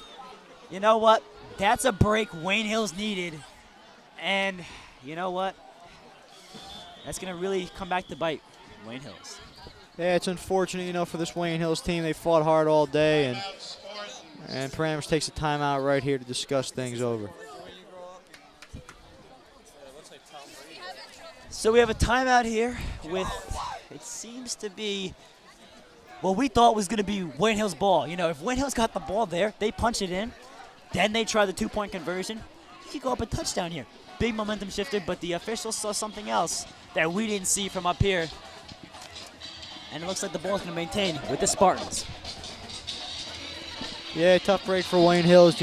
you know what? That's a break Wayne Hills needed, and you know what? That's going to really come back to bite Wayne Hills. Yeah, it's unfortunate, for this Wayne Hills team. They fought hard all day, and Paramus takes a timeout right here to discuss things over. So we have a timeout here with, it seems to be, what we thought was going to be Wayne Hills' ball. If Wayne Hills got the ball there, they punch it in, then they try the 2-point conversion. You could go up a touchdown here. Big momentum shifter, but the officials saw something else that we didn't see from up here. And it looks like the ball's going to maintain with the Spartans. Yeah, tough break for Wayne Hills,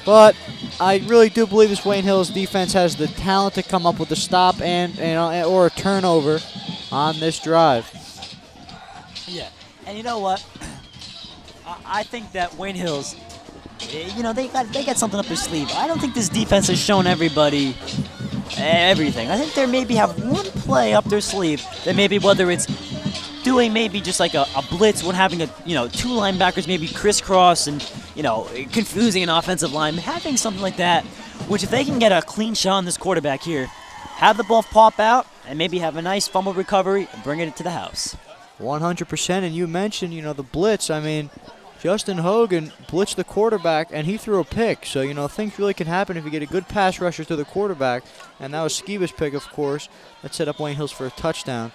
But I really do believe this Wayne Hills defense has the talent to come up with a stop or a turnover on this drive. Yeah, and you know what? I think that Wayne Hills, they got something up their sleeve. I don't think this defense has shown everybody everything. I think they maybe have one play up their sleeve that maybe whether it's doing maybe just like a blitz when having two linebackers maybe crisscross and confusing an offensive line, having something like that, which if they can get a clean shot on this quarterback here, have the ball pop out and maybe have a nice fumble recovery and bring it to the house. 100%, and you mentioned, the blitz. I mean, Justin Hogan blitzed the quarterback, and he threw a pick. So, things really can happen if you get a good pass rusher to the quarterback, and that was Skiba's pick, of course, that set up Wayne Hills for a touchdown.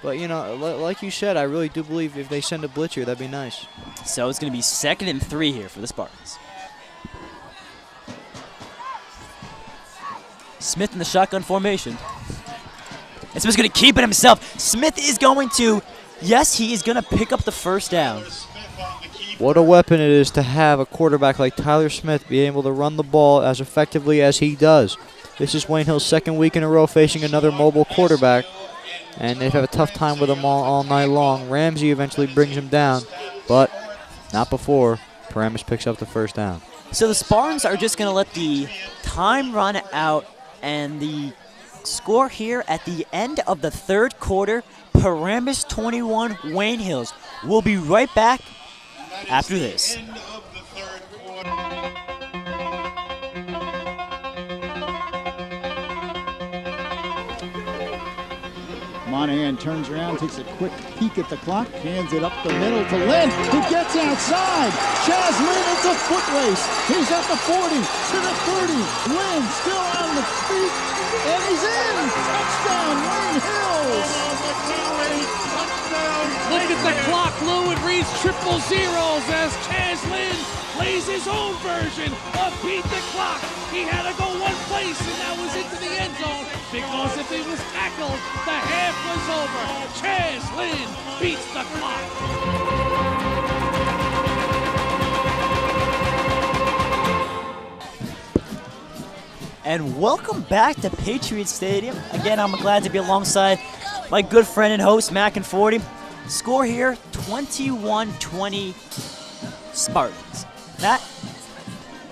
But, like you said, I really do believe if they send a blitz here, that'd be nice. So it's going to be 2nd and 3 here for the Spartans. Smith in the shotgun formation. And Smith's going to keep it himself. Smith is going to, yes, he is going to pick up the first down. What a weapon it is to have a quarterback like Tyler Smith be able to run the ball as effectively as he does. This is Wayne Hill's 2nd week in a row facing another mobile quarterback, and they've had a tough time with him all night long. Ramsey eventually brings him down, but not before Paramus picks up the first down. So the Spartans are just going to let the time run out, and the score here at the end of the 3rd quarter, Paramus 21, Wayne Hills. We'll be right back after this. Monahan turns around, takes a quick peek at the clock, hands it up the middle to Lynn, who gets outside. Chaz Lynn, it's a foot race. He's at the 40, to the 30. Lynn still on the feet, and he's in. Touchdown, Wayne Hills. Look at the clock, Lou. It reads 000 as Chaz Lynn plays his own version of Beat the Clock. He had to go one place, and that was into the end zone, because if he was tackled, the half was over. Chaz Lynn beats the clock. And welcome back to Patriot Stadium. Again, I'm glad to be alongside my good friend and host, Matt Conforti. Score here, 21-20 Spartans. Matt,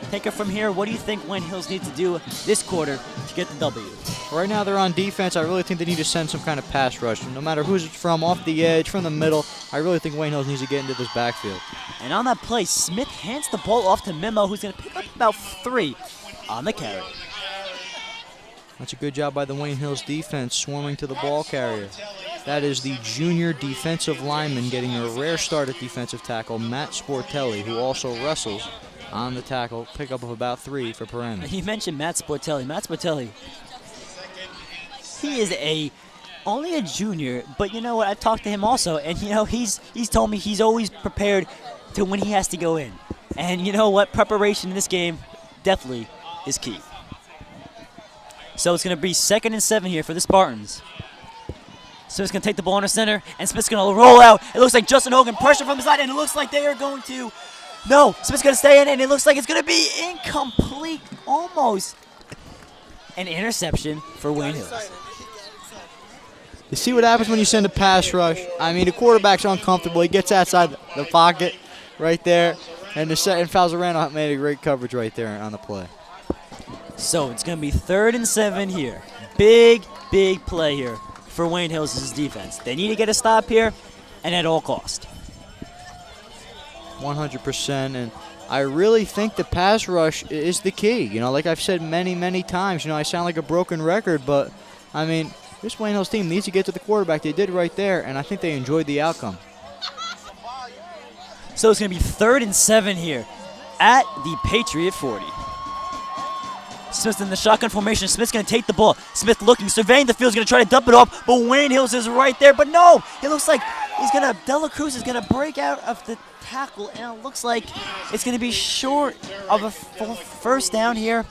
take it from here. What do you think Wayne Hills need to do this quarter to get the W? Right now they're on defense. I really think they need to send some kind of pass rush. No matter who's it's from, off the edge, from the middle, I really think Wayne Hills needs to get into this backfield. And on that play, Smith hands the ball off to Memo, who's going to pick up about 3 on the carry. That's a good job by the Wayne Hills defense, swarming to the ball carrier. That is the junior defensive lineman getting a rare start at defensive tackle, Matt Sportelli, who also wrestles on the tackle. Pickup of about 3 for Paramus. You mentioned Matt Sportelli. Matt Sportelli, he is only a junior, but you know what? I talked to him also, and you know he's told me he's always prepared to when he has to go in. And you know what? Preparation in this game definitely is key. So it's going to be 2nd and 7 here for the Spartans. Smith's going to take the ball in the center, and Smith's going to roll out. It looks like Justin Hogan pressure from the side, and it looks like they are going to. No, Smith's going to stay in, and it looks like it's going to be incomplete, almost. An interception for Wayne Hills. You see what happens when you send a pass rush? I mean, the quarterback's uncomfortable. He gets outside the pocket right there, and Falzarano made a great coverage right there on the play. So it's going to be 3rd and 7 here. Big play here for Wayne Hills' defense. They need to get a stop here, and at all cost. 100%, and I really think the pass rush is the key. You know, like I've said many times, you know, I sound like a broken record, but, I mean, this Wayne Hills team needs to get to the quarterback. They did right there, and I think they enjoyed the outcome. So it's going to be 3rd and 7 here at the Patriot 40. Smith's in the shotgun formation. Smith's going to take the ball. Smith looking, surveying the field. He's going to try to dump it off, but Wayne Hills is right there. But no, it looks like Dela Cruz is going to break out of the tackle, and it looks like it's going to be short of a full first down here.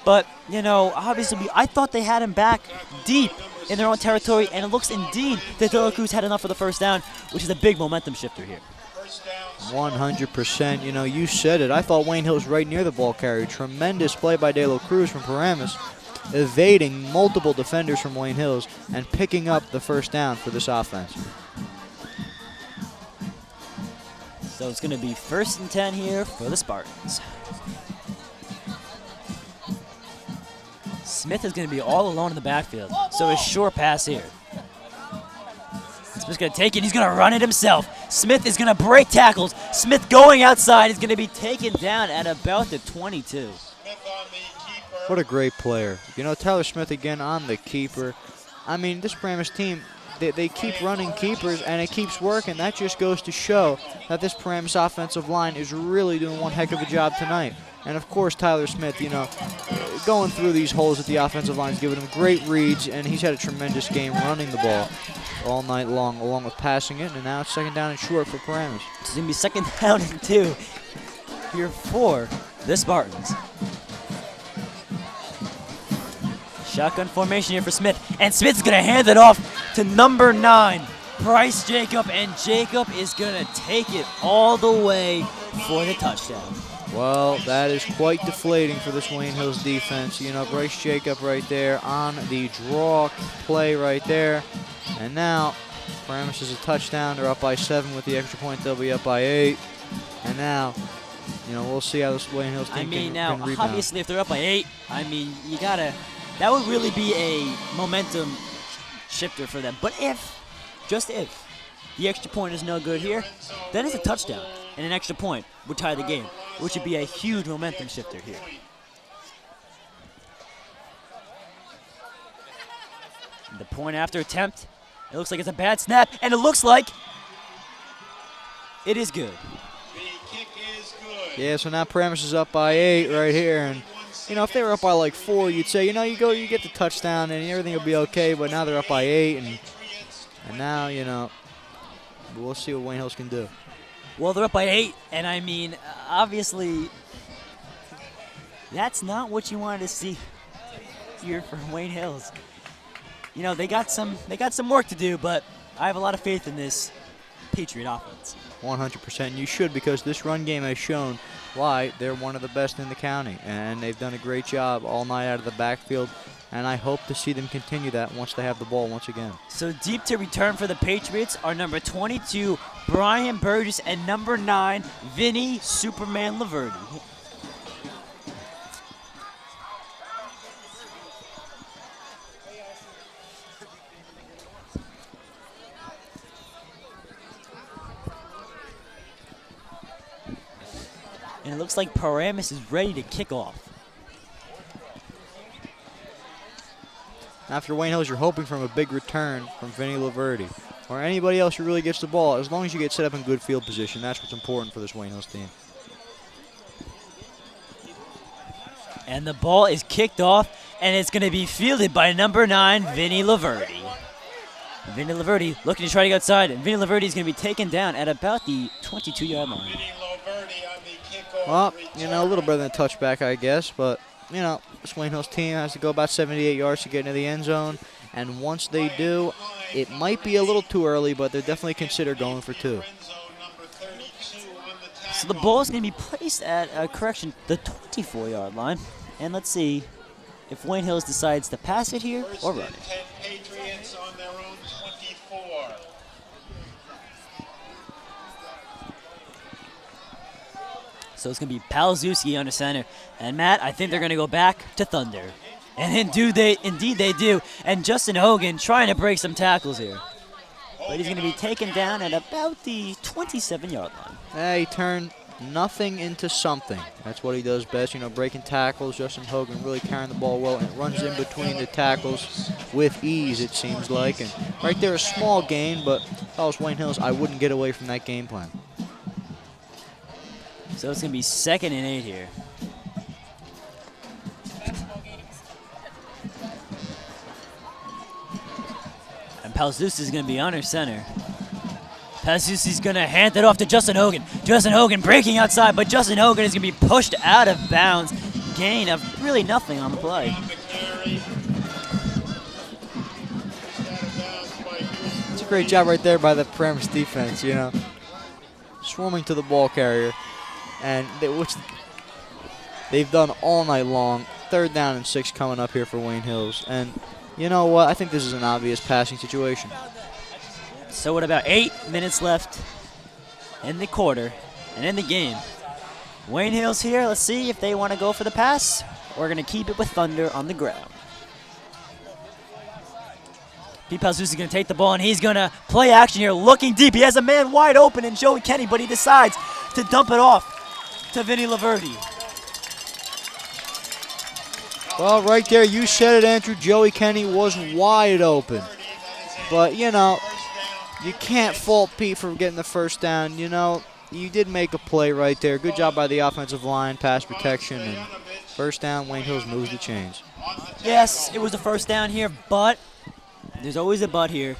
But, you know, obviously, I thought they had him back deep in their own territory, and it looks indeed that Dela Cruz had enough for the first down, which is a big momentum shifter here. 100%. You know, you said it. I thought Wayne Hills right near the ball carrier. Tremendous play by De La Cruz from Paramus, evading multiple defenders from Wayne Hills and picking up the first down for this offense. So it's going to be 1st and 10 here for the Spartans. Smith is going to be all alone in the backfield, so a short pass here. Smith's going to take it. He's going to run it himself. Smith is going to break tackles. Smith going outside is going to be taken down at about the 22. What a great player. You know, Tyler Smith again on the keeper. I mean, this Paramus team, they keep running keepers, and it keeps working. That just goes to show that this Paramus offensive line is really doing one heck of a job tonight. And, of course, Tyler Smith, you know, going through these holes at the offensive line is giving him great reads, and he's had a tremendous game running the ball all night long, along with passing it. And now it's 2nd down and short for Paramus. It's going to be 2nd down and 2 here for the Spartans. Shotgun formation here for Smith, and Smith's going to hand it off to number 9, Bryce Jacob, and Jacob is going to take it all the way for the touchdown. Well, that is quite deflating for this Wayne Hills defense. You know, Bryce Jacob right there on the draw play right there. And now, Paramus is a touchdown. They're up by 7 with the extra point. They'll be up by 8. And now, you know, we'll see how this Wayne Hills team can rebound. Obviously, if they're up by 8, I mean, you got to, that would really be a momentum shifter for them. But just if, the extra point is no good here, then it's a touchdown. And an extra point would tie the game, which would be a huge momentum shifter here. The point after attempt, it looks like it's a bad snap, and it looks like it is good. Yeah, so now Paramus is up by 8 right here, and you know, if they were up by like 4, you'd say, you know, you get the touchdown and everything will be okay, but now they're up by 8, and now, you know, we'll see what Wayne Hills can do. Well, they're up by 8, and I mean, obviously, that's not what you wanted to see here from Wayne Hills. You know, they got some work to do, but I have a lot of faith in this Patriot offense. 100%. You should, because this run game has shown why they're one of the best in the county, and they've done a great job all night out of the backfield, and I hope to see them continue that once they have the ball once again. So deep to return for the Patriots are number 22, Brian Burgess, and number 9, Vinny Superman Laverty. And it looks like Paramus is ready to kick off. After Wayne Hills, you're hoping from a big return from Vinny Laverty or anybody else who really gets the ball. As long as you get set up in good field position, that's what's important for this Wayne Hills team. And the ball is kicked off, and it's going to be fielded by number 9, Vinny Laverty. Vinny Laverty looking to try to go outside, and Vinny Laverty is going to be taken down at about the 22-yard line. Well, you know, a little better than a touchback, I guess, but, you know, this Wayne Hills team has to go about 78 yards to get into the end zone, and once they do, it might be a little too early, but they're definitely consider going for 2. So the ball is going to be placed at, the 24-yard line, and let's see if Wayne Hills decides to pass it here or run it. Patriots on their own 24. So it's going to be Palzewski under center. And Matt, I think they're going to go back to Thunder. And indeed they do. And Justin Hogan trying to break some tackles here. But he's going to be taken down at about the 27-yard line. He turned nothing into something. That's what he does best, you know, breaking tackles. Justin Hogan really carrying the ball well and runs in between the tackles with ease, it seems like. And right there, a small gain, but if I was Wayne Hills, I wouldn't get away from that game plan. So it's going to be 2nd and 8 here. And Palzewski is going to be under center. Palzewski's going to hand it off to Justin Hogan. Justin Hogan breaking outside, but Justin Hogan is going to be pushed out of bounds. Gain of really nothing on the play. It's a great job right there by the Paramus defense, you know. Swarming to the ball carrier, and which they've done all night long. 3rd down and 6 coming up here for Wayne Hills. And you know what? I think this is an obvious passing situation. So with about 8 minutes left in the quarter and in the game, Wayne Hills here, let's see if they want to go for the pass or going to keep it with Thunder on the ground. Pete Palzewski is going to take the ball, and he's going to play action here, looking deep. He has a man wide open in Joey Kenny, but he decides to dump it off to Vinny Laverty. Well, right there, you said it, Andrew. Joey Kenny was wide open. But, you know, you can't fault Pete for getting the 1st down. You know, you did make a play right there. Good job by the offensive line, pass protection, and 1st down, Wayne Hills moves the chains. Yes, it was the 1st down here, but there's always a but here.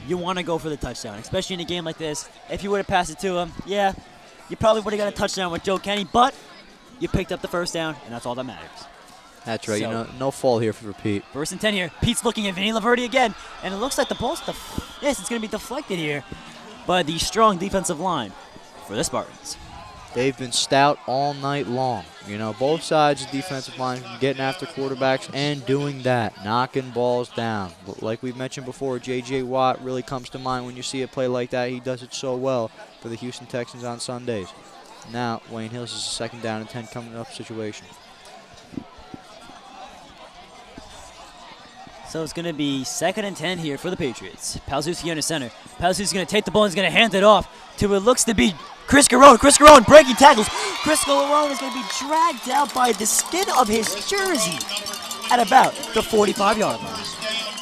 You want to go for the touchdown, especially in a game like this. If you would have passed it to him, yeah, you probably would have got a touchdown with Joe Kenny, but you picked up the 1st down, and that's all that matters. That's right. So, you know, no fault here for Pete. 1st and 10 here. Pete's looking at Vinny Laverty again, and it looks like the ball's yes, it's going to be deflected here by the strong defensive line for the Spartans. They've been stout all night long. You know, both sides of the defensive line getting after quarterbacks and doing that, knocking balls down. But like we've mentioned before, J.J. Watt really comes to mind when you see a play like that. He does it so well for the Houston Texans on Sundays. Now, Wayne Hills is a 2nd down and 10 coming up situation. So it's going to be 2nd and 10 here for the Patriots. Palzewski under center. Palzewski's going to take the ball and is going to hand it off to what looks to be Chris Garone. Chris Garone breaking tackles. Chris Garone is going to be dragged out by the skin of his jersey at about the 45-yard line.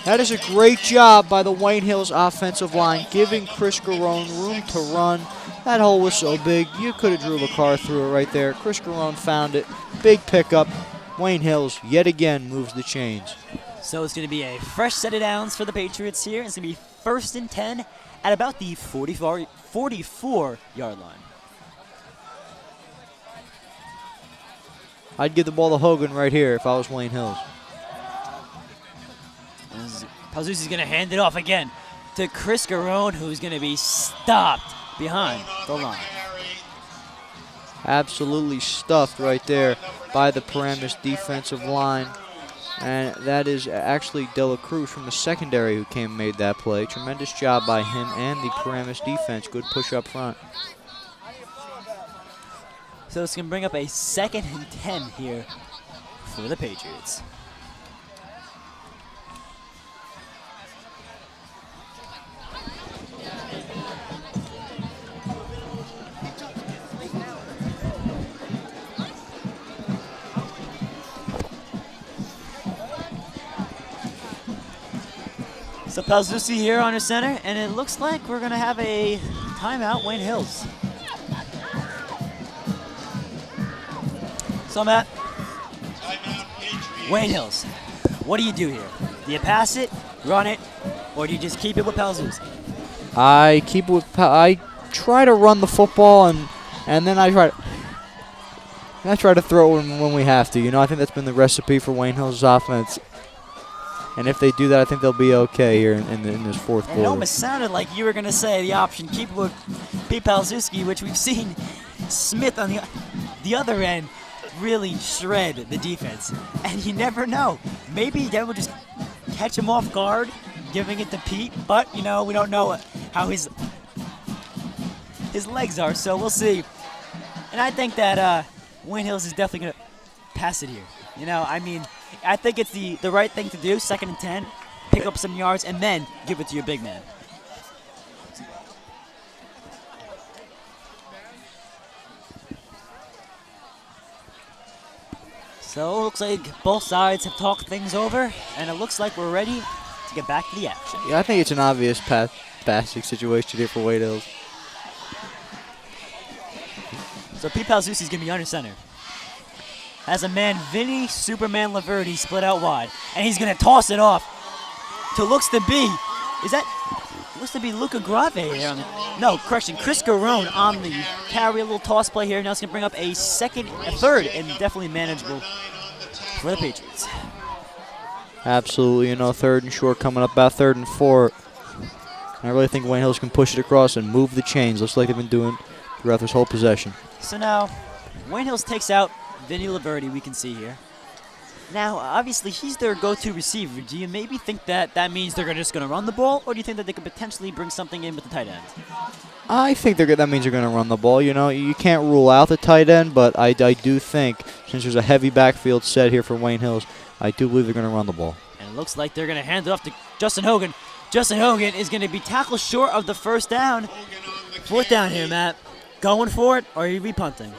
That is a great job by the Wayne Hills offensive line, giving Chris Garone room to run. That hole was so big, you could have drove a car through it right there. Chris Garone found it. Big pickup. Wayne Hills, yet again, moves the chains. So it's going to be a fresh set of downs for the Patriots here. It's going to be 1st and 10 at about the 44-yard line. I'd give the ball to Hogan right here if I was Wayne Hills. Palzewski's going to hand it off again to Chris Garone, who's going to be stopped behind the line. Absolutely stuffed right there by the Paramus defensive line. And that is actually De La Cruz from the secondary who came and made that play. Tremendous job by him and the Paramus defense. Good push up front. So it's going to bring up a 2nd and 10 here for the Patriots. So Palzewski here on his center, and it looks like we're going to have a timeout, Wayne Hills. So Matt, Wayne Hills, what do you do here? Do you pass it, run it, or do you just keep it with Palzuzzi? I keep it with I try to run the football, and then I try to throw when we have to. You know, I think that's been the recipe for Wayne Hills' offense. And if they do that, I think they'll be okay here in this fourth quarter. It almost sounded like you were going to say the option, keep it with Pete Palzuzzi, which we've seen Smith on the other end really shred the defense. And you never know. Maybe that will just catch him off guard, giving it to Pete. But, you know, we don't know how his legs are, so we'll see. And I think that Wayne Hills is definitely going to pass it here. You know, I mean, I think it's the right thing to do, 2nd and 10, pick up some yards, and then give it to your big man. So it looks like both sides have talked things over, and it looks like we're ready to get back to the action. Yeah, I think it's an obvious passing situation here for Wayne Hills. So Pete Palzuzzi's going to be under center. Has a man, Vinny Superman Laverty, split out wide. And he's going to toss it off to looks to be Luca Grave here. No, correction, Chris Garone on the carry, a little toss play here. Now it's going to bring up a third, and definitely manageable for the Patriots. Absolutely, you know, 3rd and short coming up, about 3rd and 4. I really think Wayne Hills can push it across and move the chains, looks like they've been doing throughout this whole possession. So now, Wayne Hills takes out Vinny Laverty, we can see here. Now, obviously, he's their go-to receiver. Do you maybe think that means they're just going to run the ball, or do you think that they could potentially bring something in with the tight end? I think that means they're going to run the ball. You know, you can't rule out the tight end, but I do think, since there's a heavy backfield set here for Wayne Hills, I do believe they're going to run the ball. And it looks like they're going to hand it off to Justin Hogan. Justin Hogan is going to be tackled short of the first down. 4th down here, Matt. Going for it, or are you repunting?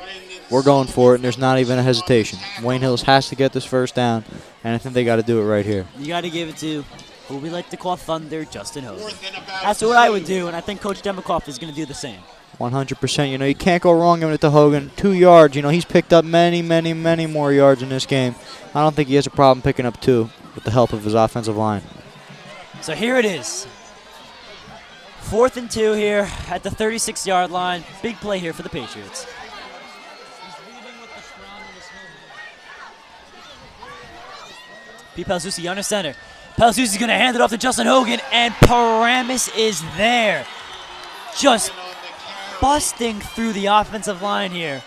We're going for it, and there's not even a hesitation. Wayne Hills has to get this first down, and I think they got to do it right here. You got to give it to who we like to call Thunder, Justin Hogan. That's what I would do, and I think Coach Demikoff is going to do the same. 100%. You know, you can't go wrong giving it to Hogan. 2 yards. You know, he's picked up many, many, many more yards in this game. I don't think he has a problem picking up 2 with the help of his offensive line. So here it is. 4th and 2 here at the 36-yard line. Big play here for the Patriots. Pete Palzuzzi under center. Palzuzzi's going to hand it off to Justin Hogan, and Paramus is there. Just busting through the offensive line here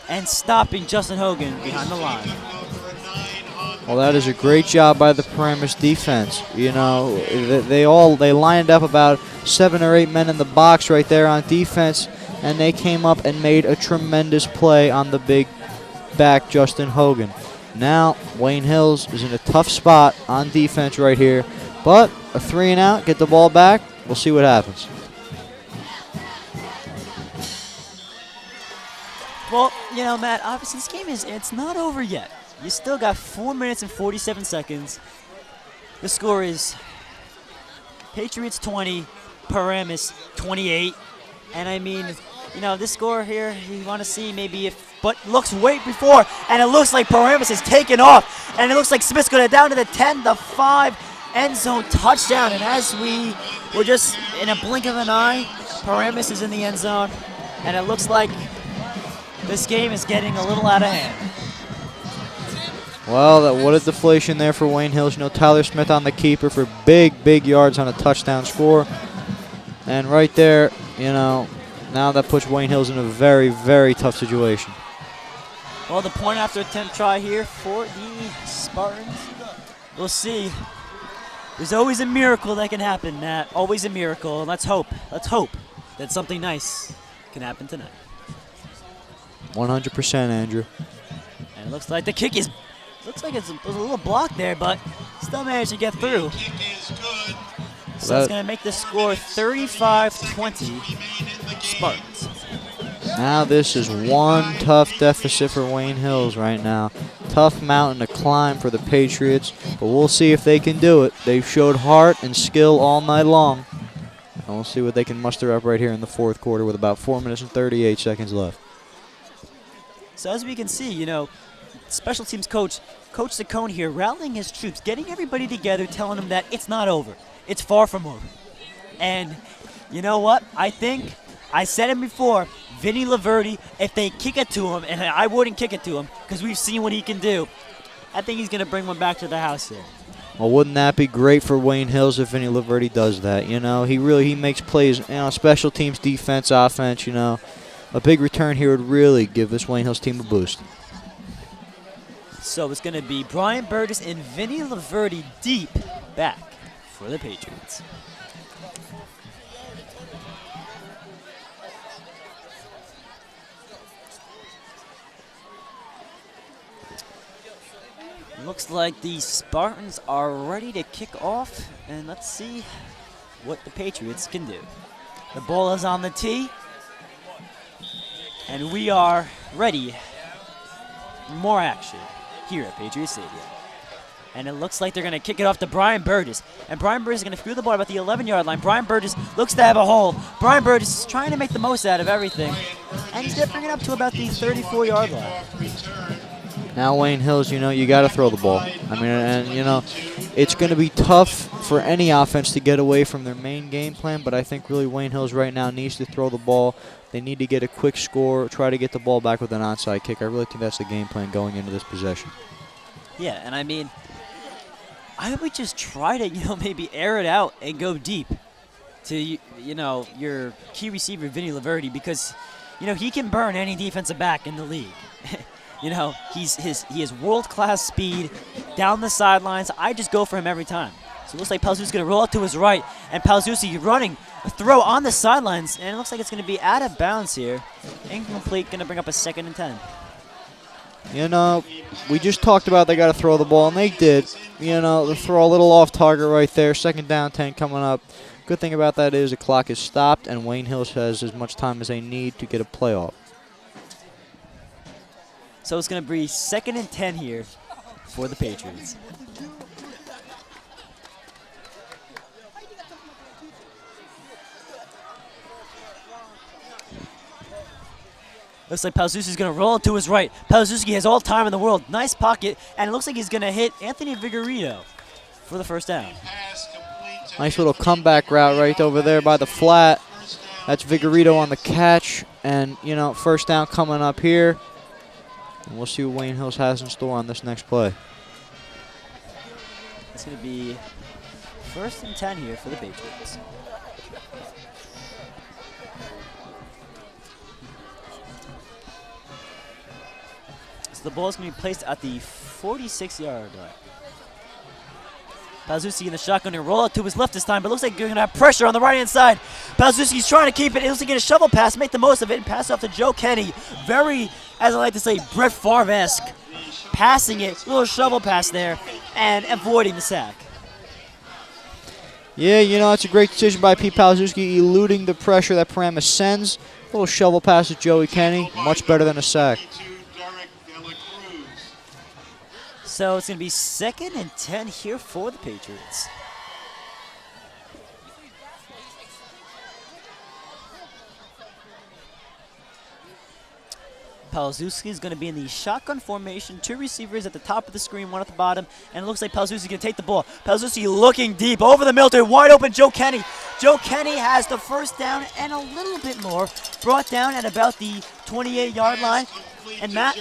and stopping Justin Hogan behind the line. Well, that is a great job by the Paramus defense. You know, they lined up about 7 or 8 men in the box right there on defense, and they came up and made a tremendous play on the big back, Justin Hogan. Now, Wayne Hills is in a tough spot on defense right here, but a 3 and out, get the ball back. We'll see what happens. Well, you know, Matt, obviously this game it's not over yet. You still got 4 minutes and 47 seconds. The score is Patriots 20, Paramus 28. And I mean, you know, this score here, you want to see maybe but looks way before, and it looks like Paramus is taking off. And it looks like Smith's going to down to the 10, the 5, end zone touchdown. And as we were just in a blink of an eye, Paramus is in the end zone. And it looks like this game is getting a little out of hand. Well, what a deflation there for Wayne Hills. You know, Tyler Smith on the keeper for big yards on a touchdown score. And right there, you know, now that puts Wayne Hills in a very tough situation. Well, the point after attempt try here for the Spartans. We'll see. There's always a miracle that can happen, Matt. Always a miracle. Let's hope that something nice can happen tonight. 100%, Andrew. And it looks like the kick looks like it was a little block there, but still managed to get through. So it's going to make the score 35-20 Spartans. Now this is one tough deficit for Wayne Hills right now. Tough mountain to climb for the Patriots, but we'll see if they can do it. They've showed heart and skill all night long. And we'll see what they can muster up right here in the fourth quarter with about 4 minutes and 38 seconds left. So as we can see, you know, special teams coach Coach Saccone here rallying his troops, getting everybody together, telling them that it's not over. it's far from over. And you know what? I think I said it before. Vinny Laverty, if they kick it to him, and I wouldn't kick it to him because we've seen what he can do, I think he's going to bring one back to the house here. Well, wouldn't that be great for Wayne Hills if Vinny Laverty does that? You know, he makes plays, special teams, defense, offense, A big return here would really give this Wayne Hills team a boost. So it's going to be Brian Burgess and Vinny Laverty deep back for the Patriots. Looks like the Spartans are ready to kick off, and let's see what the Patriots can do. The ball is on the tee, and we are ready for more action here at Patriot Stadium. And it looks like they're going to kick it off to Brian Burgess. And Brian Burgess is going to field the ball about the 11-yard line. Brian Burgess looks to have a hole. Brian Burgess is trying to make the most out of everything. And he's going to bring it up to about the 34-yard line. Now Wayne Hills, you got to throw the ball. It's going to be tough for any offense to get away from their main game plan, but I think really Wayne Hills right now needs to throw the ball. They need to get a quick score, try to get the ball back with an onside kick. I really think that's the game plan going into this possession. Yeah, and I would just try to, maybe air it out and go deep to, your key receiver, Vinny Laverty, because, he can burn any defensive back in the league. He has world-class speed down the sidelines. I just go for him every time. So it looks like Palzusi's going to roll out to his right, and Palzusi running a throw on the sidelines, and it looks like it's going to be out of bounds here. Incomplete, going to bring up a 2nd and 10. We just talked about they got to throw the ball, and they did. They throw a little off target right there. 2nd down, 10 coming up. Good thing about that is the clock is stopped, and Wayne Hills has as much time as they need to get a playoff. So it's going to be 2nd and 10 here for the Patriots. Looks like Palzusi's going to roll to his right. Palzusi has all time in the world. Nice pocket, and it looks like he's going to hit Anthony Vigorito for the first down. Nice little comeback route right over there by the flat. That's Vigorito on the catch, and, first down coming up here. And we'll see what Wayne Hills has in store on this next play. It's going to be 1st and 10 here for the Patriots. So the ball is going to be placed at the 46-yard line. Palzusi in the shotgun and roll out to his left this time, but it looks like you're going to have pressure on the right-hand side. Palzusi's trying to keep it. It looks like he's going to shovel pass, make the most of it, and pass off to Joe Kenny. Very, as I like to say, Brett Favre-esque. Passing it, little shovel pass there, and avoiding the sack. Yeah, it's a great decision by Pete Palzuski, eluding the pressure that Paramus sends. A little shovel pass to Joey Kenny, much better than a sack. So it's going to be 2nd and 10 here for the Patriots. Palzuski is going to be in the shotgun formation. 2 receivers at the top of the screen, 1 at the bottom. And it looks like Palzuski is going to take the ball. Palzuski looking deep over the middle to wide open Joe Kenny. Joe Kenny has the first down and a little bit more. Brought down at about the 28-yard line. And Matt,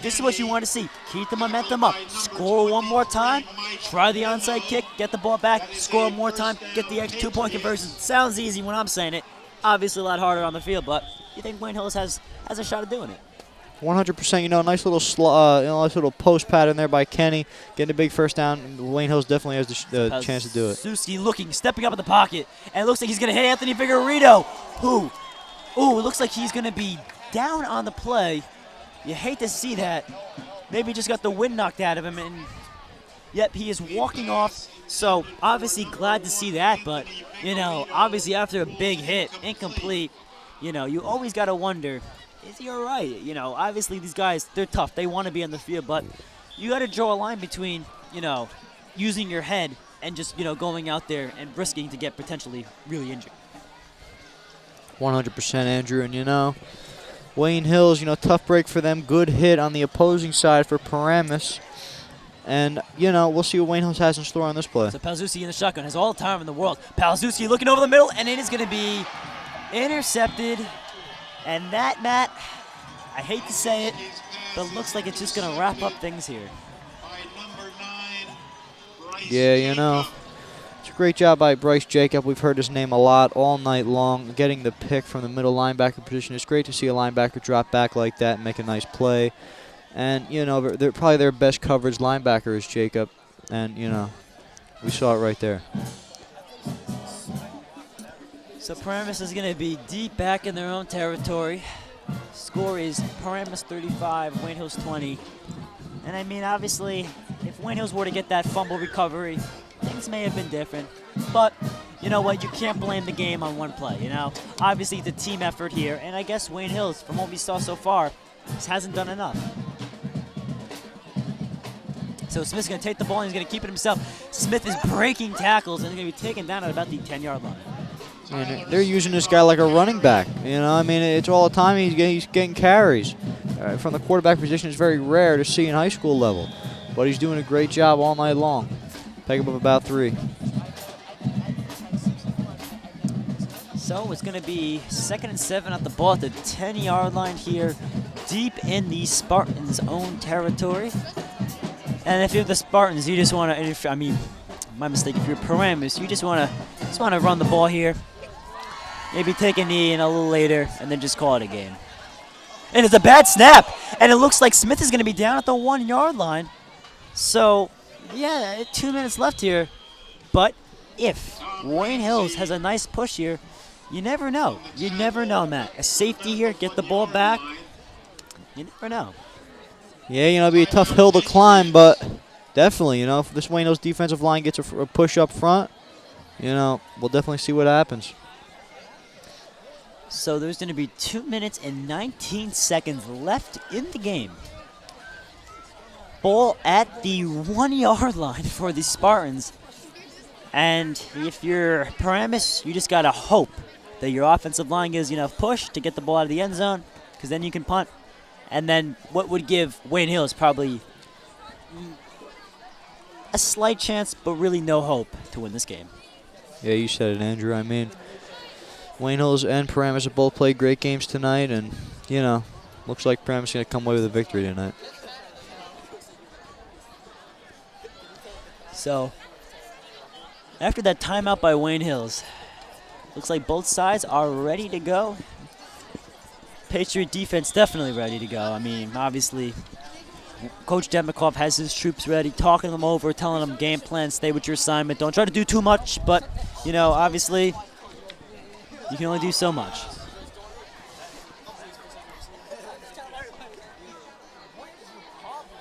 this is what you want to see. Keep the momentum up. Score one more time. Try the onside kick. Get the ball back. Score one more time. Get the extra 2-point conversion. Sounds easy when I'm saying it. Obviously a lot harder on the field, but you think Wayne Hills has a shot at doing it? 100%. Nice little post pattern there by Kenny, getting a big first down. Wayne Hills definitely has the chance to do it. Suski looking, stepping up in the pocket, and it looks like he's going to hit Anthony Vigorito. It looks like he's going to be down on the play. You hate to see that. Maybe just got the wind knocked out of him, and yep, he is walking off. So obviously glad to see that, but obviously after a big hit, incomplete, you always got to wonder, is he all right? Obviously these guys, they're tough. They want to be on the field, but you got to draw a line between, using your head and just, going out there and risking to get potentially really injured. 100%, Andrew, and Wayne Hills, tough break for them. Good hit on the opposing side for Paramus. And, we'll see what Wayne Hills has in store on this play. So Palzewski in the shotgun has all the time in the world. Palzewski looking over the middle, and it is going to be intercepted. And that, Matt, I hate to say it, but looks like it's just going to wrap up things here. Yeah, it's a great job by Bryce Jacob. We've heard his name a lot all night long. Getting the pick from the middle linebacker position. It's great to see a linebacker drop back like that and make a nice play. And, they're probably their best coverage linebacker is Jacob. And, we saw it right there. So Paramus is going to be deep back in their own territory. Score is Paramus 35, Wayne Hills 20. And I mean, obviously, if Wayne Hills were to get that fumble recovery, things may have been different. But you know what? You can't blame the game on one play, Obviously, it's a team effort here. And I guess Wayne Hills, from what we saw so far, just hasn't done enough. So Smith's going to take the ball and he's going to keep it himself. Smith is breaking tackles and he's going to be taken down at about the 10-yard line. And they're using this guy like a running back. It's all the time he's getting carries. From the quarterback position, it's very rare to see in high school level. But he's doing a great job all night long. Pick him up about 3. So it's going to be 2nd and 7 at the ball at the 10-yard line here, deep in the Spartans' own territory. And if you're the Spartans, you just want to, my mistake, if you're Paramus, you just want to run the ball here. Maybe take a knee and a little later, and then just call it a game. And it's a bad snap, and it looks like Smith is going to be down at the 1-yard line. So, yeah, 2 minutes left here. But if Wayne Hills has a nice push here, you never know. You never know, Matt. A safety here, get the ball back. You never know. Yeah, it'll be a tough hill to climb, but definitely, if this Wayne Hills defensive line gets a push up front, we'll definitely see what happens. So there's going to be 2 minutes and 19 seconds left in the game. Ball at the 1-yard line for the Spartans. And if you're Paramus, you just got to hope that your offensive line gives you enough push to get the ball out of the end zone, because then you can punt. And then what would give Wayne Hills probably a slight chance, but really no hope to win this game. Yeah, you said it, Andrew. Wayne Hills and Paramus have both played great games tonight, and, looks like Paramus is going to come away with a victory tonight. So, after that timeout by Wayne Hills, looks like both sides are ready to go. Patriot defense definitely ready to go. Obviously, Coach Demikoff has his troops ready, talking them over, telling them game plan, stay with your assignment. Don't try to do too much, but, obviously, you can only do so much.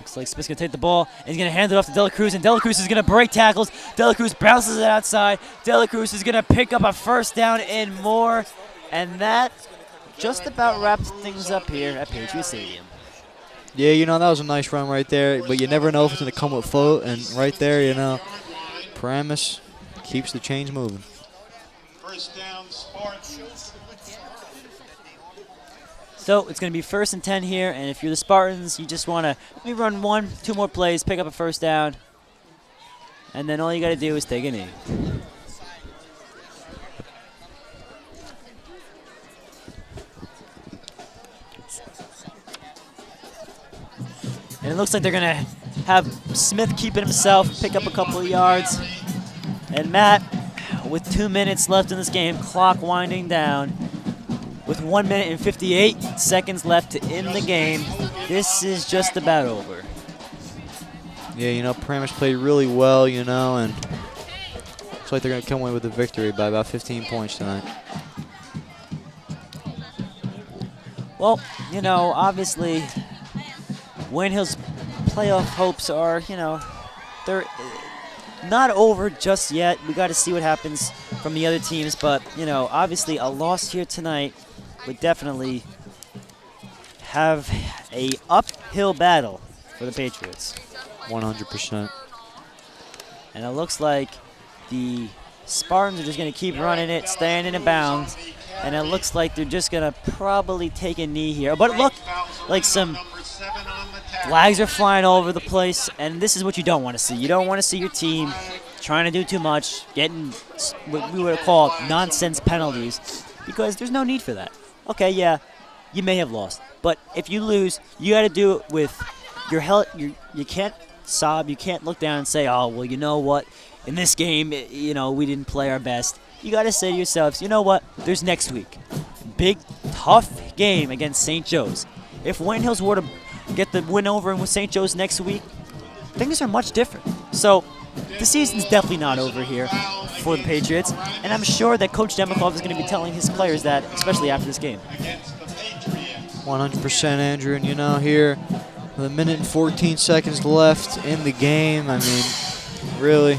Looks like Smith's going to take the ball, and he's going to hand it off to Delacruz, and Delacruz is going to break tackles. Delacruz bounces it outside. Delacruz is going to pick up a first down and more, and that just about wraps things up here at Patriot Stadium. Yeah, that was a nice run right there, but you never know if it's going to come with float, and right there, Paramus keeps the chains moving. First down, Spartans. So it's going to be 1st and 10 here, and if you're the Spartans, you just want to maybe run 1-2 more plays, pick up a first down, and then all you got to do is take a knee. And it looks like they're going to have Smith keep it himself, pick up a couple of yards. And Matt, with 2 minutes left in this game, clock winding down, with 1 minute and 58 seconds left in the game, this is just about over. Yeah, Paramus played really well, and looks like they're going to come away with a victory by about 15 points tonight. Well, obviously, Wayne Hills' playoff hopes are, they're not over just yet. We got to see what happens from the other teams, but, obviously a loss here tonight would definitely have a uphill battle for the Patriots. 100%. And it looks like the Spartans are just going to keep running it, staying in bounds, and it looks like they're just going to probably take a knee here. But it looked like some Flags are flying all over the place, and this is what you don't want to see. You don't want to see your team trying to do too much, getting what we would call nonsense penalties, because there's no need for that. Okay, yeah, you may have lost, but if you lose, you got to do it with your health. You can't sob. You can't look down and say, "Oh, well, you know what? In this game, we didn't play our best." You got to say to yourselves, "You know what? There's next week. Big, tough game against St. Joe's. If Wayne Hills were to get the win over with St. Joe's next week, things are much different." So the season's definitely not over here for the Patriots, and I'm sure that Coach Demikov is going to be telling his players that, especially after this game. 100%, Andrew. And here, with a minute and 14 seconds left in the game, I mean, really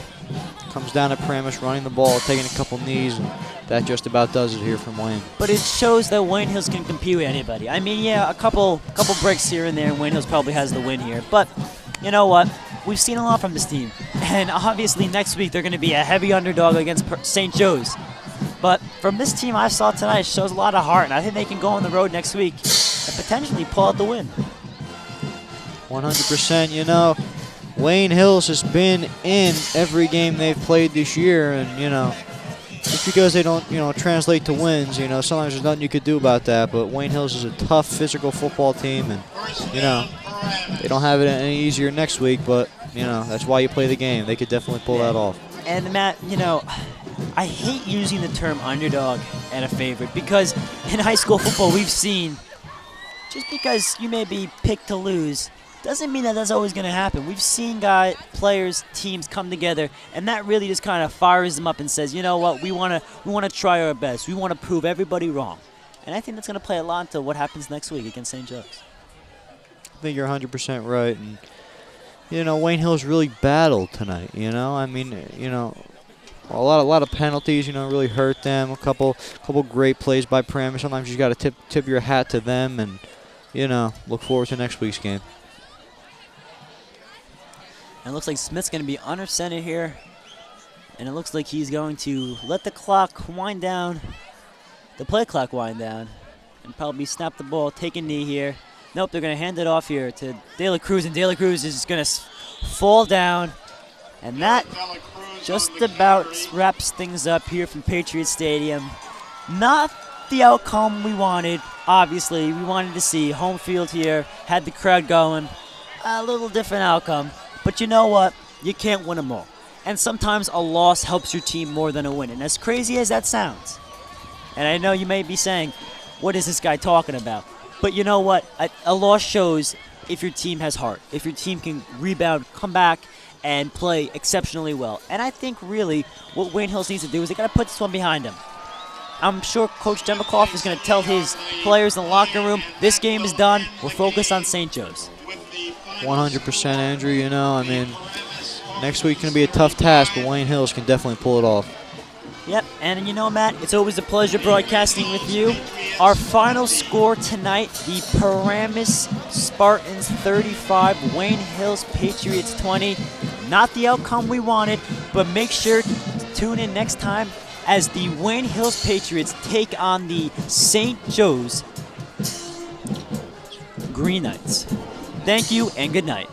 comes down to Paramus running the ball, taking a couple knees, and that just about does it here from Wayne. But it shows that Wayne Hills can compete with anybody. I mean, yeah, a couple breaks here and there, and Wayne Hills probably has the win here. But you know what? We've seen a lot from this team. And obviously next week they're going to be a heavy underdog against St. Joe's. But from this team I saw tonight, it shows a lot of heart, and I think they can go on the road next week and potentially pull out the win. 100%. Wayne Hills has been in every game they've played this year, and just because they don't translate to wins, sometimes there's nothing you could do about that. But Wayne Hills is a tough physical football team, and they don't have it any easier next week, but that's why you play the game. They could definitely pull that off. And Matt, I hate using the term underdog and a favorite, because in high school football we've seen, just because you may be picked to lose doesn't mean that that's always going to happen. We've seen players, teams come together, and that really just kind of fires them up and says, you know what, we want to try our best. We want to prove everybody wrong. And I think that's going to play a lot into what happens next week against St. Joe's. I think you're 100% right. And, Wayne Hills really battled tonight, I mean, a lot of penalties, really hurt them. A couple great plays by Paramus. Sometimes you got to tip your hat to them and, look forward to next week's game. And it looks like Smith's going to be under center here. And it looks like he's going to let the clock wind down, the play clock wind down, and probably snap the ball, take a knee here. Nope, they're going to hand it off here to De La Cruz, and De La Cruz is going to fall down. And that just about wraps things up here from Patriot Stadium. Not the outcome we wanted, obviously. We wanted to see home field here, had the crowd going. A little different outcome. But you know what? You can't win them all. And sometimes a loss helps your team more than a win. And as crazy as that sounds, and I know you may be saying, what is this guy talking about? But you know what? A loss shows if your team has heart, if your team can rebound, come back, and play exceptionally well. And I think really what Wayne Hills needs to do is they got to put this one behind them. I'm sure Coach Demikov is going to tell his players in the locker room, this game is done, we're focused on St. Joe's. 100%, Andrew. I mean, next week's going to be a tough task, but Wayne Hills can definitely pull it off. Yep, and Matt, it's always a pleasure broadcasting with you. Our final score tonight, the Paramus Spartans 35, Wayne Hills Patriots 20. Not the outcome we wanted, but make sure to tune in next time as the Wayne Hills Patriots take on the St. Joe's Green Knights. Thank you and good night.